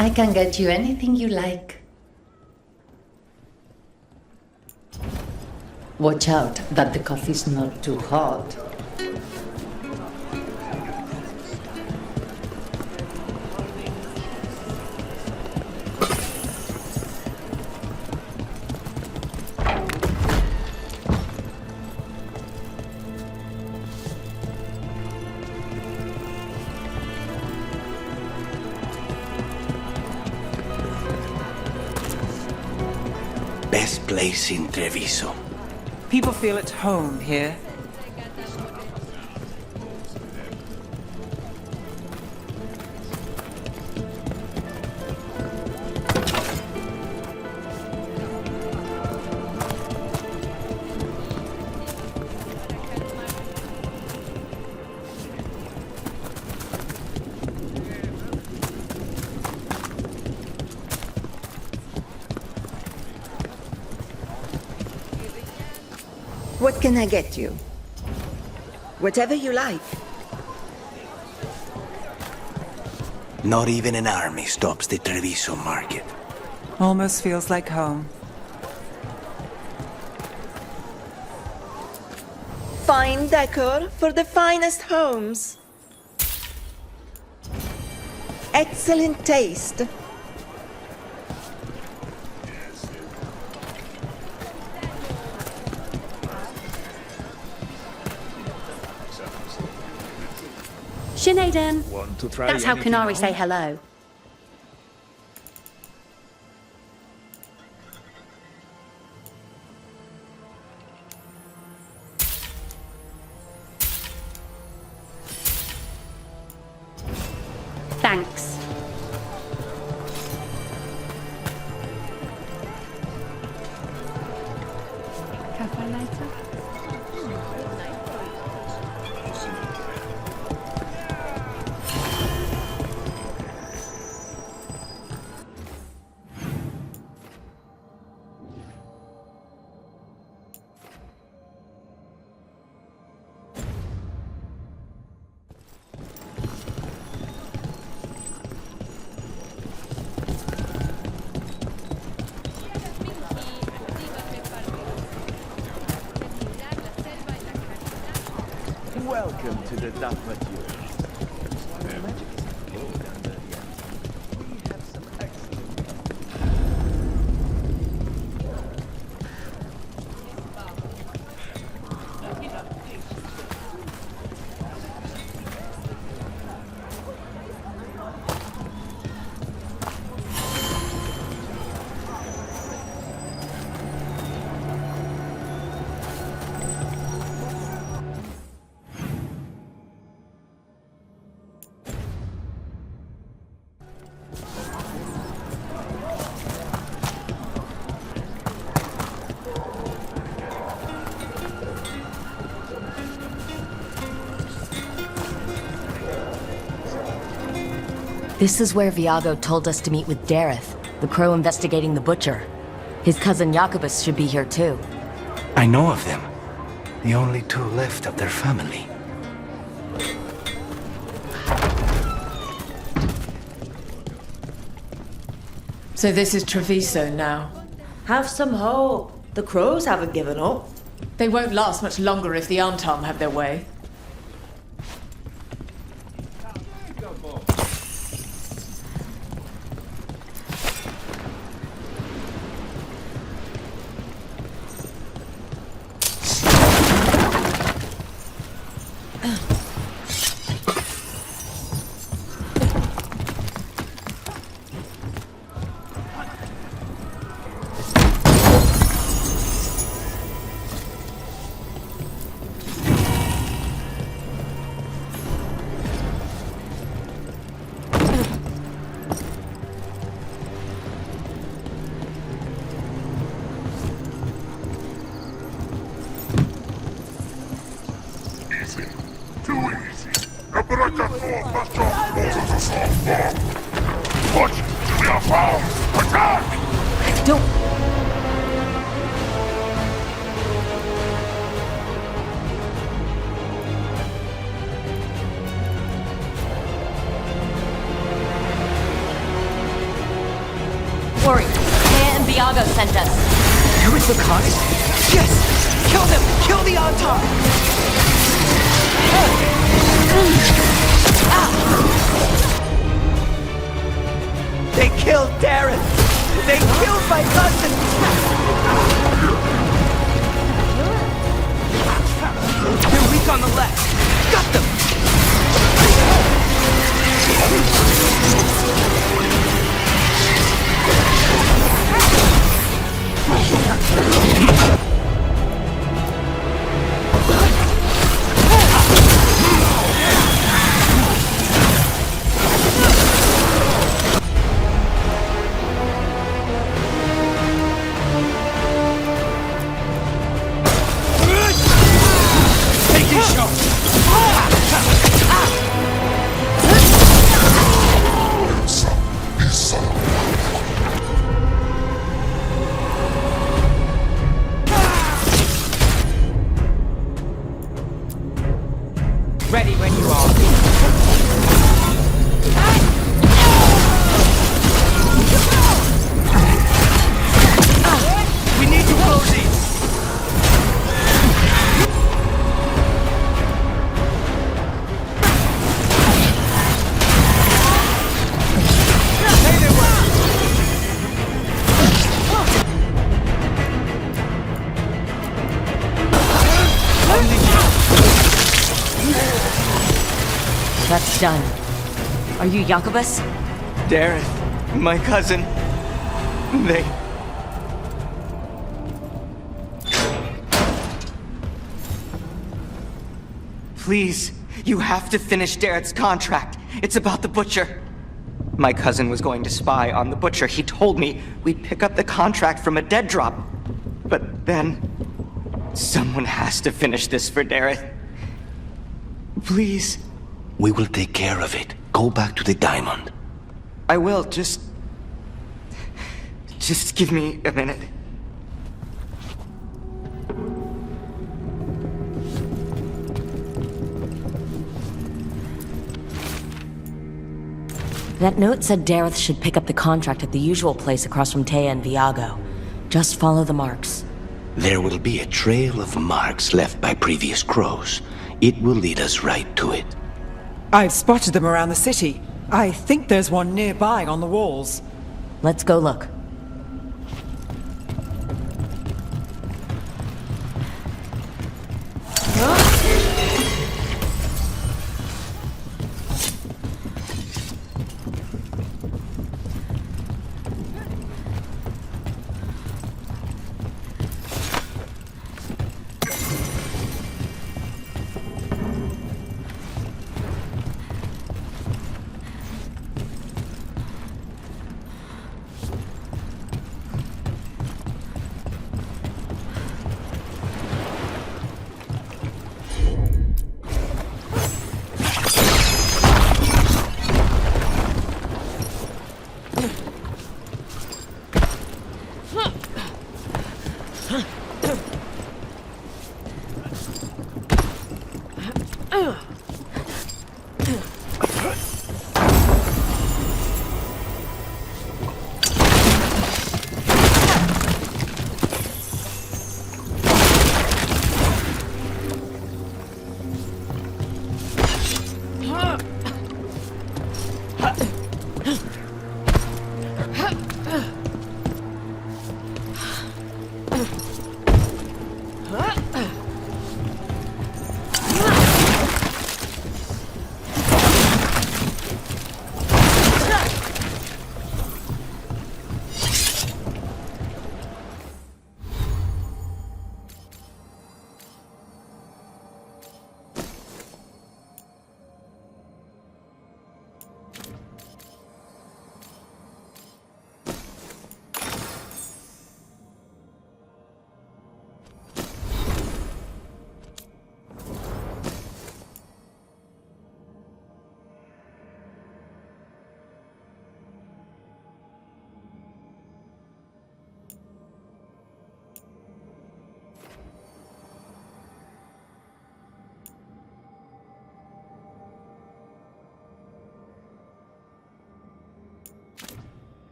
I can get you anything you like. Watch out that the coffee's not too hot. Best place in Treviso. People feel at home here. What can I get you? Whatever you like. Not even an army stops the Treviso market. Almost feels like home. Fine decor for the finest homes. Excellent taste. Sinead, Want to try that's how anything Canary else? say hello. Thanks. Cafe later? Welcome to the Dapper This is where Viago told us to meet with Dareth, the crow investigating the butcher. His cousin Jacobus should be here too. I know of them. The only two left of their family. So this is Treviso now. Have some hope. The crows haven't given up. They won't last much longer if the Antam have their way. Viago sent us. You're with the Khan's? Yes! Kill them! Kill the Antar! They killed Darren! They killed my cousin! They're weak on the left! Got them! Ready when you are. We need to close these. That's done. Are you Jacobus? Darren, my cousin. They... Please, you have to finish Darren's contract. It's about the Butcher. My cousin was going to spy on the Butcher. He told me we'd pick up the contract from a dead drop. But then... someone has to finish this for Darren. Please. We will take care of it. Go back to the diamond. I will, just give me a minute. That note said Dareth should pick up the contract at the usual place across from Taya and Viago. Just follow the marks. There will be a trail of marks left by previous crows. It will lead us right to it. I've spotted them around the city. I think there's one nearby on the walls. Let's go look.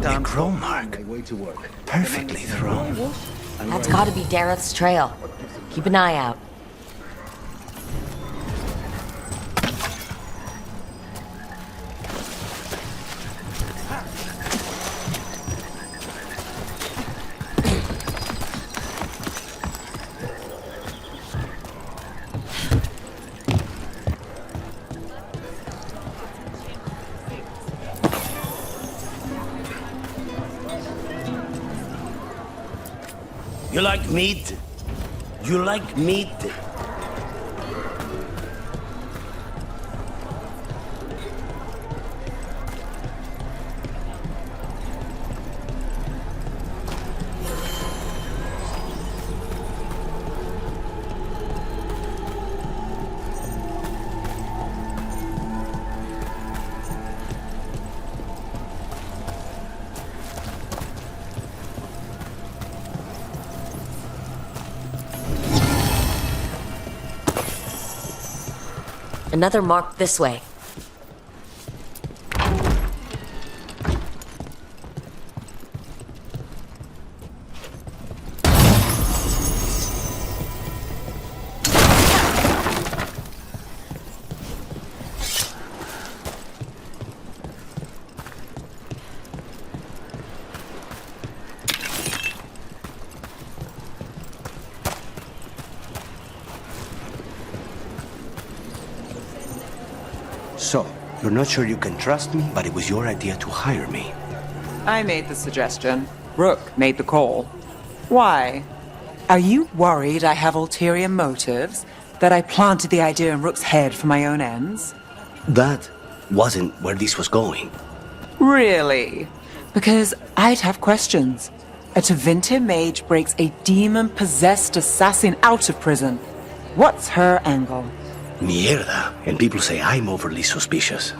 A crow mark. Perfectly thrown. That's gotta be Dareth's trail. Keep an eye out. You like meat? You like meat? Another mark this way. So, you're not sure you can trust me, but it was your idea to hire me. I made the suggestion. Rook made the call. Why? Are you worried I have ulterior motives? That I planted the idea in Rook's head for my own ends? That wasn't where this was going. Really? Because I'd have questions. A Tevinter mage breaks a demon-possessed assassin out of prison. What's her angle? Mierda. And people say I'm overly suspicious.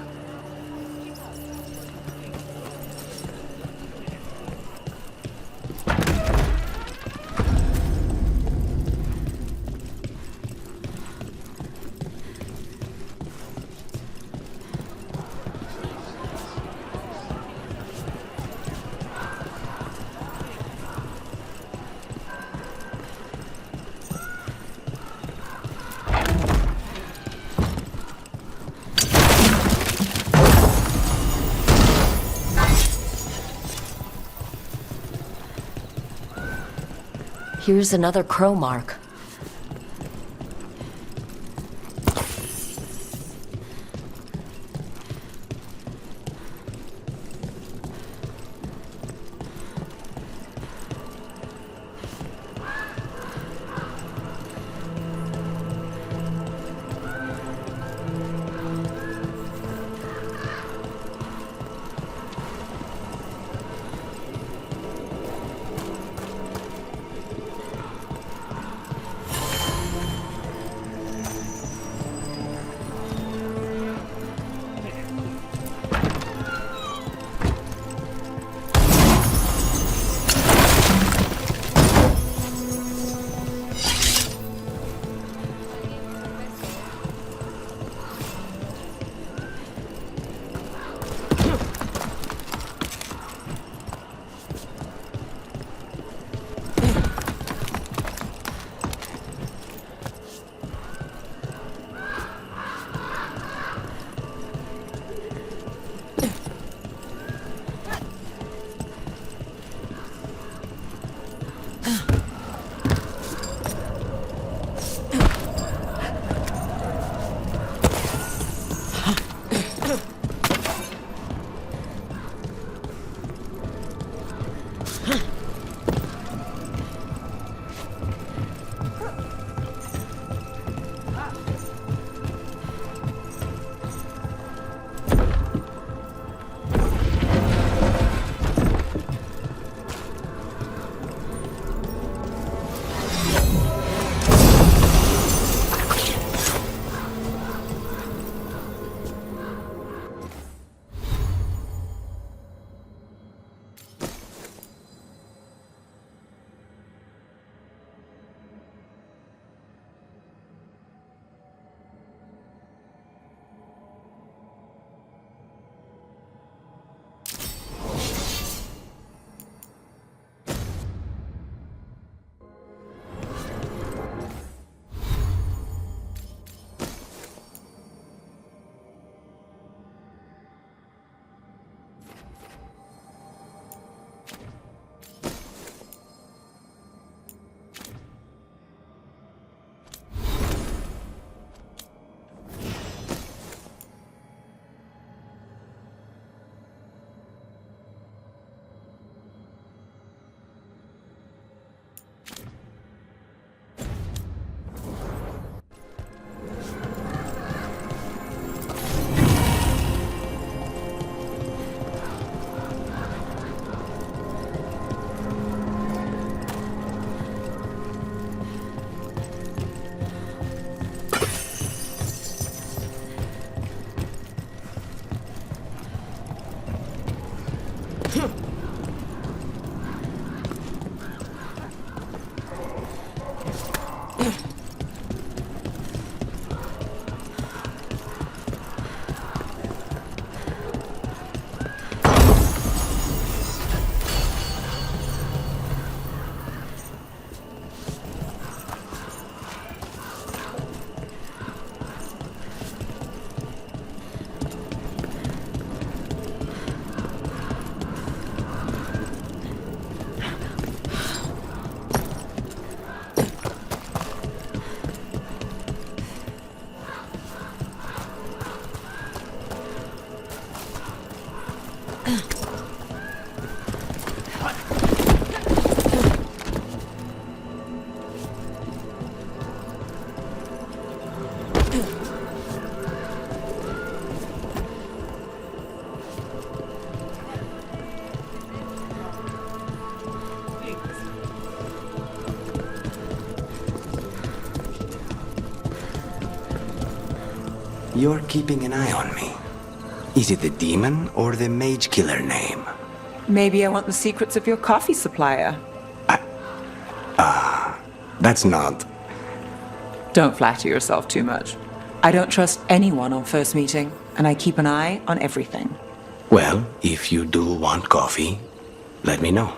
Here's another crow mark. You're keeping an eye on me. Is it the demon or the mage killer name? Maybe I want the secrets of your coffee supplier. That's not... Don't flatter yourself too much. I don't trust anyone on first meeting, and I keep an eye on everything. Well, if you do want coffee, let me know.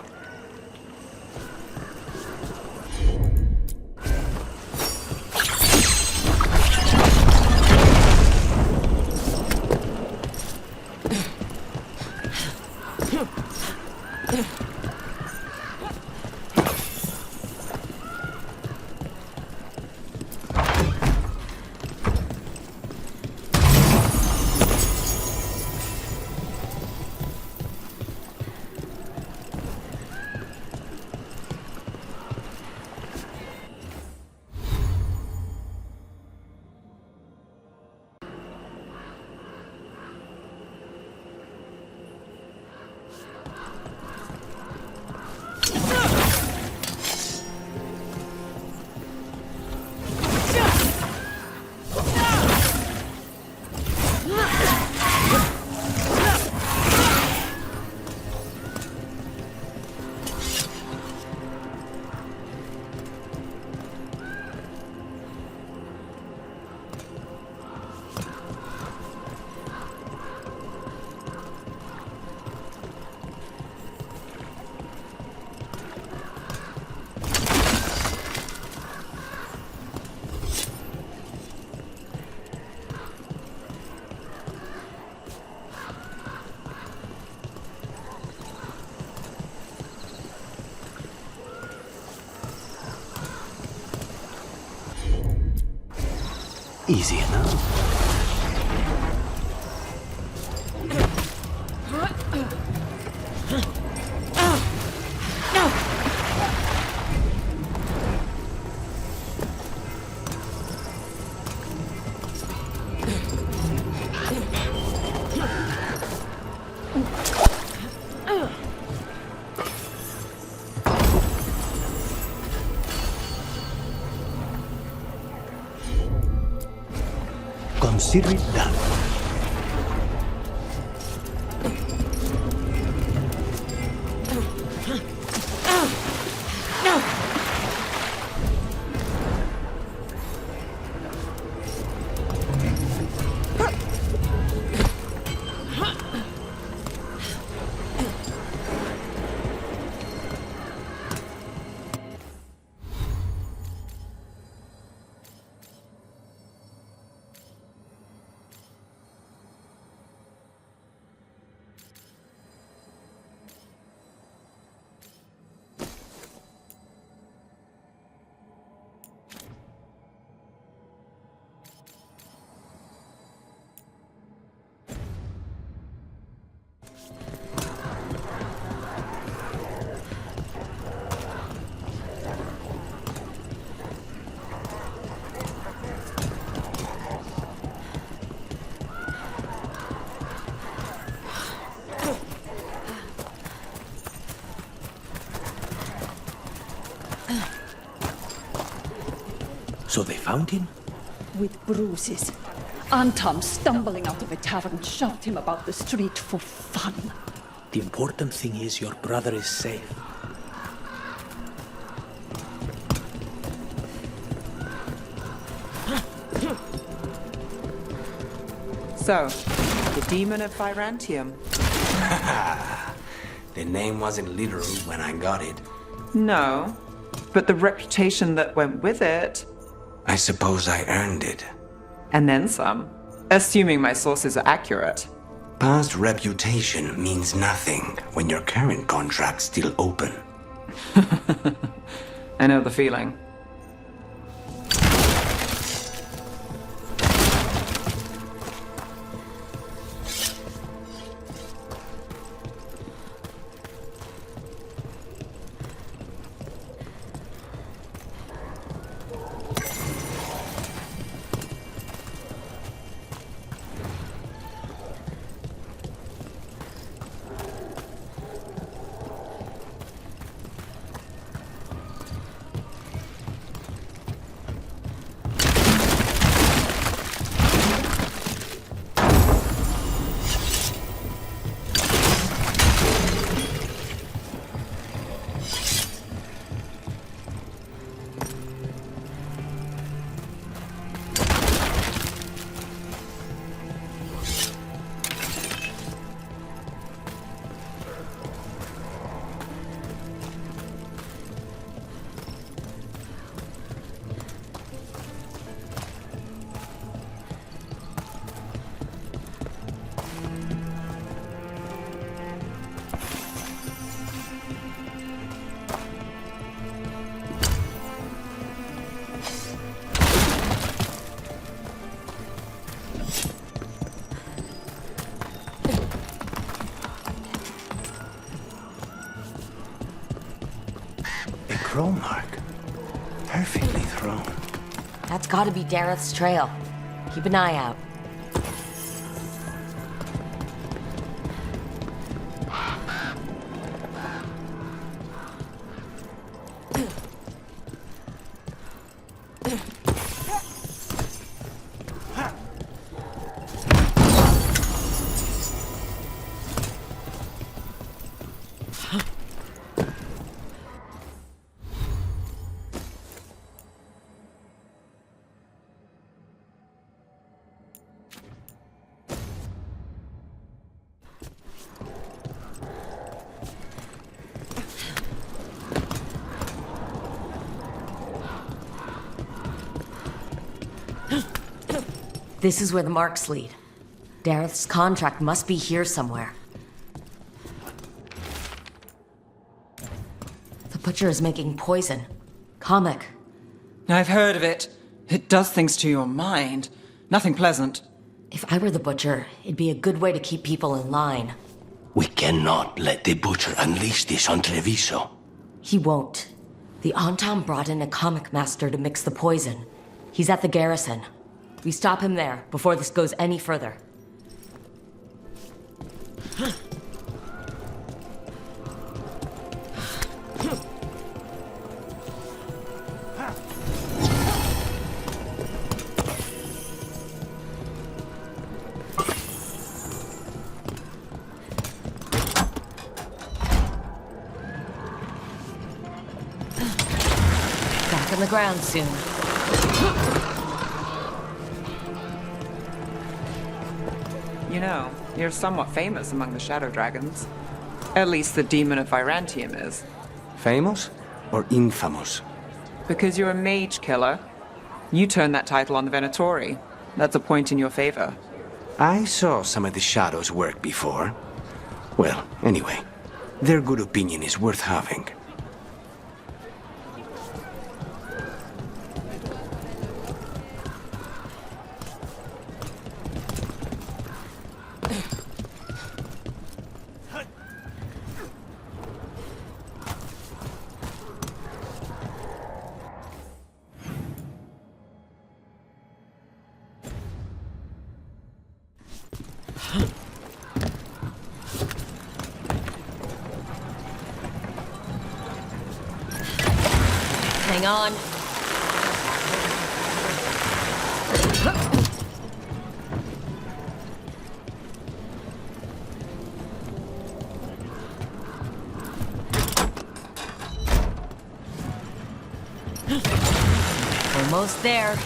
Easy enough. Consider it done. So they found him? With bruises. Antam, stumbling out of a tavern, shoved him about the street for fun. The important thing is your brother is safe. So, the demon of Virantium. The name wasn't literal when I got it. No, but the reputation that went with it. I suppose I earned it. And then some, assuming my sources are accurate. Past reputation means nothing when your current contract's still open. I know the feeling. claw mark. Perfectly thrown. That's gotta be Dareth's trail. Keep an eye out. This is where the marks lead. Dareth's contract must be here somewhere. The butcher is making poison. Comic. I've heard of it. It does things to your mind. Nothing pleasant. If I were the butcher, it'd be a good way to keep people in line. We cannot let the butcher unleash this on Treviso. He won't. The Antam brought in a comic master to mix the poison. He's at the garrison. We stop him there before this goes any further. Back on the ground soon. You know, you're somewhat famous among the Shadow Dragons. At least the Demon of Virantium is. Famous or infamous? Because you're a mage killer. You turned that title on the Venatori. That's a point in your favor. I saw some of the Shadows work before. Well, anyway, their good opinion is worth having. Hang on. Almost there.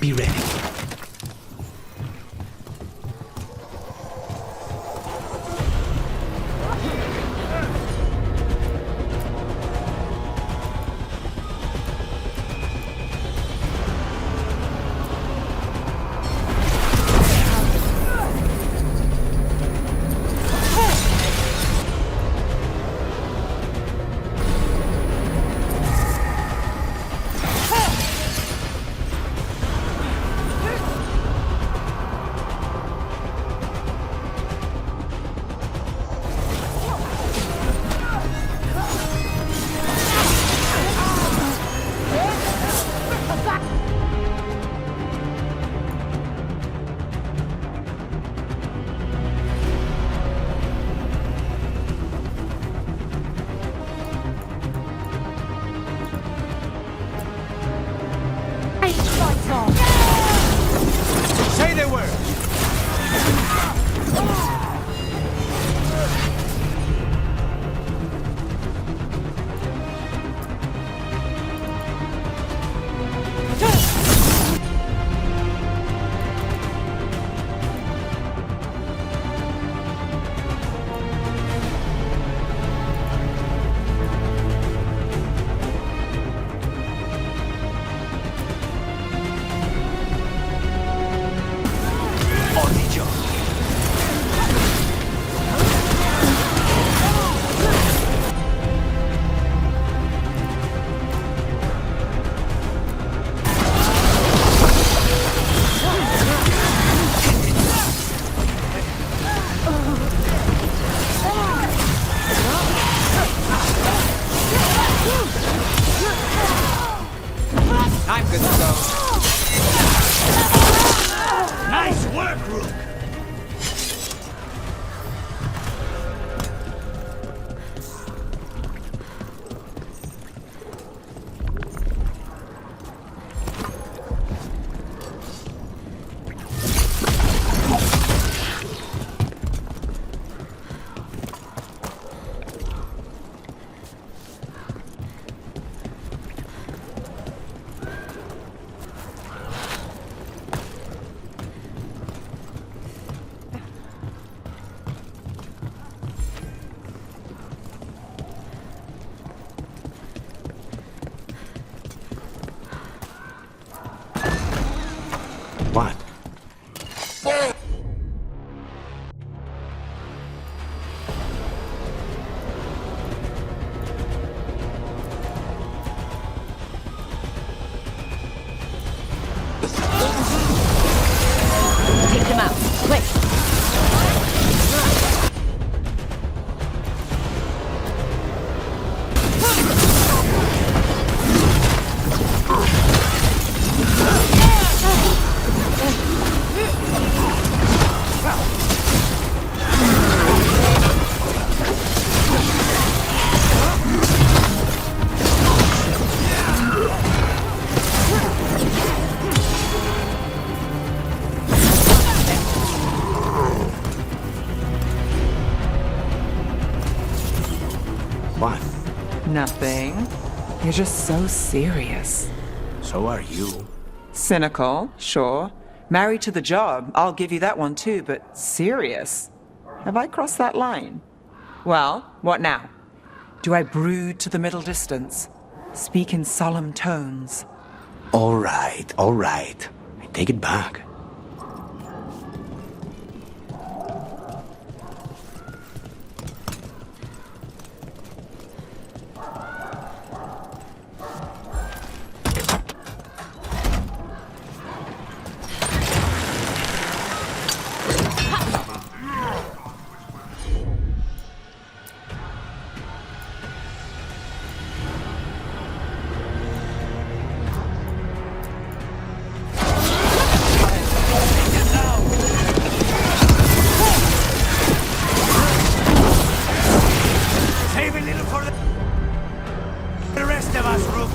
Be ready. Nice work, Rook! What? Take them out, quick! What? Nothing. You're just so serious. So are you. Cynical, sure. Married to the job, I'll give you that one too, but serious? Have I crossed that line? Well, what now? Do I brood to the middle distance? Speak in solemn tones? All right. I take it back. Save a little for the rest of us, Rook.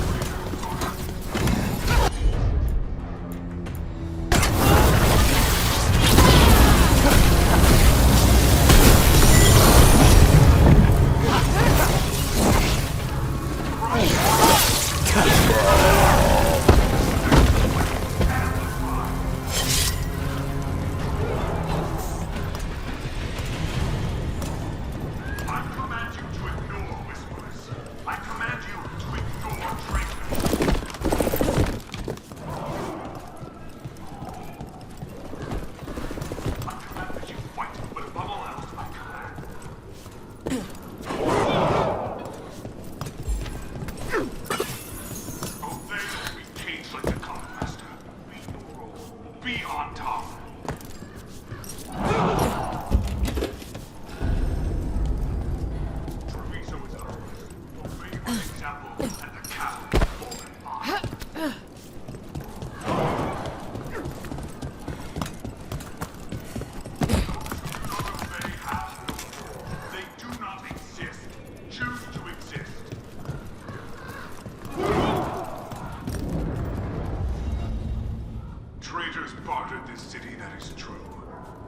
Traitors bartered this city, that is true.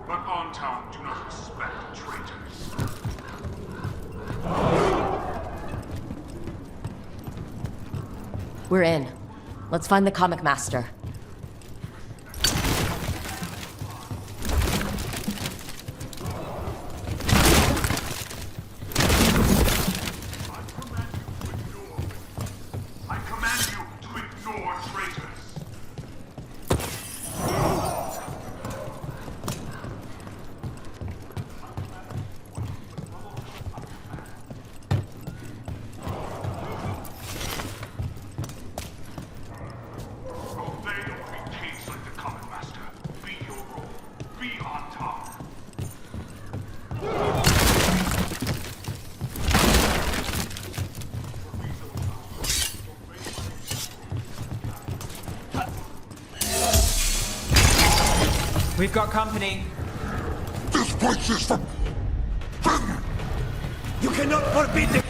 But Ontown do not respect traitors. We're in. Let's find the comic master. I command you to ignore traitors. Obey We've got company. This place is for... You cannot forbid the...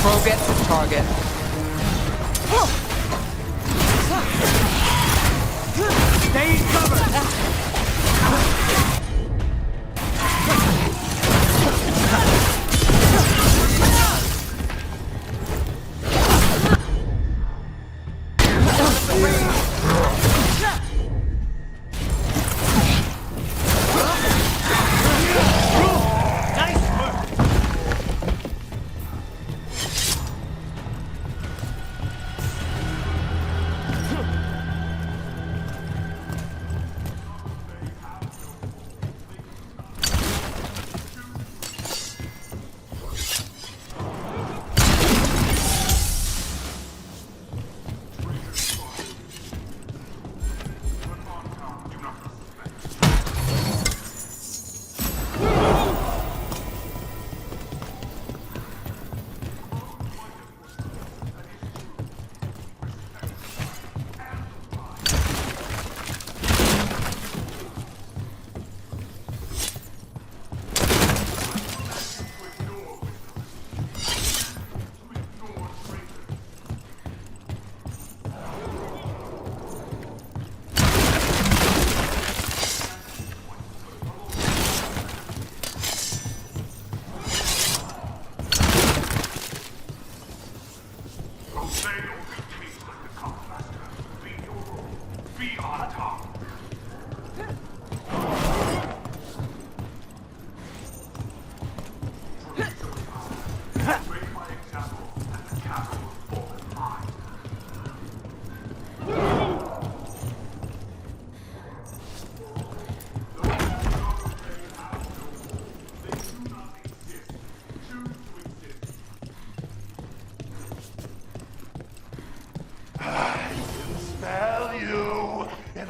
Crow gets his target. Stay in cover!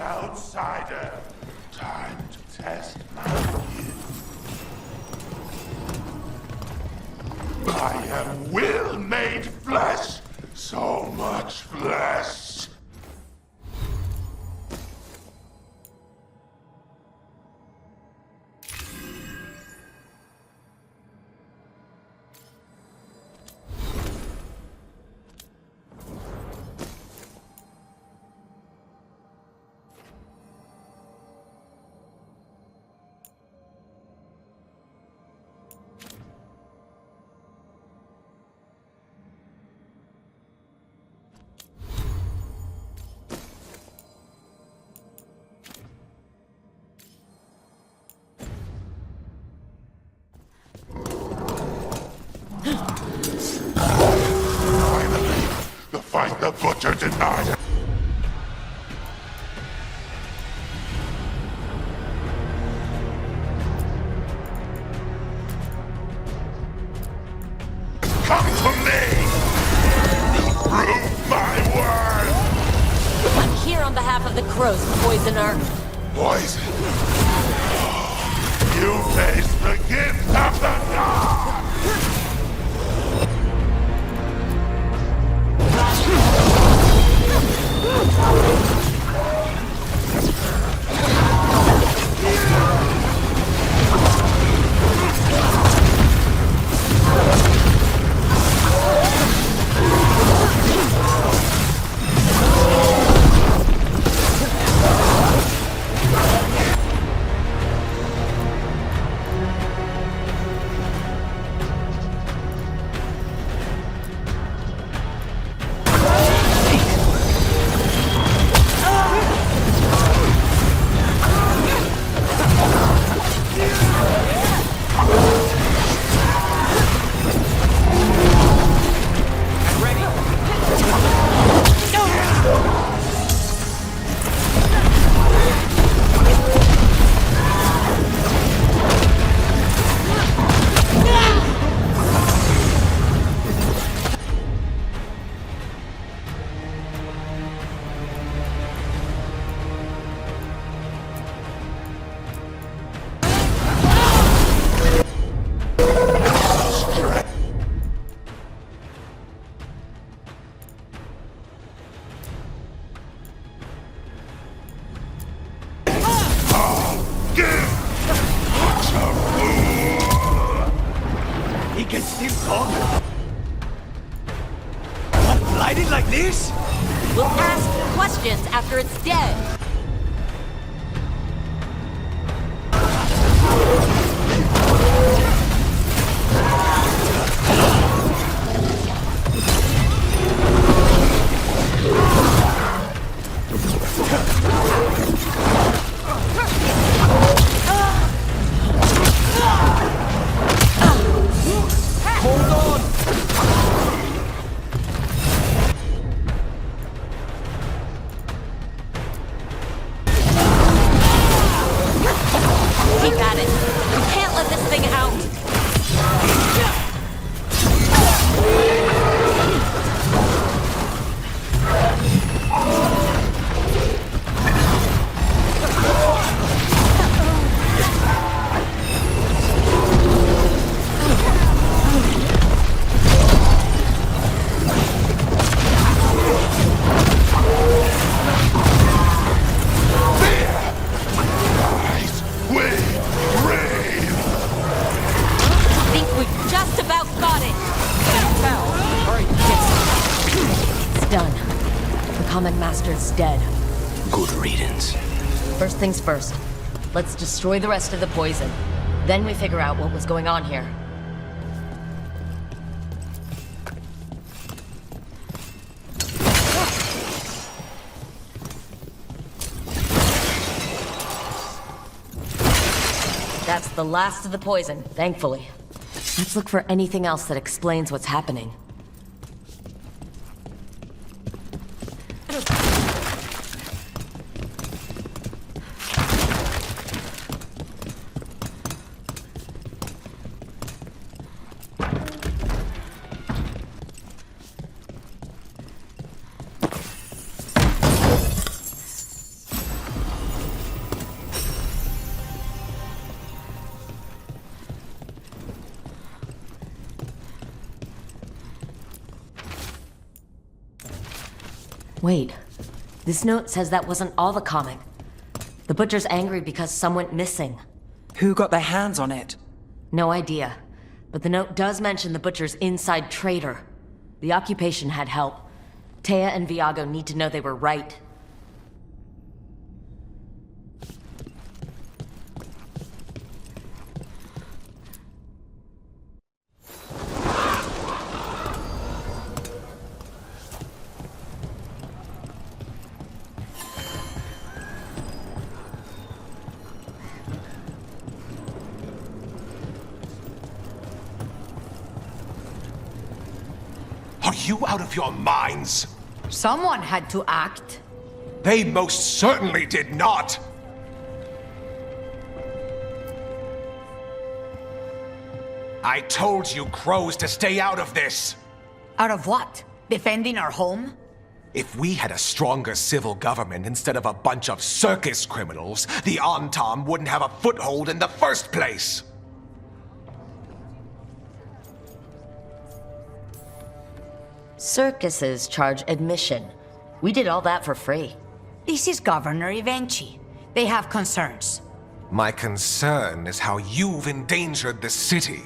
Outsider, time to test my skill. I am will made flesh, so much flesh. Fight the butcher denied. Come to me! Prove my word! I'm here on behalf of the crows, poisoner. Poison. You face the gift of the dark! He can still talk? What, blinded like this? We'll ask questions after it's dead. Dead. Good riddance. First things first. Let's destroy the rest of the poison. Then we figure out what was going on here. That's the last of the poison, thankfully. Let's look for anything else that explains what's happening. Wait, this note says that wasn't all the comic. The Butcher's angry because some went missing. Who got their hands on it? No idea. But the note does mention the Butcher's inside traitor. The occupation had help. Taya and Viago need to know they were right. Are you out of your minds? Someone had to act. They most certainly did not! I told you crows to stay out of this! Out of what? Defending our home? If we had a stronger civil government instead of a bunch of circus criminals, the Antam wouldn't have a foothold in the first place! Circuses charge admission. We did all that for free. This is Governor Evenchi. They have concerns. My concern is how you've endangered the city.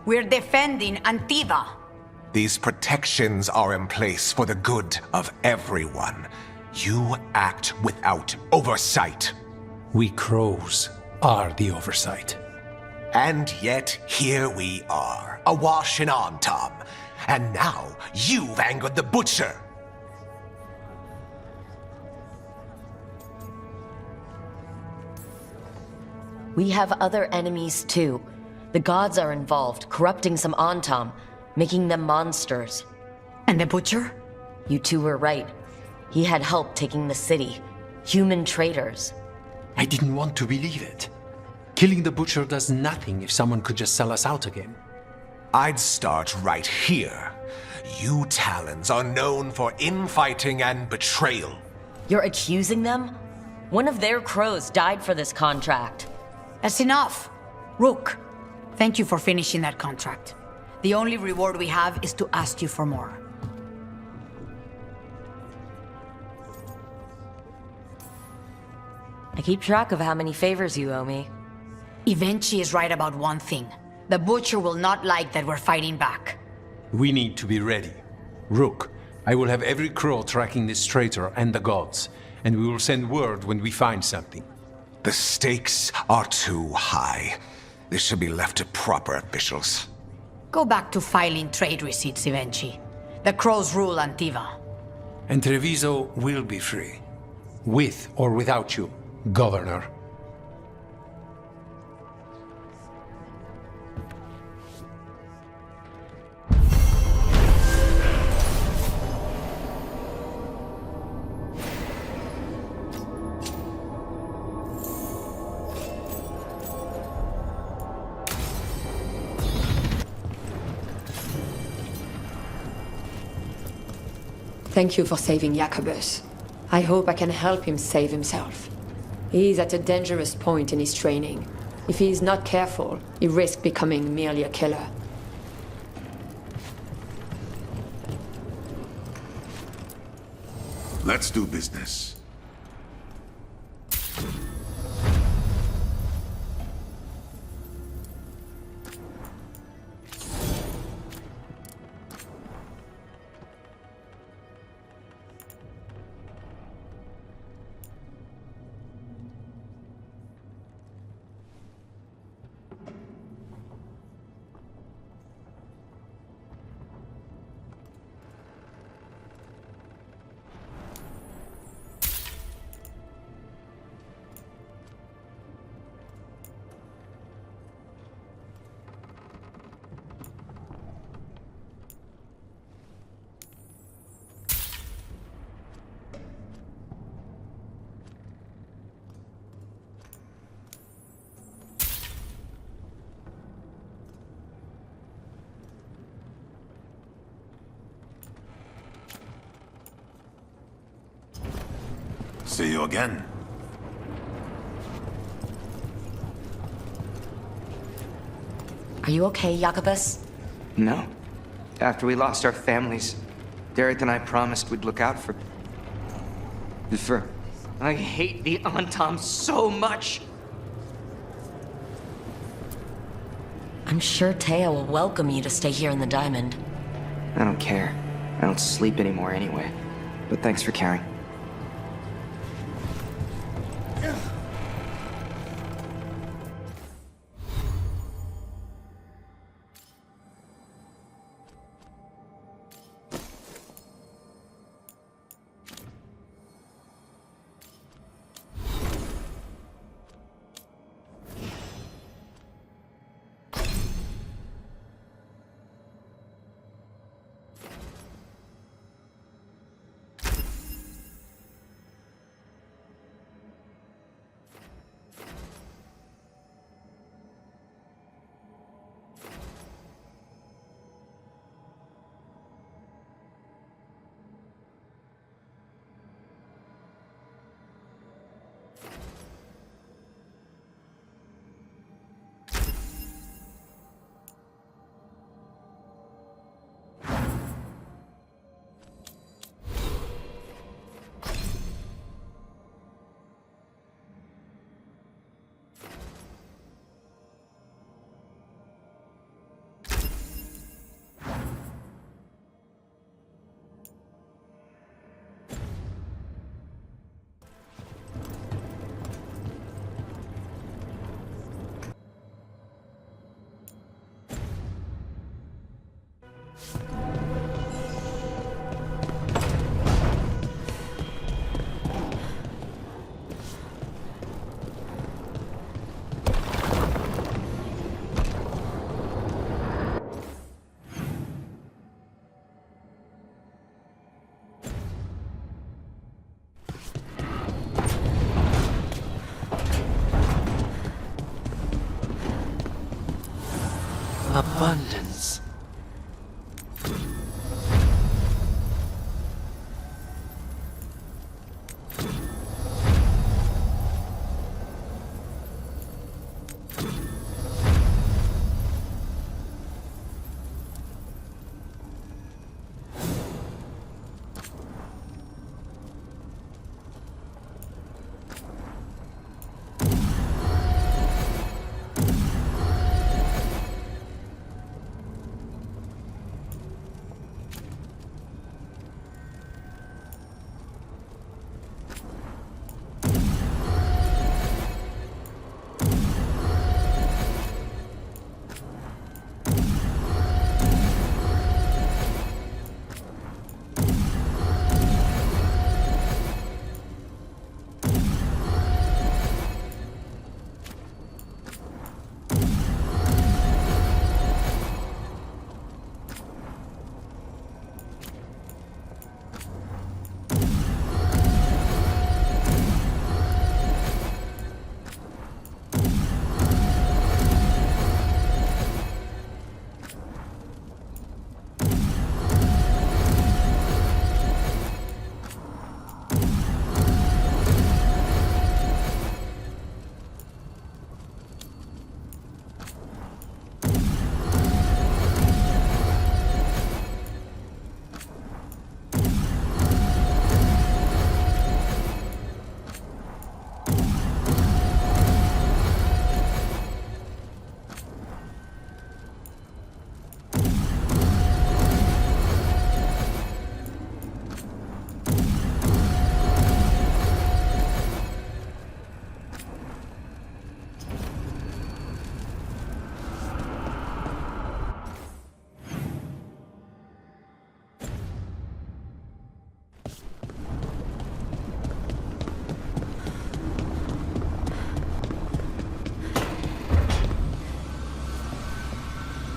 We're defending Antiva. These protections are in place for the good of everyone. You act without oversight. We crows are the oversight. And yet, here we are, awash in Antam. And now, you've angered the Butcher. We have other enemies too. The gods are involved, corrupting some Antam, making them monsters. And the Butcher? You two were right. He had help taking the city. Human traitors. I didn't want to believe it. Killing the Butcher does nothing if someone could just sell us out again. I'd start right here. You Talons are known for infighting and betrayal. You're accusing them? One of their crows died for this contract. That's enough. Rook, thank you for finishing that contract. The only reward we have is to ask you for more. I keep track of how many favors you owe me. Evenchi is right about one thing. The Butcher will not like that we're fighting back. We need to be ready. Rook, I will have every crow tracking this traitor and the gods, and we will send word when we find something. The stakes are too high. This should be left to proper officials. Go back to filing trade receipts, Evenchi. The crows rule Antiva. And Treviso will be free. With or without you, Governor. Thank you for saving Jacobus. I hope I can help him save himself. He is at a dangerous point in his training. If he is not careful, he risks becoming merely a killer. Let's do business. See you again. Are you okay, Jacobus? No. After we lost our families, Derek and I promised we'd look out for... I hate the Antam so much! I'm sure Taya will welcome you to stay here in the Diamond. I don't care. I don't sleep anymore anyway. But thanks for caring. Abundance.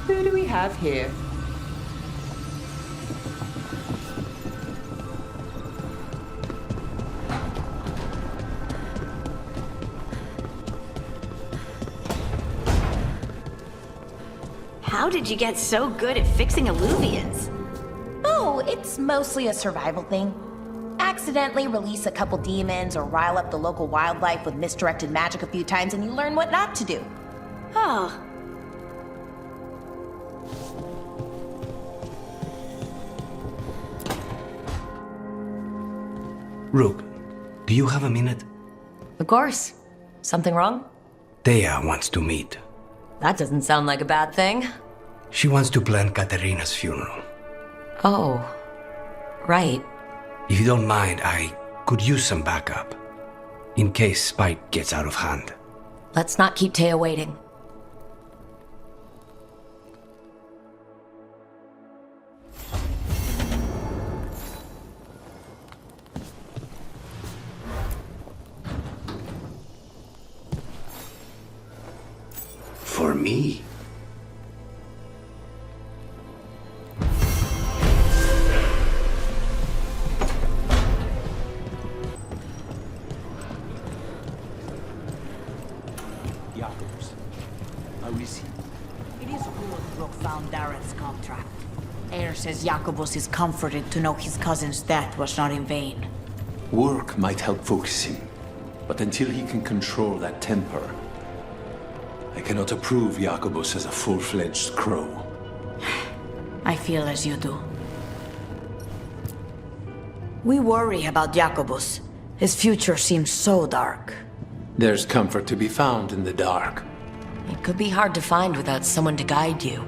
Who do we have here? How did you get so good at fixing illuvians? Oh, it's mostly a survival thing. Accidentally release a couple demons or rile up the local wildlife with misdirected magic a few times and you learn what not to do. Oh. Rook, do you have a minute? Of course. Something wrong? Thea wants to meet. That doesn't sound like a bad thing. She wants to plan Katerina's funeral. Oh, right. If you don't mind, I could use some backup. In case Spike gets out of hand. Let's not keep Taya waiting. For me? Jacobus, how is he? It is good Rook found Darren's contract. Air says Jacobus is comforted to know his cousin's death was not in vain. Work might help focus him, but until he can control that temper, I cannot approve Jacobus as a full-fledged crow. I feel as you do. We worry about Jacobus. His future seems so dark. There's comfort to be found in the dark. It could be hard to find without someone to guide you.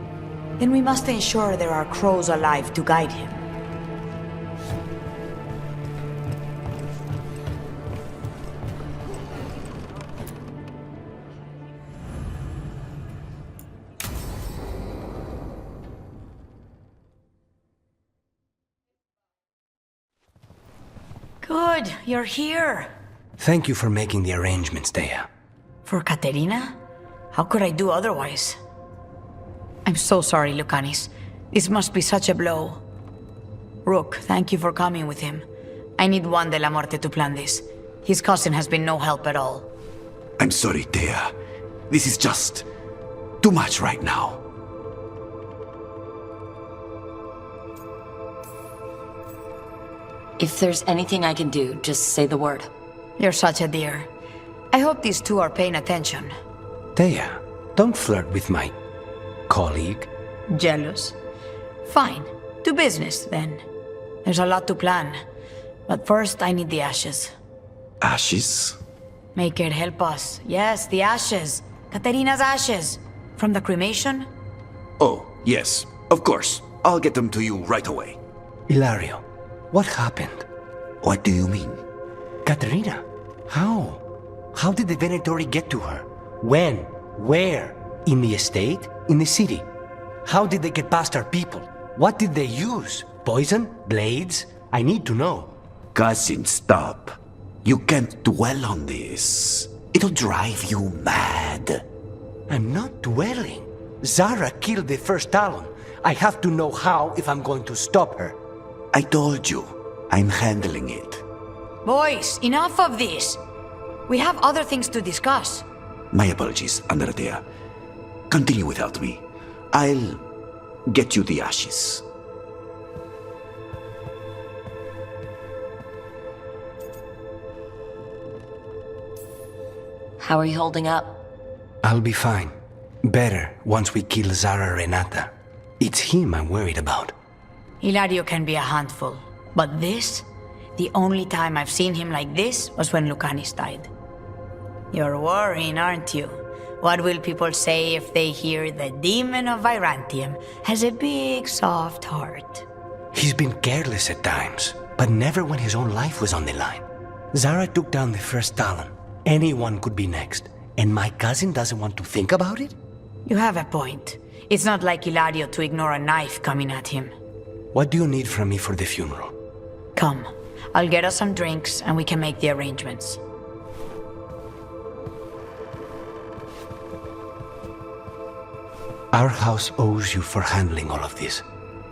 Then we must ensure there are crows alive to guide him. Good, you're here. Thank you for making the arrangements, Thea. For Katerina? How could I do otherwise? I'm so sorry, Lucanis. This must be such a blow. Rook, thank you for coming with him. I need Juan de la Muerte to plan this. His cousin has been no help at all. I'm sorry, Thea. This is just too much right now. If there's anything I can do, just say the word. You're such a dear. I hope these two are paying attention. Thea, don't flirt with my colleague. Jealous? Fine. To business, then. There's a lot to plan. But first, I need the ashes. Ashes? Maker, help us. Yes, the ashes. Katerina's ashes. From the cremation? Oh, yes, of course. I'll get them to you right away. Ilario, what happened? What do you mean? Katerina, how? How did the Venatori get to her? When? Where? In the estate? In the city? How did they get past our people? What did they use? Poison? Blades? I need to know. Cousin, stop. You can't dwell on this. It'll drive you mad. I'm not dwelling. Zara killed the first Talon. I have to know how if I'm going to stop her. I told you, I'm handling it. Boys, enough of this. We have other things to discuss. My apologies, Underdog. Continue without me. I'll get you the ashes. How are you holding up? I'll be fine. Better once we kill Zara Renata. It's him I'm worried about. Ilario can be a handful, but this? The only time I've seen him like this was when Lucanis died. You're worrying, aren't you? What will people say if they hear the demon of Virantium has a big, soft heart? He's been careless at times, but never when his own life was on the line. Zara took down the first Talon. Anyone could be next, and my cousin doesn't want to think about it? You have a point. It's not like Ilario to ignore a knife coming at him. What do you need from me for the funeral? Come. I'll get us some drinks and we can make the arrangements. Our house owes you for handling all of this.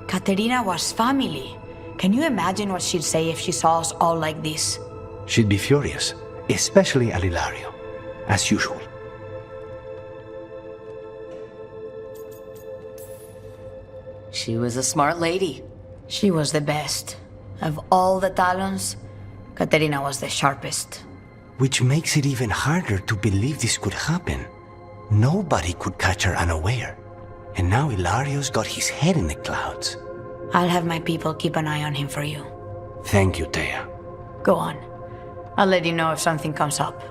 Katerina was family. Can you imagine what she'd say if she saw us all like this? She'd be furious, especially at Ilario, as usual. She was a smart lady. She was the best. Of all the Talons, Katerina was the sharpest. Which makes it even harder to believe this could happen. Nobody could catch her unaware. And now Ilario's got his head in the clouds. I'll have my people keep an eye on him for you. Thank you, Thea. Go on. I'll let you know if something comes up.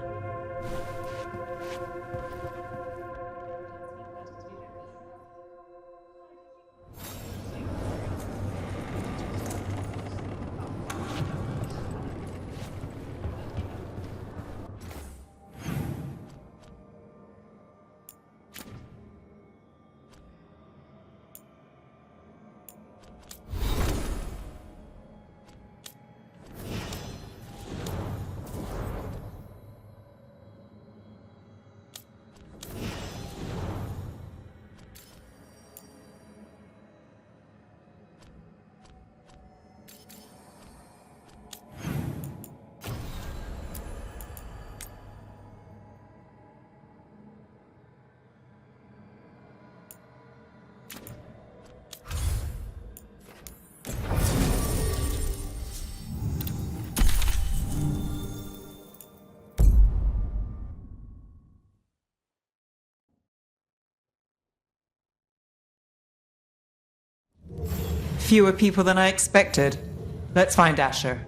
Fewer people than I expected. Let's find Asher.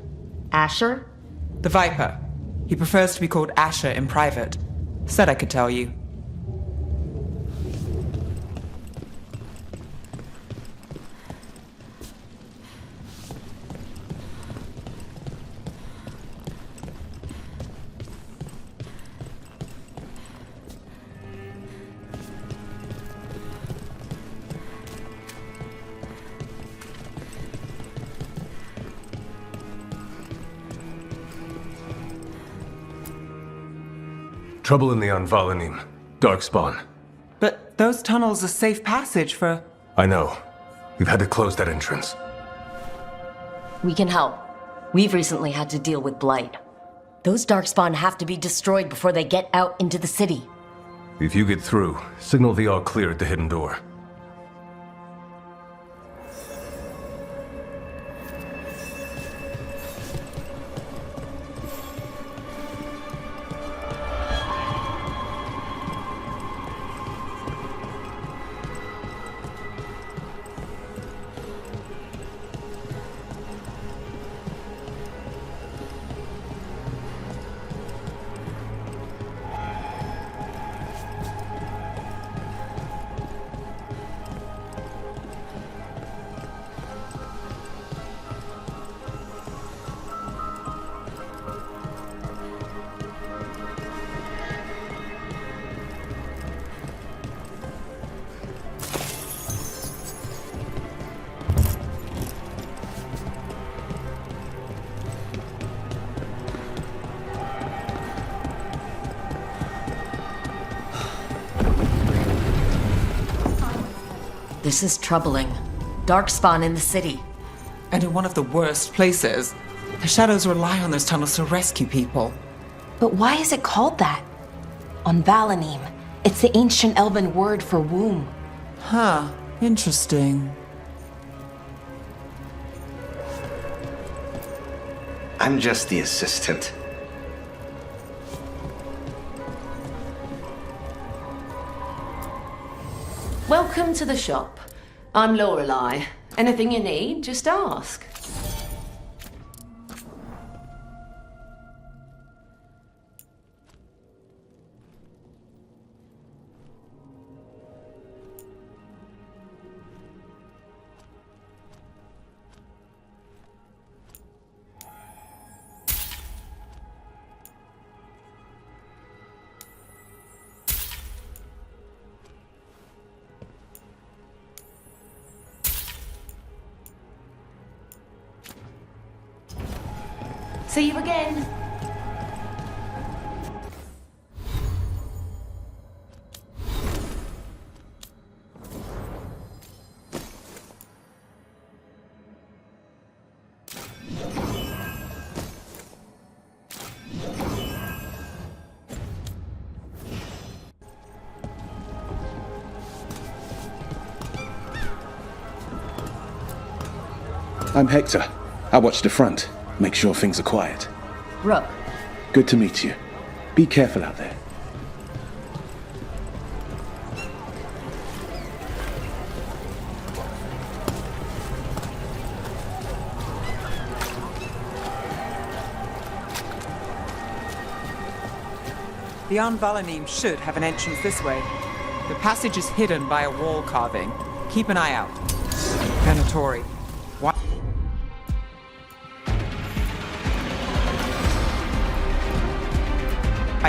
Asher? The Viper. He prefers to be called Asher in private. Said I could tell you. Trouble in the Anvalanim. Darkspawn. But those tunnels are safe passage for... I know. We've had to close that entrance. We can help. We've recently had to deal with Blight. Those Darkspawn have to be destroyed before they get out into the city. If you get through, signal the all clear at the hidden door. This is troubling. Darkspawn in the city. And in one of the worst places. The shadows rely on those tunnels to rescue people. But why is it called that? On Valanim, it's the ancient elven word for womb. Huh, interesting. I'm just the assistant. Welcome to the shop. I'm Lorelei. Anything you need, just ask. See you again. I'm Hector. I watch the front. Make sure things are quiet. Rook. Good to meet you. Be careful out there. The Valanim should have an entrance this way. The passage is hidden by a wall carving. Keep an eye out. Venatori. What?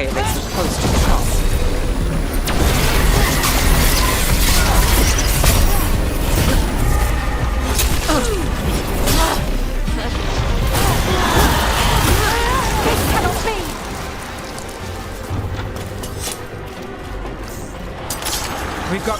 It's supposed to shop. We've got...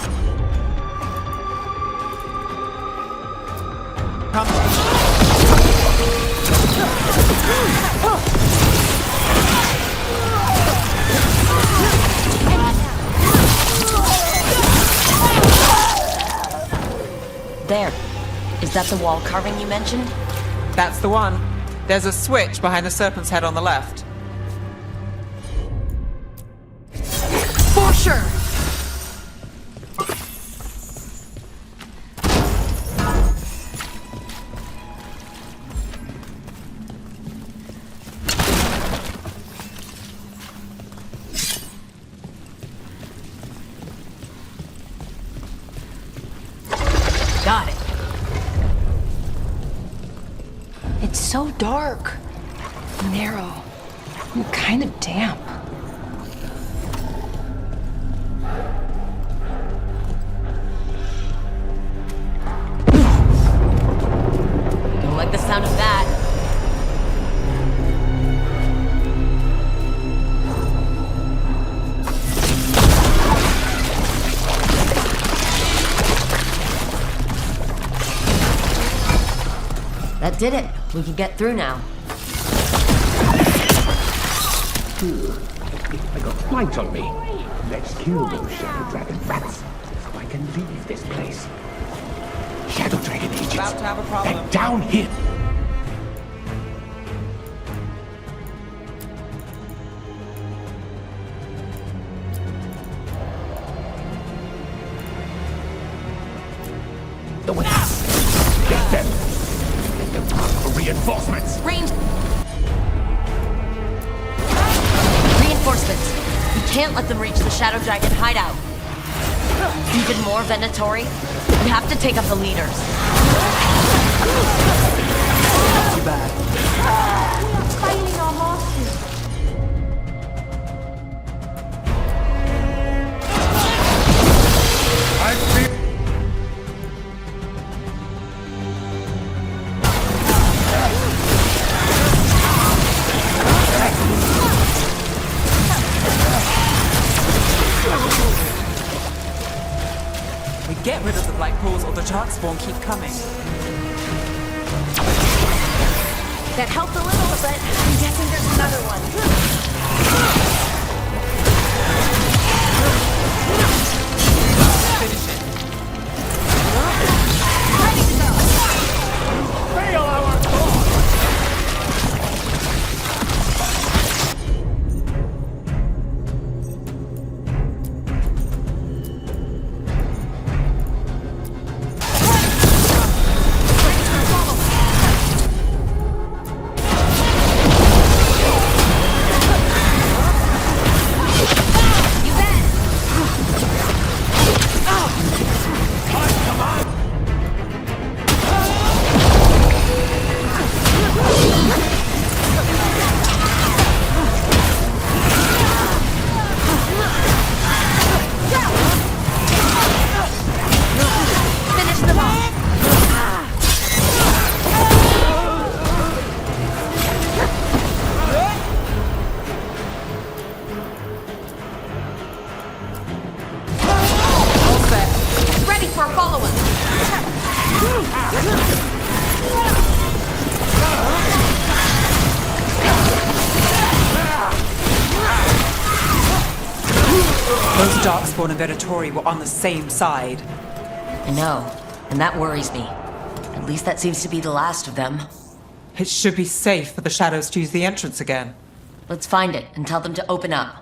There. Is that the wall carving you mentioned? That's the one. There's a switch behind the serpent's head on the left. For sure! Got it. It's so dark, narrow, and kind of damp. Don't like the sound of that. That did it. We can get through now. I got flight on me. Let's kill those Shadow Dragon rats so I can leave this place. Shadow Dragon agents. About to have a problem. They're down here. The wings. Get them. Get them for reinforcements. Reinforcements. We can't let them reach the Shadow Dragon hideout. Even more Venatori. We have to take up the leaders. Too bad. Failing our masters. We Get rid of the black pools or the darkspawn keep coming. That helped a little, but I'm guessing there's another one. Finish it. Ready to go! Fail our cause! Those darkspawn and Venatori were on the same side. I know, and that worries me. At least that seems to be the last of them. It should be safe for the shadows to use the entrance again. Let's find it and tell them to open up.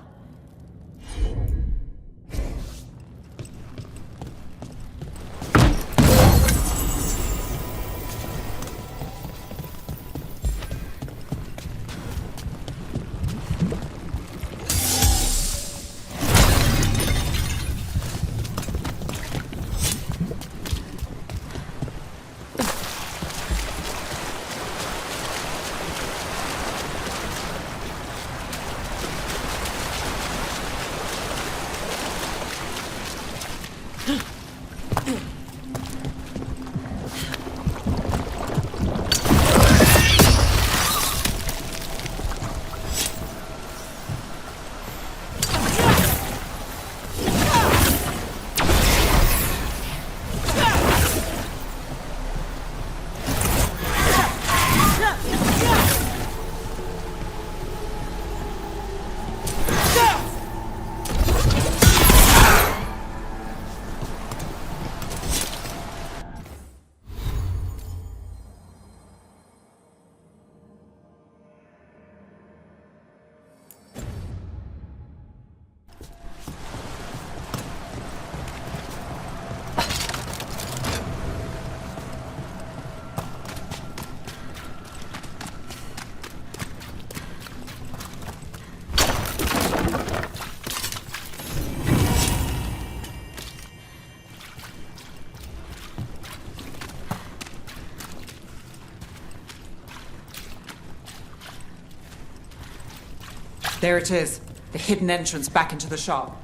There it is, the hidden entrance back into the shop.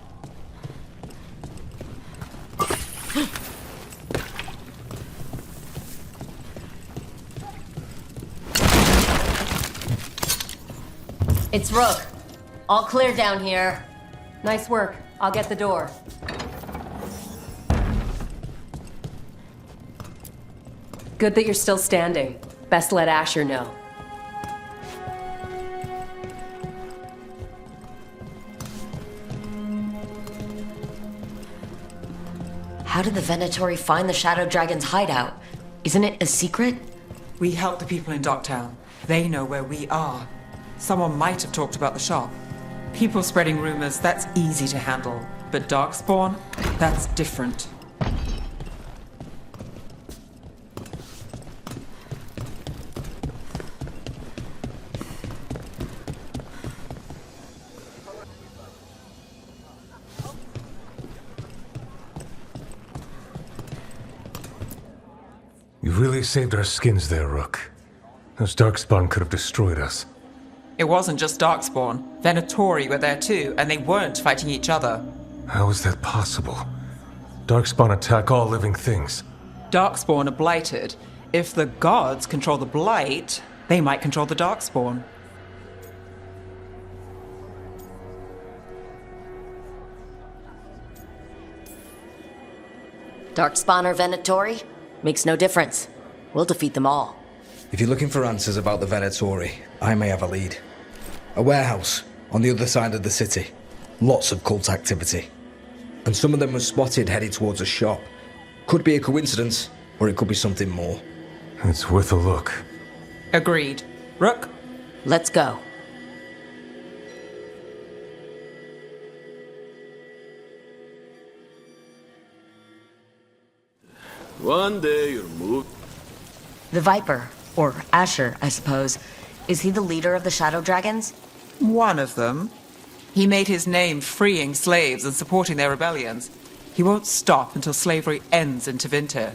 It's Rook. All clear down here. Nice work. I'll get the door. Good that you're still standing. Best let Asher know. How did the Venatori find the Shadow Dragon's hideout? Isn't it a secret? We help the people in Docktown. They know where we are. Someone might have talked about the shop. People spreading rumors, that's easy to handle. But Darkspawn, that's different. You really saved our skins there, Rook. Those Darkspawn could have destroyed us. It wasn't just Darkspawn. Venatori were there too, and they weren't fighting each other. How is that possible? Darkspawn attack all living things. Darkspawn are blighted. If the gods control the blight, they might control the Darkspawn. Darkspawn or Venatori? Makes no difference. We'll defeat them all. If you're looking for answers about the Venatori, I may have a lead. A warehouse on the other side of the city. Lots of cult activity. And some of them were spotted headed towards a shop. Could be a coincidence, or it could be something more. It's worth a look. Agreed. Rook? Let's go. One day you'll move. The Viper, or Asher, I suppose. Is he the leader of the Shadow Dragons? One of them. He made his name freeing slaves and supporting their rebellions. He won't stop until slavery ends in Tevinter.